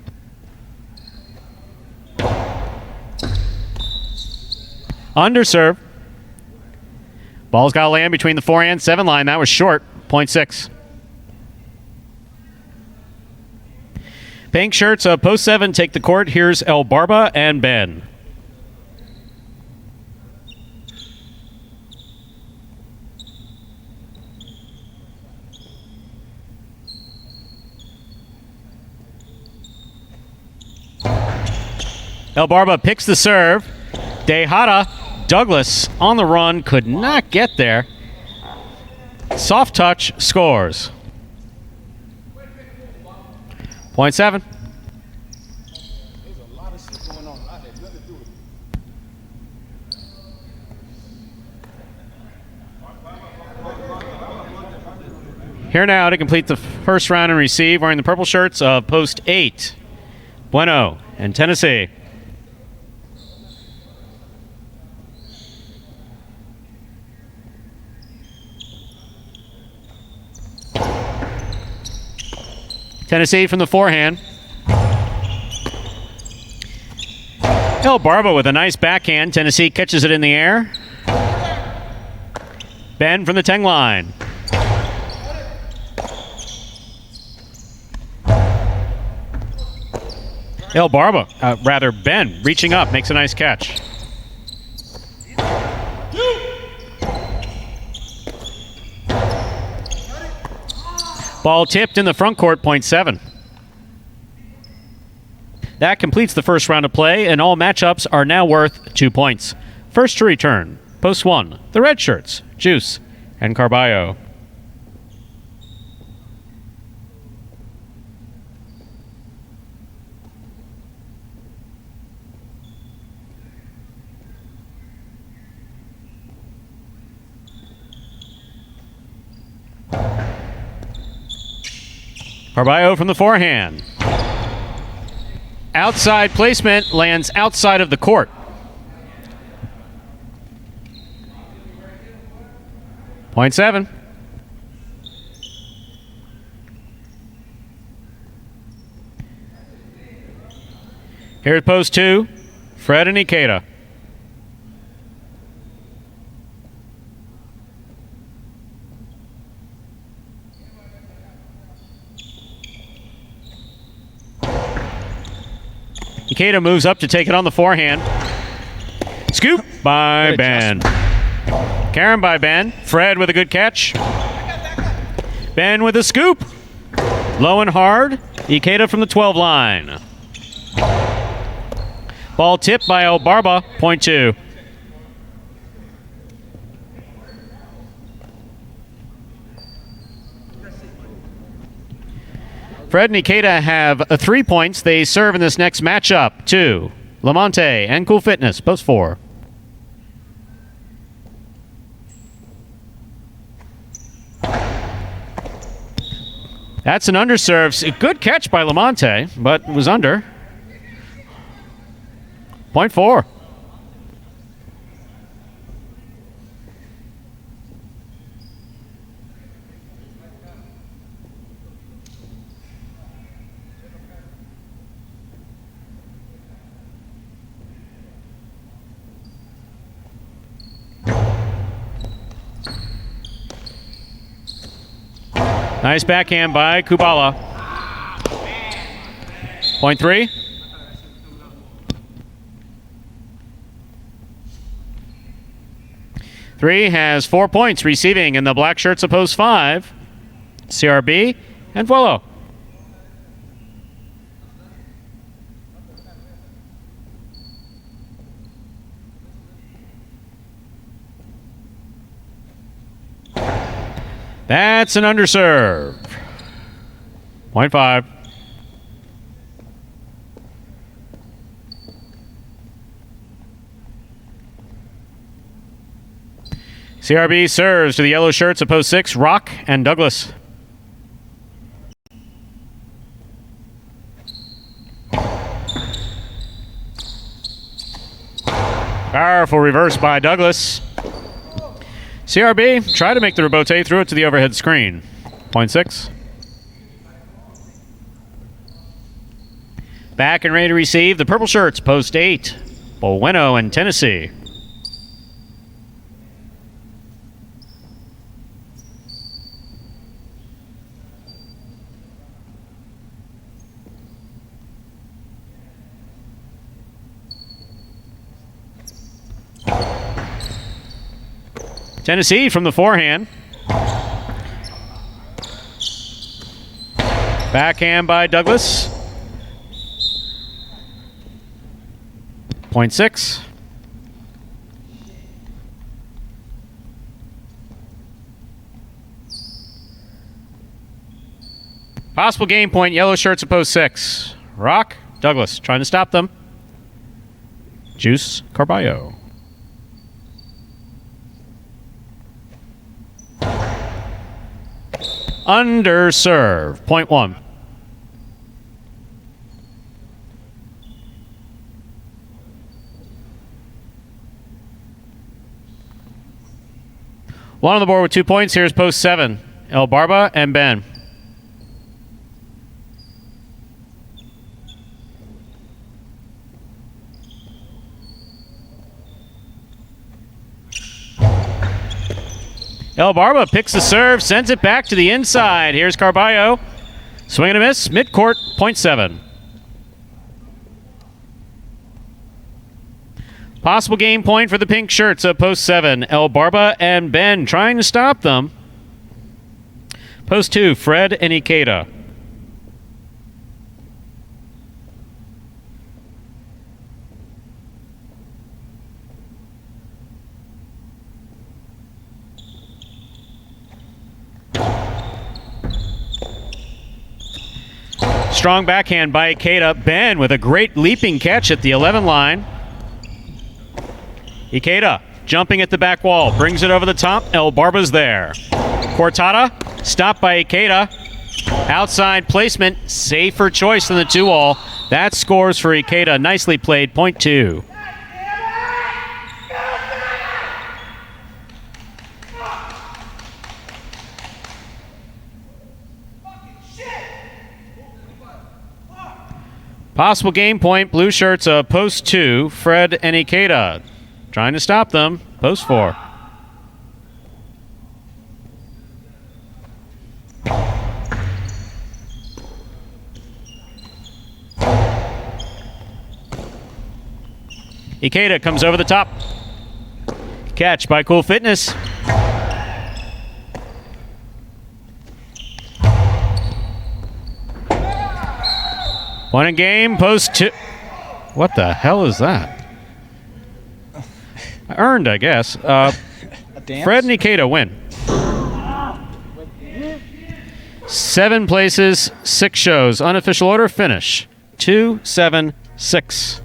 Speaker 1: Underserve. Ball's got to land between the 4 and 7 line. That was short. Point 6. Pink shirts of post 7 take the court. Here's El Barba and Ben. El Barba picks the serve. Dejada. Douglas on the run. Could not get there. Soft touch. Scores. Point 7. Here now to complete the first round and receive, wearing the purple shirts of post 8. Bueno and Tennessee. Tennessee from the forehand. El Barba with a nice backhand. Tennessee catches it in the air. Ben from the 10 line. El Barba, Ben, reaching up, makes a nice catch. Ball tipped in the front court, point 7. That completes the first round of play, and all matchups are now worth 2 points. First to return, post 1, the red shirts, Juice and Carballo. Carballo from the forehand. Outside placement, lands outside of the court. Point 7. Here's post 2, Fred and Ikeda. Ikeda moves up to take it on the forehand. Scoop by Ben. Karen by Ben. Fred with a good catch. Ben with a scoop. Low and hard. Ikeda from the 12 line. Ball tipped by El Barba, point 2. Fred and Ikeda have 3 points. They serve in this next matchup. 2. Lamonte and Cool Fitness, post 4. That's an underserve. A good catch by Lamonte, but was under. Point 4. Nice backhand by Kubala. Point 3. Three has 4 points receiving in the black shirts of post 5. CRB and Vuelo. That's an underserve. Point 5. CRB serves to the yellow shirts of post 6, Rock and Douglas. Powerful reverse by Douglas. CRB tried to make the rebote, threw it to the overhead screen. Point 6. Back and ready to receive the purple shirts, post 8. Bueno and Tennessee. Tennessee from the forehand. Backhand by Douglas. Point 6. Possible game point, yellow shirts at post 6. Rock, Douglas trying to stop them. Juice, Carballo. Underserve, point 1. One on the board with 2 points. Here's post 7. El Barba and Ben. El Barba picks the serve, sends it back to the inside. Here's Carballo. Swing and a miss, midcourt, point 7. Possible game point for the pink shirts of post 7. El Barba and Ben trying to stop them. Post 2, Fred and Ikeda. Strong backhand by Ikeda. Ben with a great leaping catch at the 11 line. Ikeda jumping at the back wall. Brings it over the top. El Barba's there. Cortada. Stopped by Ikeda. Outside placement. Safer choice than the 2-all. That scores for Ikeda. Nicely played. Point 2. Possible game point. Blue shirts, post 2. Fred and Ikeda. Trying to stop them. Post 4. Ikeda comes over the top. Catch by Cool Fitness. One in game, post 2. What the hell is that? Earned, I guess. Fred and Ikeda win. 7 places, 6 shows. Unofficial order finish. 2, 7, 6.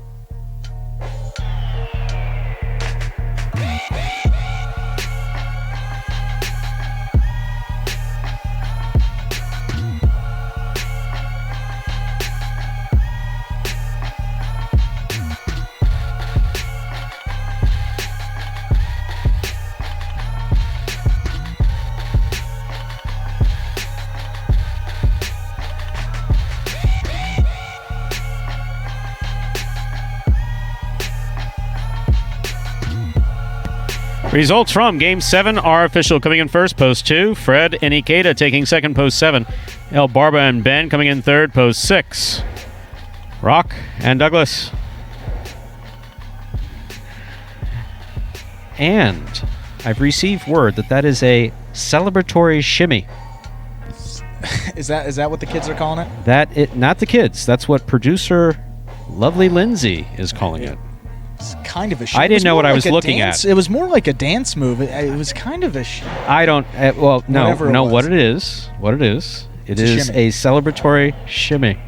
Speaker 1: Results from Game 7 are official. Coming in first, post 2. Fred and Ikeda taking second, post 7. El Barba and Ben coming in third, post 6. Rock and Douglas. And I've received word that is a celebratory shimmy.
Speaker 2: Is that what the kids are calling it?
Speaker 1: Not the kids. That's what producer Lovely Lindsay is calling it.
Speaker 2: It's kind of a shimmy.
Speaker 1: I didn't know what I was looking
Speaker 2: at.
Speaker 1: It
Speaker 2: was more like a dance move. It was kind of a shimmy.
Speaker 1: I don't... well, no. What it is. It is a celebratory shimmy.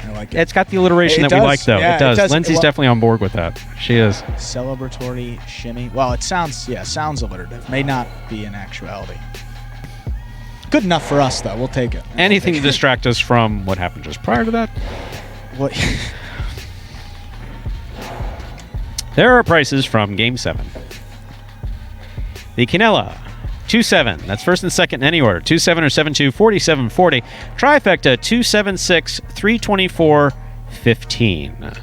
Speaker 2: I like it.
Speaker 1: It's got the alliteration that we like, though.
Speaker 2: Yeah,
Speaker 1: it does. Lindsay's definitely on board with that. She is.
Speaker 2: Celebratory shimmy. Well, it sounds alliterative. May not be in actuality. Good enough for us, though. We'll take it.
Speaker 1: Anything to distract us from what happened just prior to that.
Speaker 2: What?
Speaker 1: There are prices from Game 7. The Quinella, 2-7. That's first and second in any order. 2-7 or 7-2, 47-40. Trifecta, 2-7-6, 324-15.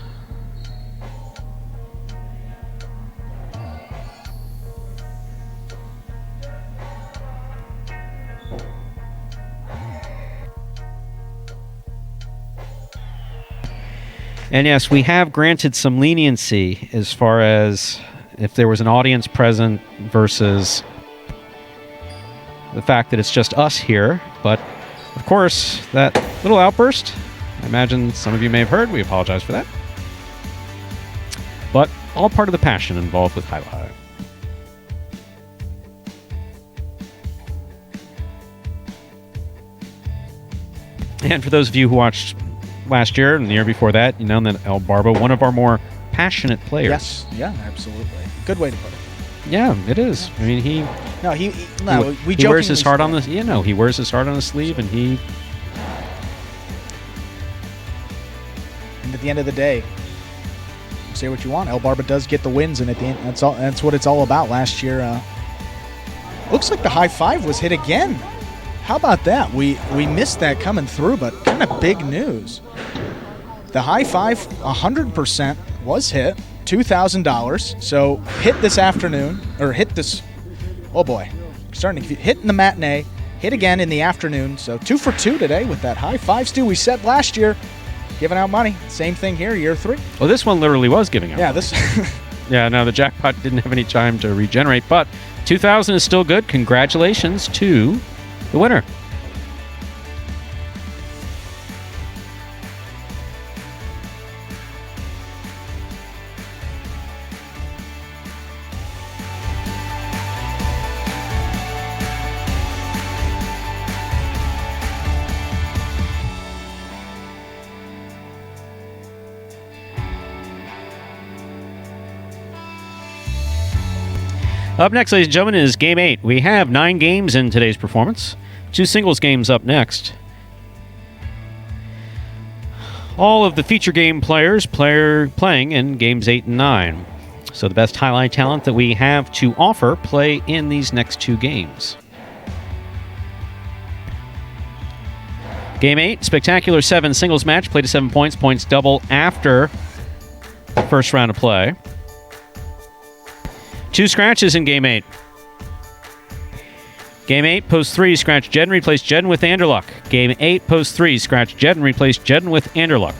Speaker 1: And yes, we have granted some leniency as far as if there was an audience present versus the fact that it's just us here. But, of course, that little outburst, I imagine some of you may have heard. We apologize for that. But all part of the passion involved with Jai-Alai. And for those of you who watched last year and the year before that, you know that El Barba, one of our more passionate players.
Speaker 2: Yes, yeah, absolutely. Good way to put it.
Speaker 1: Yeah, it is. I mean, he
Speaker 2: wears
Speaker 1: his heart on the he wears his heart on his sleeve, and
Speaker 2: at the end of the day, say what you want, El Barba does get the wins, and at the end, that's what it's all about. Last year, looks like the high five was hit again. How about that? We missed that coming through, but kind of big news. The high five, 100% was hit, $2,000. So hit this afternoon, or hit this. Oh boy, starting to hit in the matinee, hit again in the afternoon. So 2 for 2 today with that high five. Stu, we said last year, giving out money. Same thing here, year 3.
Speaker 1: Well, this one literally was giving out.
Speaker 2: Yeah,
Speaker 1: money.
Speaker 2: this.
Speaker 1: Yeah, no, the jackpot didn't have any time to regenerate, but 2,000 is still good. Congratulations to the winner. Up next, ladies and gentlemen, is Game 8. We have 9 games in today's performance. 2 singles games up next. All of the feature game players playing in Games 8 and 9. So the best highlight talent that we have to offer play in these next 2 games. Game 8, Spectacular 7 singles match. Play to 7 points. Points double after the first round of play. 2 scratches in Game 8. Game 8, post 3, scratch Jed and replace Jed with Anderluck. Game 8, post 3, scratch Jed and replace Jed with Anderluck.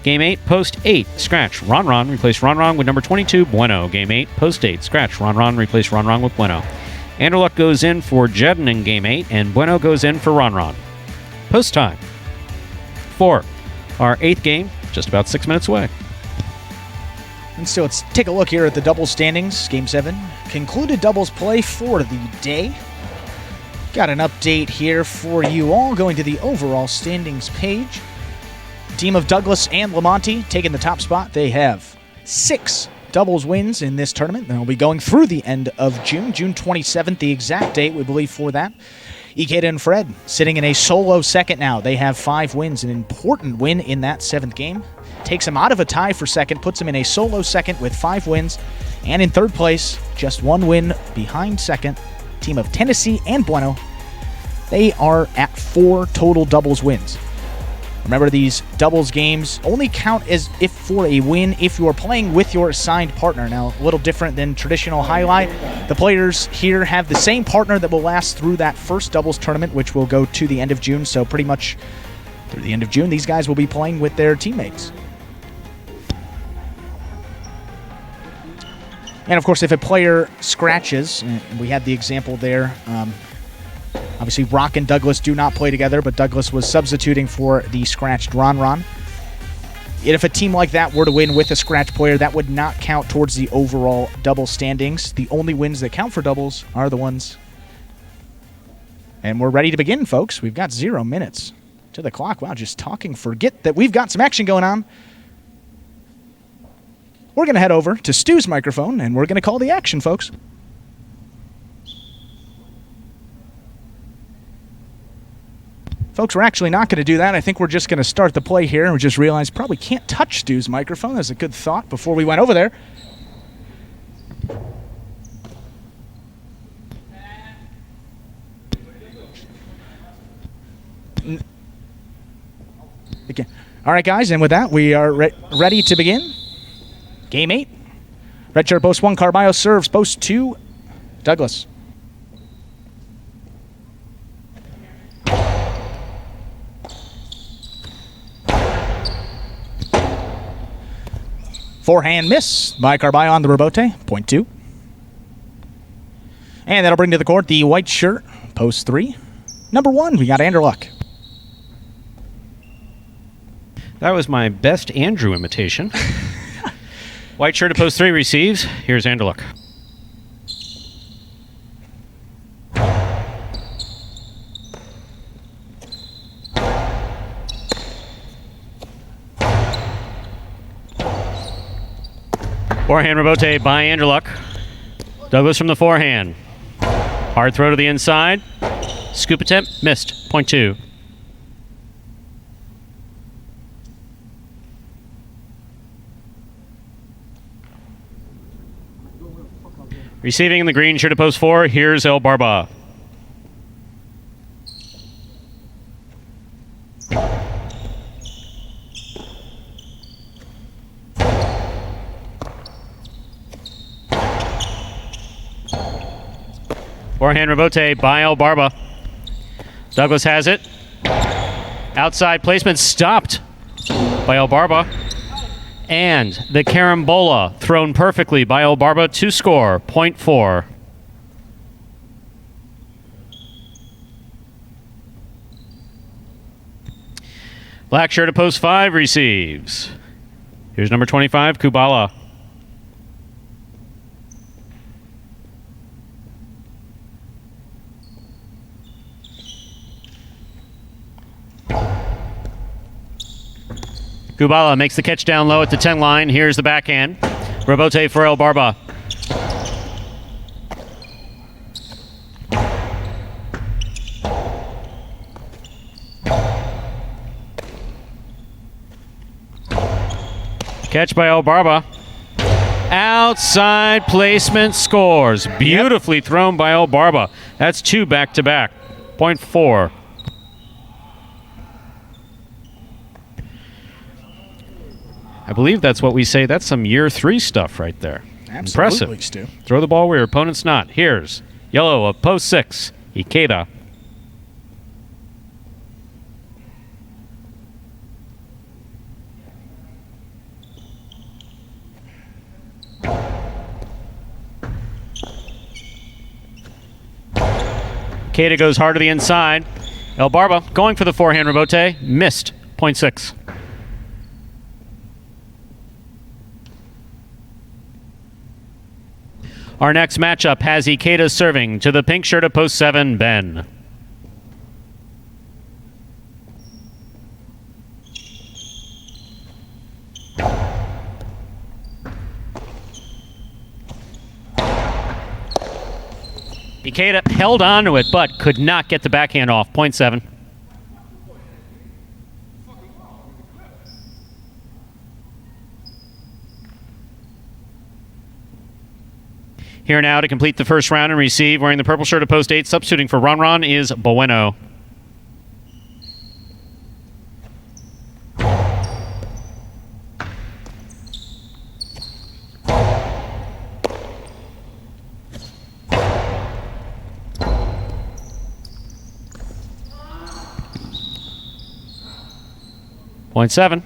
Speaker 1: Game 8, post 8, scratch Ron Ron, replace Ron Ron with number 22, Bueno. Game 8, post 8, scratch Ron Ron, replace Ron Ron with Bueno. Anderluck goes in for Jedden in Game 8, and Bueno goes in for Ron Ron. Post time. 4. Our 8th game, just about 6 minutes away.
Speaker 2: And so let's take a look here at the doubles standings. Game 7 concluded doubles play for the day. Got an update here for you all. Going to the overall standings page. Team of Douglas and Lamonti taking the top spot. They have 6 doubles wins in this tournament. They'll be going through the end of June. June 27th, the exact date, we believe, for that. Ikeda and Fred sitting in a solo second now. They have 5 wins, an important win in that 7th game. Takes him out of a tie for second, puts him in a solo second with 5 wins. And in 3rd place, just 1 win behind second, team of Tennessee and Bueno. They are at 4 total doubles wins. Remember, these doubles games only count as if for a win if you are playing with your assigned partner. Now, a little different than traditional highlight. The players here have the same partner that will last through that first doubles tournament, which will go to the end of June. So pretty much through the end of June, these guys will be playing with their teammates. And of course, if a player scratches, and we had the example there, obviously Rock and Douglas do not play together, but Douglas was substituting for the scratched Ron Ron. If a team like that were to win with a scratch player, that would not count towards the overall double standings. The only wins that count for doubles are the ones. And we're ready to begin, folks. We've got 0 minutes to the clock. Wow, just talking. Forget that we've got some action going on. We're going to head over to Stu's microphone, and we're going to call the action, folks. Folks, we're actually not going to do that. I think we're just going to start the play here. We just realized probably can't touch Stu's microphone. That's a good thought before we went over there. Okay. All right, guys, and with that, we are ready to begin. Game 8. Red shirt, post 1, Carballo serves. Post 2, Douglas. Forehand miss by Carballo on the rebote, point 2. And that'll bring to the court the white shirt, post 3. Number 1, we got Anderluck.
Speaker 1: That was my best Andrew imitation. White shirt at post 3 receives. Here's Anderluck. Forehand rebote by Anderluck. Douglas from the forehand. Hard throw to the inside. Scoop attempt, missed. Point 2. Receiving in the green shirt at post 4, here's El Barba. Forehand rebote by El Barba. Douglas has it. Outside placement stopped by El Barba. And the carambola thrown perfectly by El Barba to score, point 4. Black shirt at post 5 receives. Here's number 25, Kubala. Kubala makes the catch down low at the 10 line. Here's the backhand. Rebote for El Barba. Catch by El Barba. Outside placement scores. Beautifully thrown by El Barba. That's 2 back-to-back. Point 4. I believe that's what we say. That's some year 3 stuff right there.
Speaker 2: Absolutely,
Speaker 1: Impressive.
Speaker 2: Stu.
Speaker 1: Throw the ball where your opponent's not. Here's yellow of post 6. Ikeda. Ikeda goes hard to the inside. El Barba going for the forehand rebote. Missed. Point 6. Our next matchup has Ikeda serving to the pink shirt of post 7, Ben. Ikeda held on to it, but could not get the backhand off. Point 7. Here now to complete the first round and receive, wearing the purple shirt of post 8, substituting for Ron is Bueno. Point 7.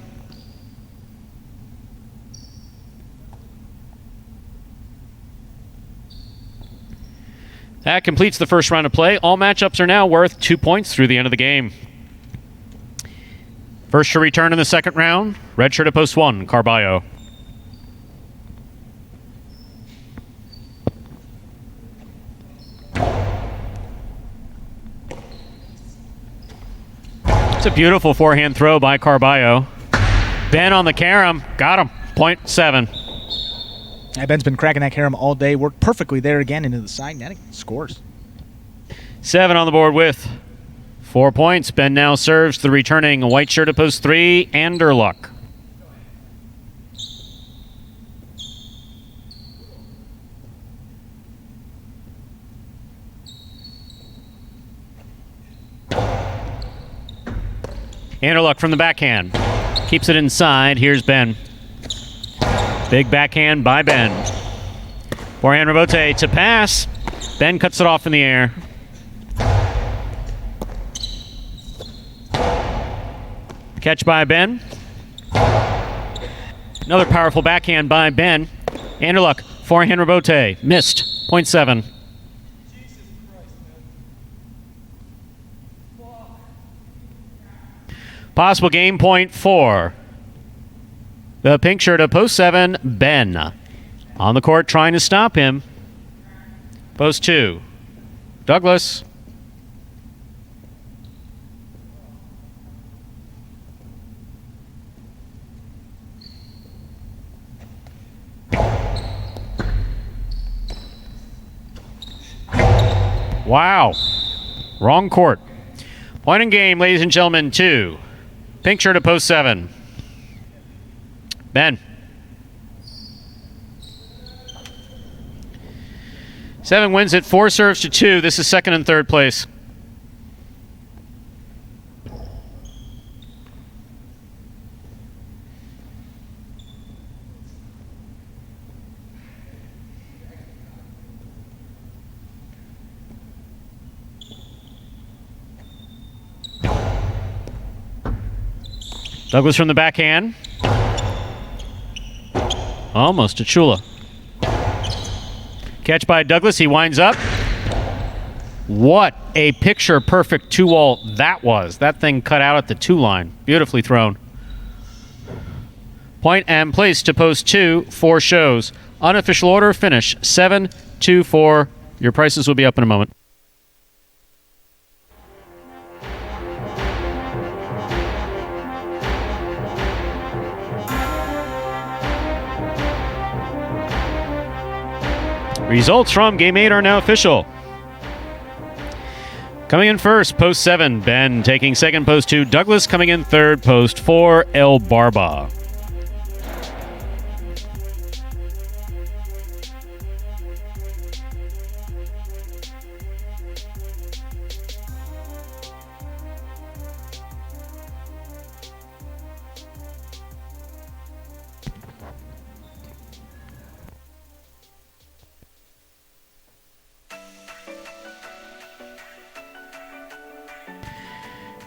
Speaker 1: That completes the first round of play. All matchups are now worth 2 points through the end of the game. First to return in the second round, red shirt at post 1, Carballo. It's a beautiful forehand throw by Carballo. Ben on the carom. Got him. Point 7.
Speaker 2: Yeah, Ben's been cracking that carom all day. Worked perfectly there again into the side netting. Scores.
Speaker 1: 7 on the board with 4 points. Ben now serves the returning white shirt at post 3, Anderluck. Anderluck from the backhand. Keeps it inside. Here's Ben. Big backhand by Ben. Forehand rebote to pass. Ben cuts it off in the air. Catch by Ben. Another powerful backhand by Ben. Anderluck, forehand rebote. Missed. Point 7. Possible game point 4. The pink shirt of post 7, Ben. On the court trying to stop him. Post 2, Douglas. Wow. Wrong court. Point in game, ladies and gentlemen, 2. Pink shirt of post 7. Ben. 7 wins it, 4 serves to 2. This is second and third place. Douglas from the backhand. Almost a Chula. Catch by Douglas. He winds up. What a picture-perfect 2-wall that was. That thing cut out at the 2 line. Beautifully thrown. Point and place to post 2. 4 shows. Unofficial order finish 7-2-4. Your prices will be up in a moment. Results from Game 8 are now official. Coming in first, post 7, Ben. Taking second, post 2, Douglas. Coming in third, post 4, El Barba.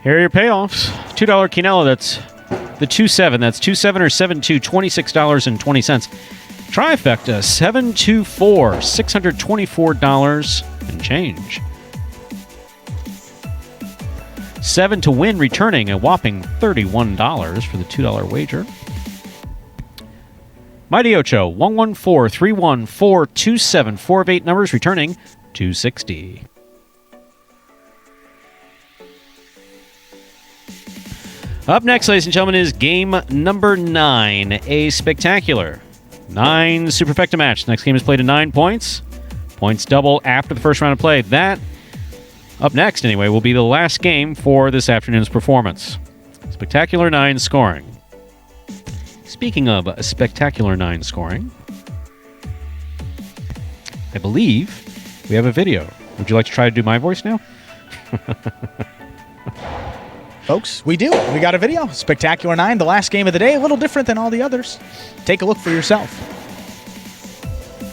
Speaker 1: Here are your payoffs. $2 Quinella, that's the 2-7. That's 2-7 or 7-2, $26.20. Trifecta, 724, $624 and change. 7 to win, returning a whopping $31 for the $2 wager. Mighty Ocho, 114-314-27, 4 of 8 numbers, returning $260. Up next, ladies and gentlemen, is game number 9, a spectacular 9 superfecta match. Next game is played at 9 points. Points double after the first round of play. That, up next anyway, will be the last game for this afternoon's performance. Spectacular 9 scoring. Speaking of a spectacular 9 scoring, I believe we have a video. Would you like to try to do my voice now?
Speaker 2: Folks, we do. We got a video. Spectacular 9, the last game of the day. A little different than all the others. Take a look for yourself.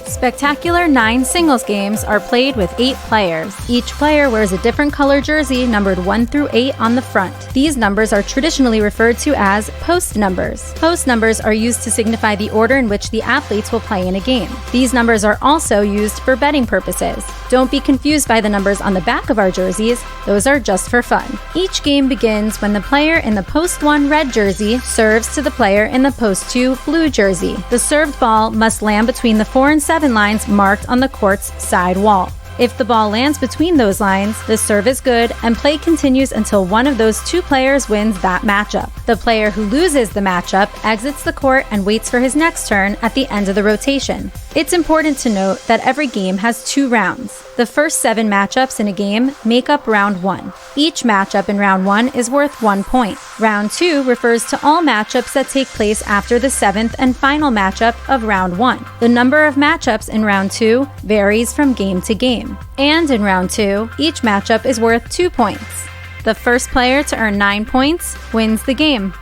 Speaker 3: Spectacular 9 singles games are played with 8 players. Each player wears a different color jersey numbered 1 through 8 on the front. These numbers are traditionally referred to as post numbers. Post numbers are used to signify the order in which the athletes will play in a game. These numbers are also used for betting purposes. Don't be confused by the numbers on the back of our jerseys. Those are just for fun. Each game begins when the player in the post 1 red jersey serves to the player in the post 2 blue jersey. The served ball must land between the 4 and 7 lines marked on the court's side wall. If the ball lands between those lines, the serve is good and play continues until one of those 2 players wins that matchup. The player who loses the matchup exits the court and waits for his next turn at the end of the rotation. It's important to note that every game has 2 rounds. The first 7 matchups in a game make up round 1. Each matchup in round 1 is worth 1 point. Round 2 refers to all matchups that take place after the 7th and final matchup of round 1. The number of matchups in round 2 varies from game to game. And in round 2, each matchup is worth 2 points. The first player to earn 9 points wins the game.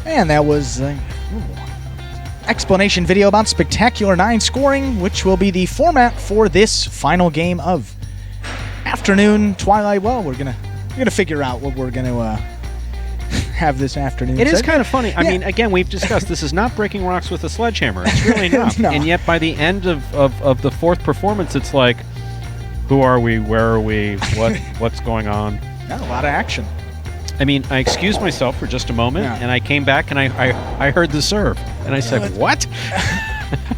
Speaker 2: And that was an explanation video about Spectacular 9 scoring, which will be the format for this final game of afternoon Twilight. Well, we're gonna figure out what we're gonna have this afternoon.
Speaker 1: It is kind of funny. I mean, again, we've discussed this is not breaking rocks with a sledgehammer. It's really not.
Speaker 2: No.
Speaker 1: And yet, by the end of the 4th performance, it's like, who are we? Where are we? What's going on?
Speaker 2: Yeah, a lot of action.
Speaker 1: I mean, I excused myself for just a moment, and I came back and I heard the serve, and I said, "What?"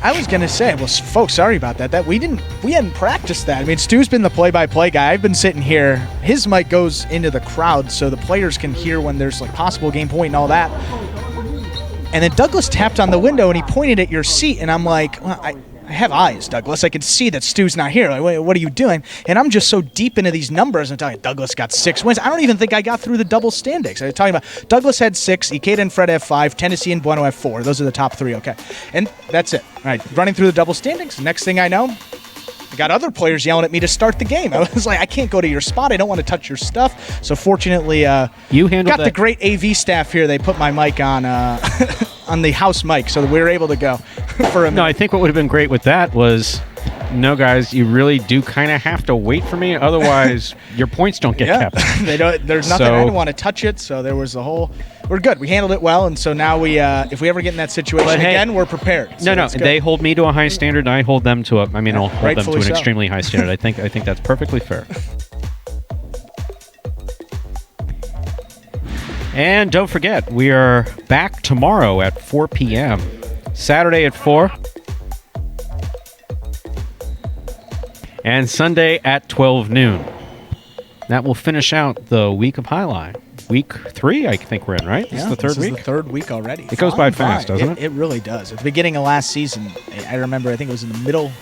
Speaker 2: I was gonna say, well, folks, sorry about that. We hadn't practiced that. I mean, Stu's been the play-by-play guy. I've been sitting here. His mic goes into the crowd, so the players can hear when there's like possible game point and all that. And then Douglas tapped on the window and he pointed at your seat, and I'm like, well, I have eyes, Douglas. I can see that Stu's not here. Like, wait, what are you doing? And I'm just so deep into these numbers. I'm telling you, Douglas got 6 wins. I don't even think I got through the double standings. I was talking about Douglas had 6, Ikeda and Fred have 5, Tennessee and Bueno have 4. Those are the top 3, okay. And that's it. All right, running through the double standings. Next thing I know, I got other players yelling at me to start the game. I was like, I can't go to your spot. I don't want to touch your stuff. So fortunately,
Speaker 1: you handled
Speaker 2: got the great AV staff here. They put my mic on on the house mic, so that we were able to go for a minute.
Speaker 1: No, I think what would have been great with that was, no, guys, you really do kind of have to wait for me. Otherwise, your points don't get kept.
Speaker 2: They don't. There's nothing. I didn't want to touch it, so there was the whole. We're good. We handled it well, and so now we, if we ever get in that situation again, we're prepared. So
Speaker 1: no. They hold me to a high standard, and I hold them to I'll hold them to an extremely high standard. I think that's perfectly fair. And don't forget, we are back tomorrow at 4 p.m. Saturday at 4. And Sunday at 12 noon. That will finish out the week of Jai-Alai. Week 3, I think we're in, right? This is the third week?
Speaker 2: This is the 3rd week already.
Speaker 1: It goes by fast, doesn't it?
Speaker 2: It really does. At the beginning of last season, I remember, I think it was in the middle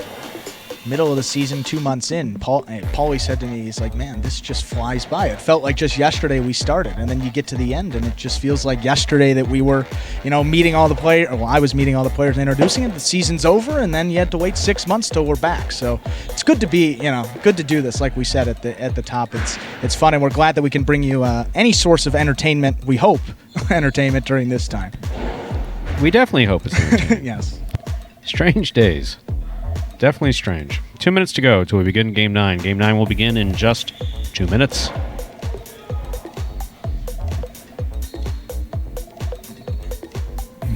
Speaker 2: of the season, 2 months in, Paulie said to me, he's like, man, this just flies by. It felt like just yesterday we started, and then you get to the end, and it just feels like yesterday that we were, meeting all the players. Well, I was meeting all the players and introducing it. The season's over, and then you had to wait 6 months till we're back. So it's good to be, good to do this, like we said at the top. It's fun, and we're glad that we can bring you any source of entertainment. We hope entertainment during this time.
Speaker 1: We definitely hope it's entertainment.
Speaker 2: Yes.
Speaker 1: Strange days. Definitely strange. 2 minutes to go till we begin Game 9. Game 9 will begin in just 2 minutes.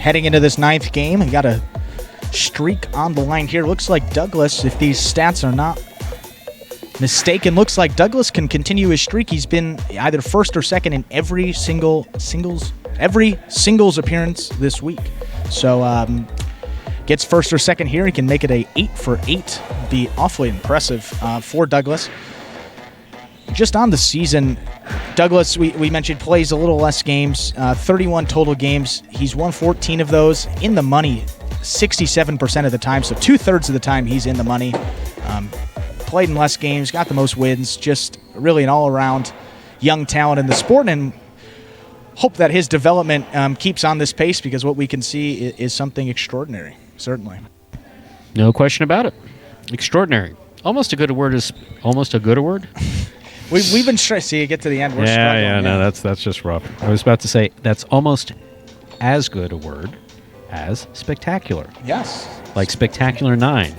Speaker 2: Heading into this 9th game, we got a streak on the line here. Looks like Douglas, if these stats are not mistaken, looks like Douglas can continue his streak. He's been either first or second in every singles appearance this week. So gets first or second here. He can make it a 8 for 8. Be awfully impressive for Douglas. Just on the season, Douglas, we mentioned, plays a little less games, 31 total games. He's won 14 of those, in the money 67% of the time, so 2/3 of the time he's in the money. Played in less games, got the most wins, just really an all-around young talent in the sport, and hope that his development keeps on this pace, because what we can see is something extraordinary, certainly.
Speaker 1: No question about it. Extraordinary. Almost a good word is almost a good word.
Speaker 2: We've been stressed. See, you get to the end, we're struggling.
Speaker 1: Yeah, no, that's just rough. I was about to say that's almost as good a word as spectacular.
Speaker 2: Yes.
Speaker 1: Like Spectacular 9.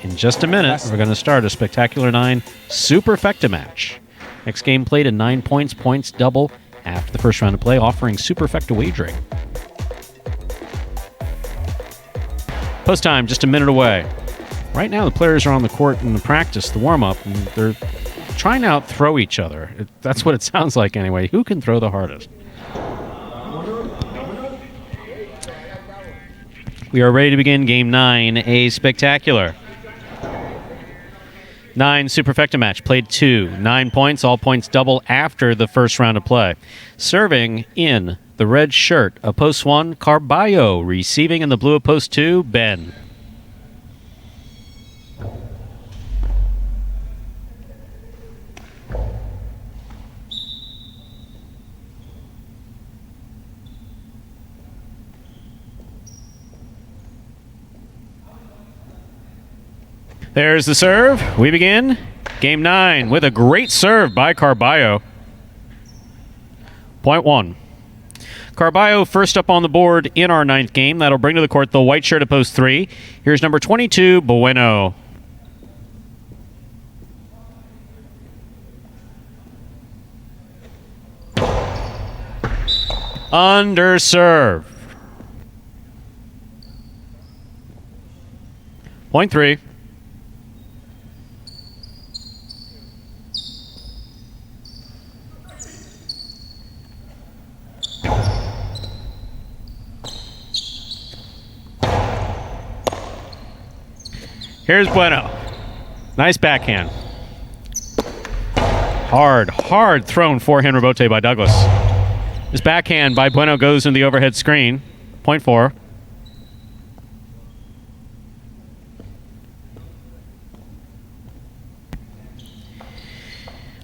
Speaker 1: In just a minute, we're going to start a Spectacular 9 Superfecta match. Next game played at 9 points, points double after the first round of play, offering Superfecta wagering. Post time, just a minute away. Right now, the players are on the court in the practice, the warm-up, and they're trying to out-throw each other. That's what it sounds like anyway. Who can throw the hardest? We are ready to begin Game 9, a Spectacular. 9 Superfecta match, played 2. 9 points, all points double after the first round of play. Serving in the red shirt of Post 1, Carballo. Receiving in the blue of Post 2, Ben. There's the serve. We begin Game 9 with a great serve by Carballo. Point 1. Carballo first up on the board in our 9th game. That'll bring to the court the white shirt of Post 3. Here's number 22, Bueno. Under serve. Point 3. Here's Bueno. Nice backhand. Hard thrown forehand rebote by Douglas. This backhand by Bueno goes in the overhead screen. Point 4.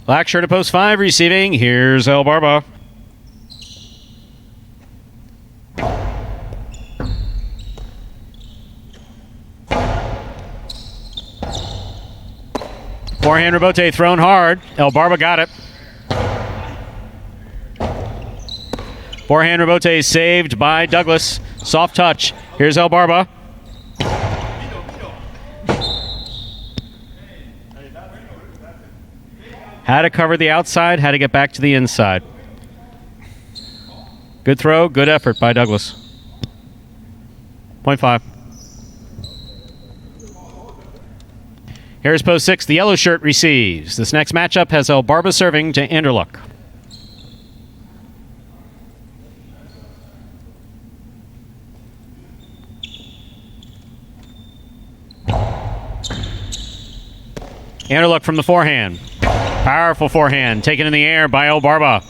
Speaker 1: Black shirt of Post 5 receiving. Here's El Barba. Forehand rebote thrown hard. El Barba got it. Forehand rebote saved by Douglas. Soft touch. Here's El Barba. Had to cover the outside, had to get back to the inside. Good throw, good effort by Douglas. Point 5. Here's Post 6. The yellow shirt receives. This next matchup has El Barba serving to Anderluck. Anderluck from the forehand. Powerful forehand taken in the air by El Barba.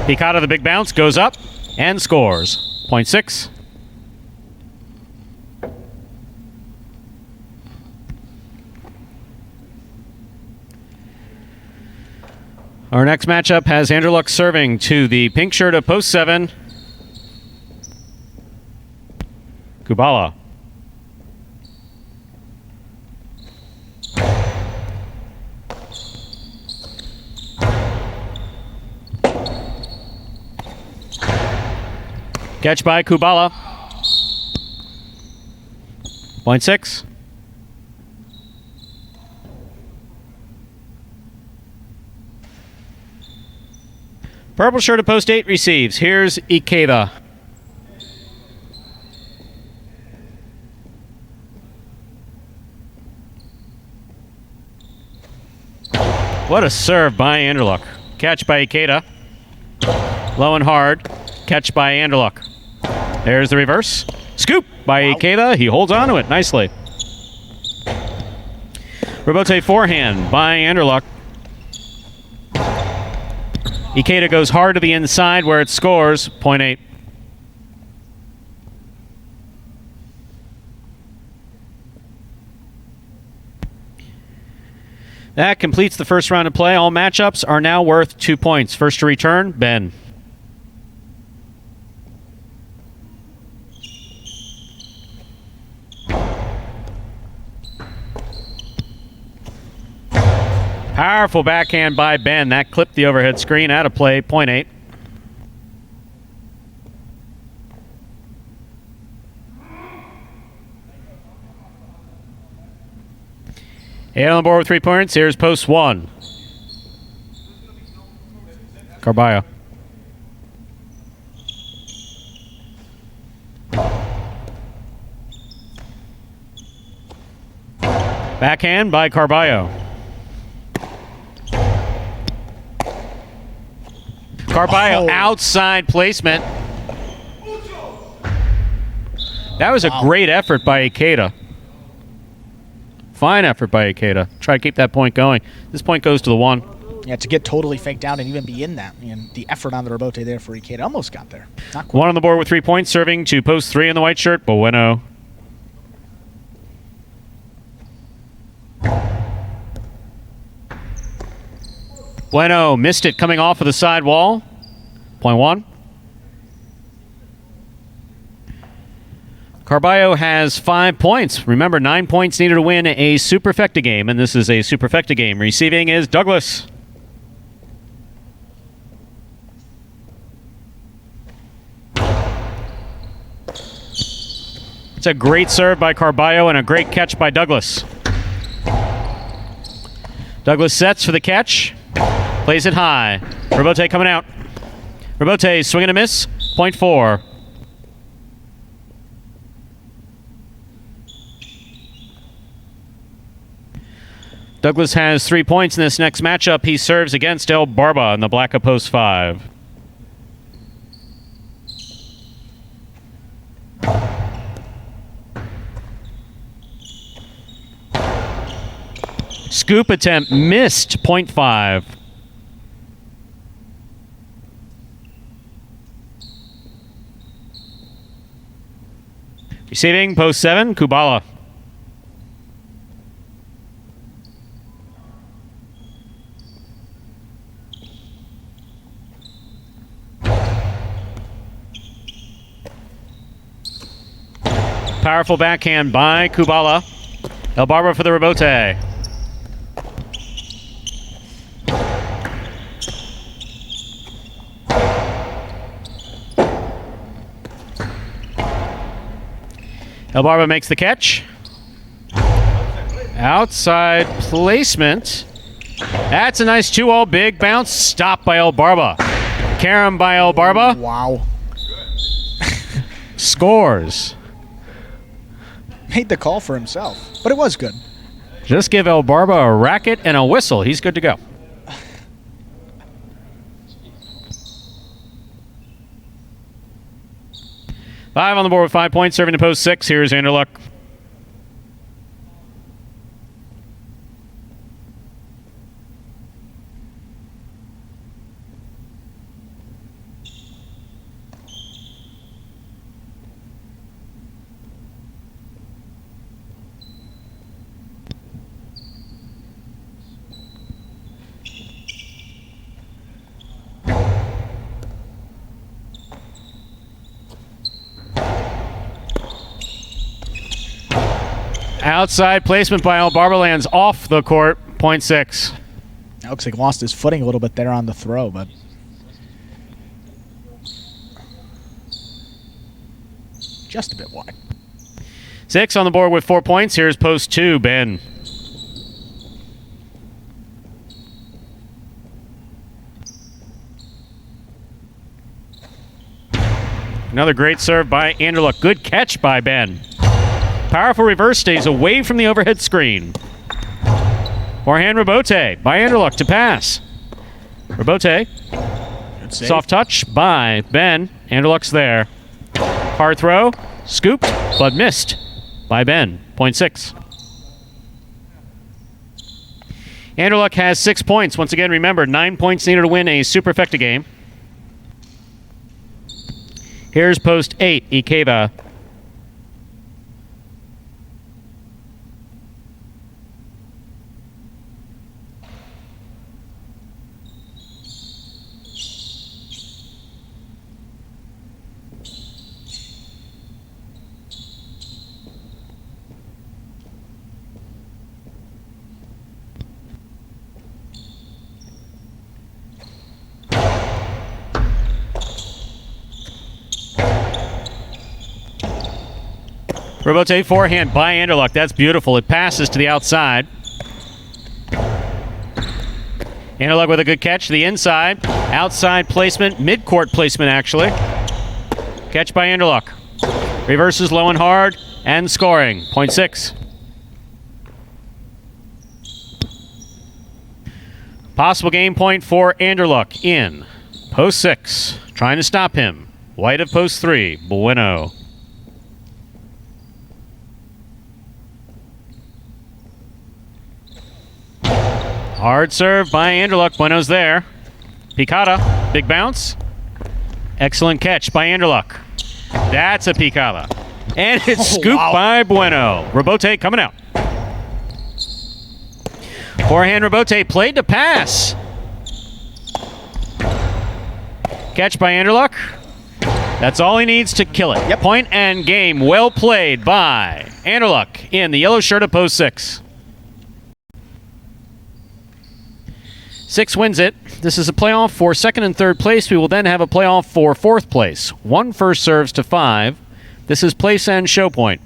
Speaker 1: Picado, the big bounce, goes up and scores. Point 6. Our next matchup has Anderluck serving to the pink shirt of Post 7, Kubala. Catch by Kubala. .6. Purple shirt at post 8 receives. Here's Ikeda. What a serve by Anderluck. Catch by Ikeda. Low and hard. Catch by Anderluck. There's the reverse. Scoop by Ikeda. He holds on to it nicely. Robote forehand by Anderluck. Ikeda goes hard to the inside where it scores. .8. That completes the first round of play. All matchups are now worth 2 points. First to return, Ben. Powerful backhand by Ben. That clipped the overhead screen out of play. .8. And on the board with 3 points, here's post 1. Carballo. Backhand by Carballo. Carballo outside placement. That was a great effort by Ikeda. Fine effort by Ikeda. Try to keep that point going. This point goes to the 1.
Speaker 2: Yeah, to get totally faked out and even be in that. And the effort on the Robote there for Ikeda almost got there. Not quite.
Speaker 1: 1 on the board with 3 points, serving to post 3 in the white shirt. Bueno. Bueno missed it coming off of the side wall. .1. Carballo has 5 points. Remember, 9 points needed to win a Superfecta game, and this is a Superfecta game. Receiving is Douglas. It's a great serve by Carballo and a great catch by Douglas. Douglas sets for the catch. Plays it high. Robote coming out. Robote swing and a miss. .4. Douglas has 3 points in this next matchup. He serves against El Barba in the black of post 5. Scoop attempt missed. .5. Receiving post 7, Kubala. Powerful backhand by Kubala. El Barba for the Robote. El Barba makes the catch. Outside placement. That's a nice 2-all big bounce. Stop by El Barba. Carom by El Barba.
Speaker 2: Wow.
Speaker 1: Scores.
Speaker 2: Made the call for himself, but it was good.
Speaker 1: Just give El Barba a racket and a whistle. He's good to go. Five on the board with 5 points, serving to post 6. Here's Anderluck. Outside placement by El Barba lands off the court. .6.
Speaker 2: That looks like lost his footing a little bit there on the throw, but just a bit wide.
Speaker 1: 6 on the board with 4 points. Here's post 2, Ben. Another great serve by Anderluck. Good catch by Ben. Powerful reverse, stays away from the overhead screen. Forehand rebote by Anderluck to pass. Rebote. Soft touch by Ben. Anderluck's there. Hard throw. Scooped, but missed by Ben. Point 6. Anderluck has 6 points. Once again, remember, 9 points needed to win a Superfecta game. Here's post 8, Ikeba. Rebote forehand by Anderluck. That's beautiful. It passes to the outside. Anderluck with a good catch to the inside. Outside placement, mid-court placement actually. Catch by Anderluck. Reverses low and hard and scoring. Point 6. Possible game point for Anderluck in post 6. Trying to stop him. White of post 3. Bueno. Hard serve by Anderluck. Bueno's there. Picada. Big bounce. Excellent catch by Anderluck. That's a picada. And it's scooped by Bueno. Rebote coming out. Forehand Rebote played to pass. Catch by Anderluck. That's all he needs to kill it. Yep. Point and game. Well played by Anderluck in the yellow shirt of post 6. 6 wins it. This is a playoff for 2nd and 3rd place. We will then have a playoff for 4th place. 1 first serves to 5. This is place and show point.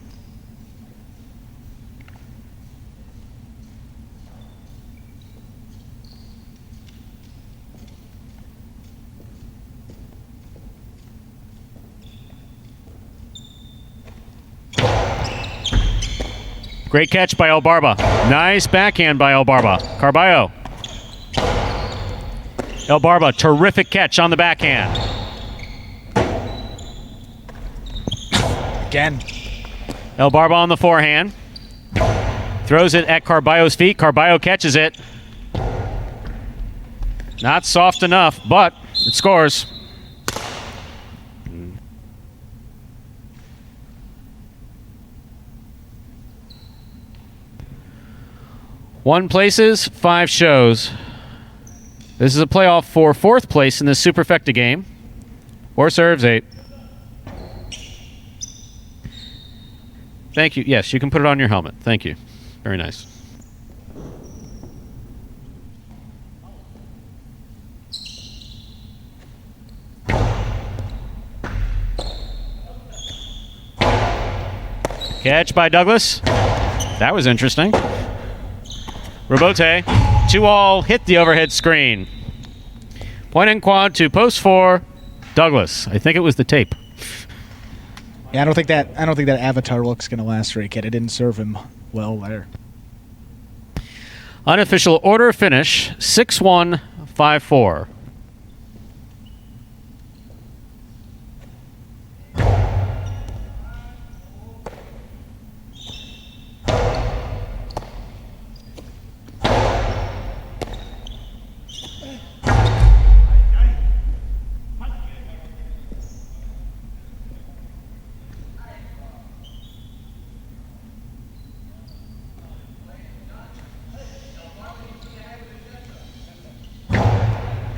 Speaker 1: Great catch by El Barba. Nice backhand by El Barba. Carballo. El Barba, terrific catch on the backhand.
Speaker 2: Again.
Speaker 1: El Barba on the forehand. Throws it at Carballo's feet. Carballo catches it. Not soft enough, but it scores. One places, 5 shows. This is a playoff for 4th place in this Superfecta game. 4 serves, 8. Thank you. Yes, you can put it on your helmet. Thank you. Very nice. Catch by Douglas. That was interesting. Rebote. 2-all hit the overhead screen. Point and quad to post 4. Douglas. I think it was the tape.
Speaker 2: Yeah, I don't think that avatar look's gonna last for a kid. It didn't serve him well there.
Speaker 1: Unofficial order finish 6-1, 5-4.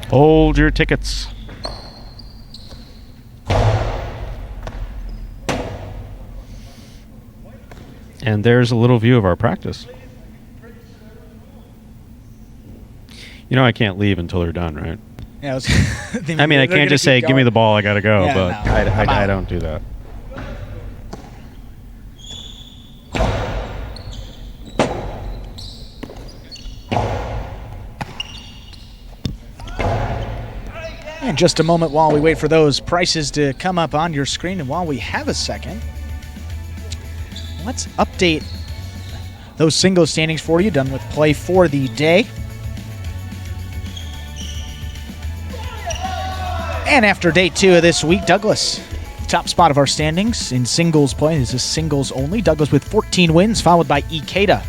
Speaker 1: Hold your tickets. And there's a little view of our practice. You know I can't leave until they're done, right?
Speaker 2: Yeah,
Speaker 1: I mean, I can't just say, give me the ball, I gotta go,
Speaker 2: Yeah,
Speaker 1: but
Speaker 2: no,
Speaker 1: I don't do that.
Speaker 2: And just a moment while we wait for those prices to come up on your screen, and while we have a second, let's update those singles standings for you, done with play for the day. And after day 2 of this week, Douglas, top spot of our standings in singles play. This is singles only. Douglas with 14 wins, followed by Ikeda.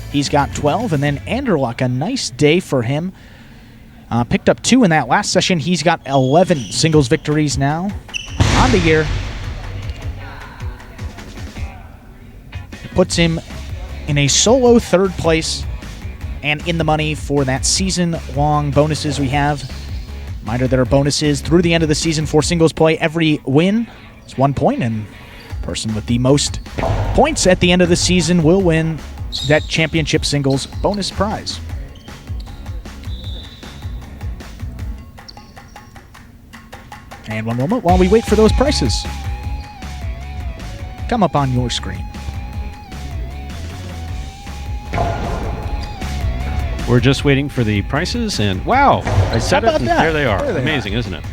Speaker 2: He's got 12, and then Anderluck, a nice day for him. Picked up 2 in that last session. He's got 11 singles victories now on the year. It puts him in a solo 3rd place and in the money for that season-long bonuses we have. Reminder, there are bonuses through the end of the season for singles play. Every win is 1 point, and the person with the most points at the end of the season will win that championship singles bonus prize. And one moment while we wait for those prices come up on your screen.
Speaker 1: We're just waiting for the prices, and wow, I said it, and there they are. Amazing, isn't it?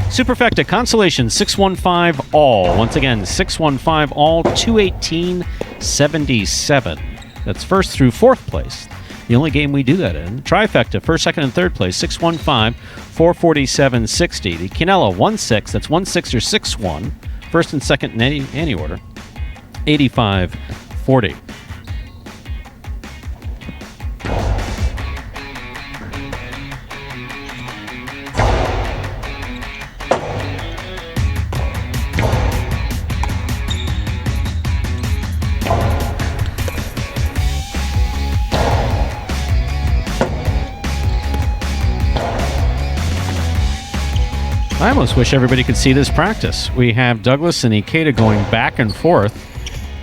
Speaker 1: Superfecta Consolation 615 all. Once again, 615 all, 218.77. That's first through 4th place. The only game we do that in. Trifecta, 1st, 2nd, and 3rd place, 615, 447.60. The Quinella 1-6, that's 1-6 or 6-1. 1st and 2nd in any order, 85.40. I almost wish everybody could see this practice. We have Douglas and Ikeda going back and forth.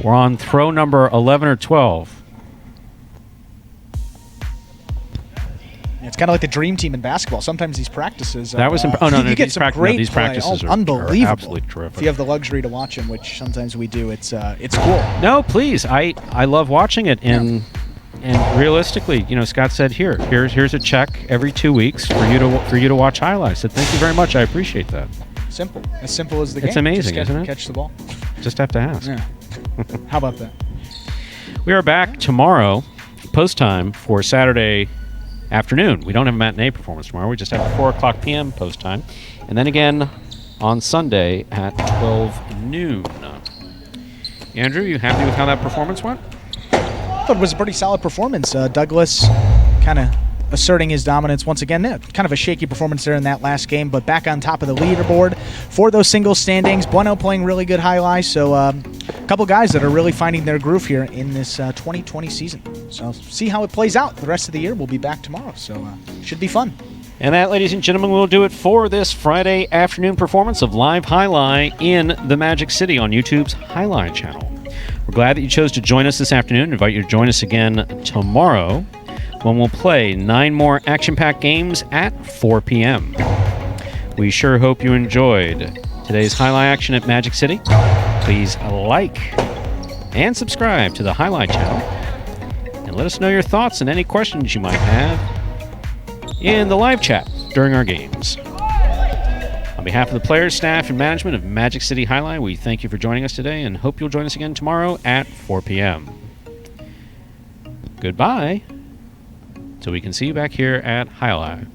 Speaker 1: We're on throw number 11 or 12.
Speaker 2: It's kind of like the dream team in basketball. Sometimes these practices,
Speaker 1: that was
Speaker 2: you get some great
Speaker 1: these practices
Speaker 2: are
Speaker 1: are
Speaker 2: unbelievable.
Speaker 1: Absolutely terrific.
Speaker 2: If you have the luxury to watch them, which sometimes we do, it's cool.
Speaker 1: No, please, I love watching it, and realistically, Scott said here's a check every 2 weeks for you to watch highlights. So thank you very much. I appreciate that.
Speaker 2: Simple as the game.
Speaker 1: It's amazing, isn't it?
Speaker 2: Catch the ball.
Speaker 1: Just have to ask.
Speaker 2: Yeah. How about that?
Speaker 1: We are back tomorrow, post time for Saturday afternoon. We don't have a matinee performance tomorrow. We just have a 4 o'clock p.m. post time. And then again on Sunday at 12 noon. Andrew, you happy with how that performance went?
Speaker 2: I thought it was a pretty solid performance. Douglas kind of asserting his dominance once again. Kind of a shaky performance there in that last game, but back on top of the leaderboard for those single standings. Bueno playing really good highlights. So a couple guys that are really finding their groove here in this 2020 season. So see how it plays out the rest of the year. We'll be back tomorrow, so should be fun.
Speaker 1: And that, ladies and gentlemen, will do it for this Friday afternoon performance of Live Highlight in the Magic City on YouTube's Highlight Channel. We're glad that you chose to join us this afternoon. I invite you to join us again tomorrow when we'll play 9 more action-packed games at 4 p.m. We sure hope you enjoyed today's highlight action at Magic City. Please like and subscribe to the Highlight Channel, and let us know your thoughts and any questions you might have in the live chat during our games. On behalf of the players, staff, and management of Magic City Jai-Alai, we thank you for joining us today and hope you'll join us again tomorrow at 4 p.m. Goodbye, till we can see you back here at Jai-Alai.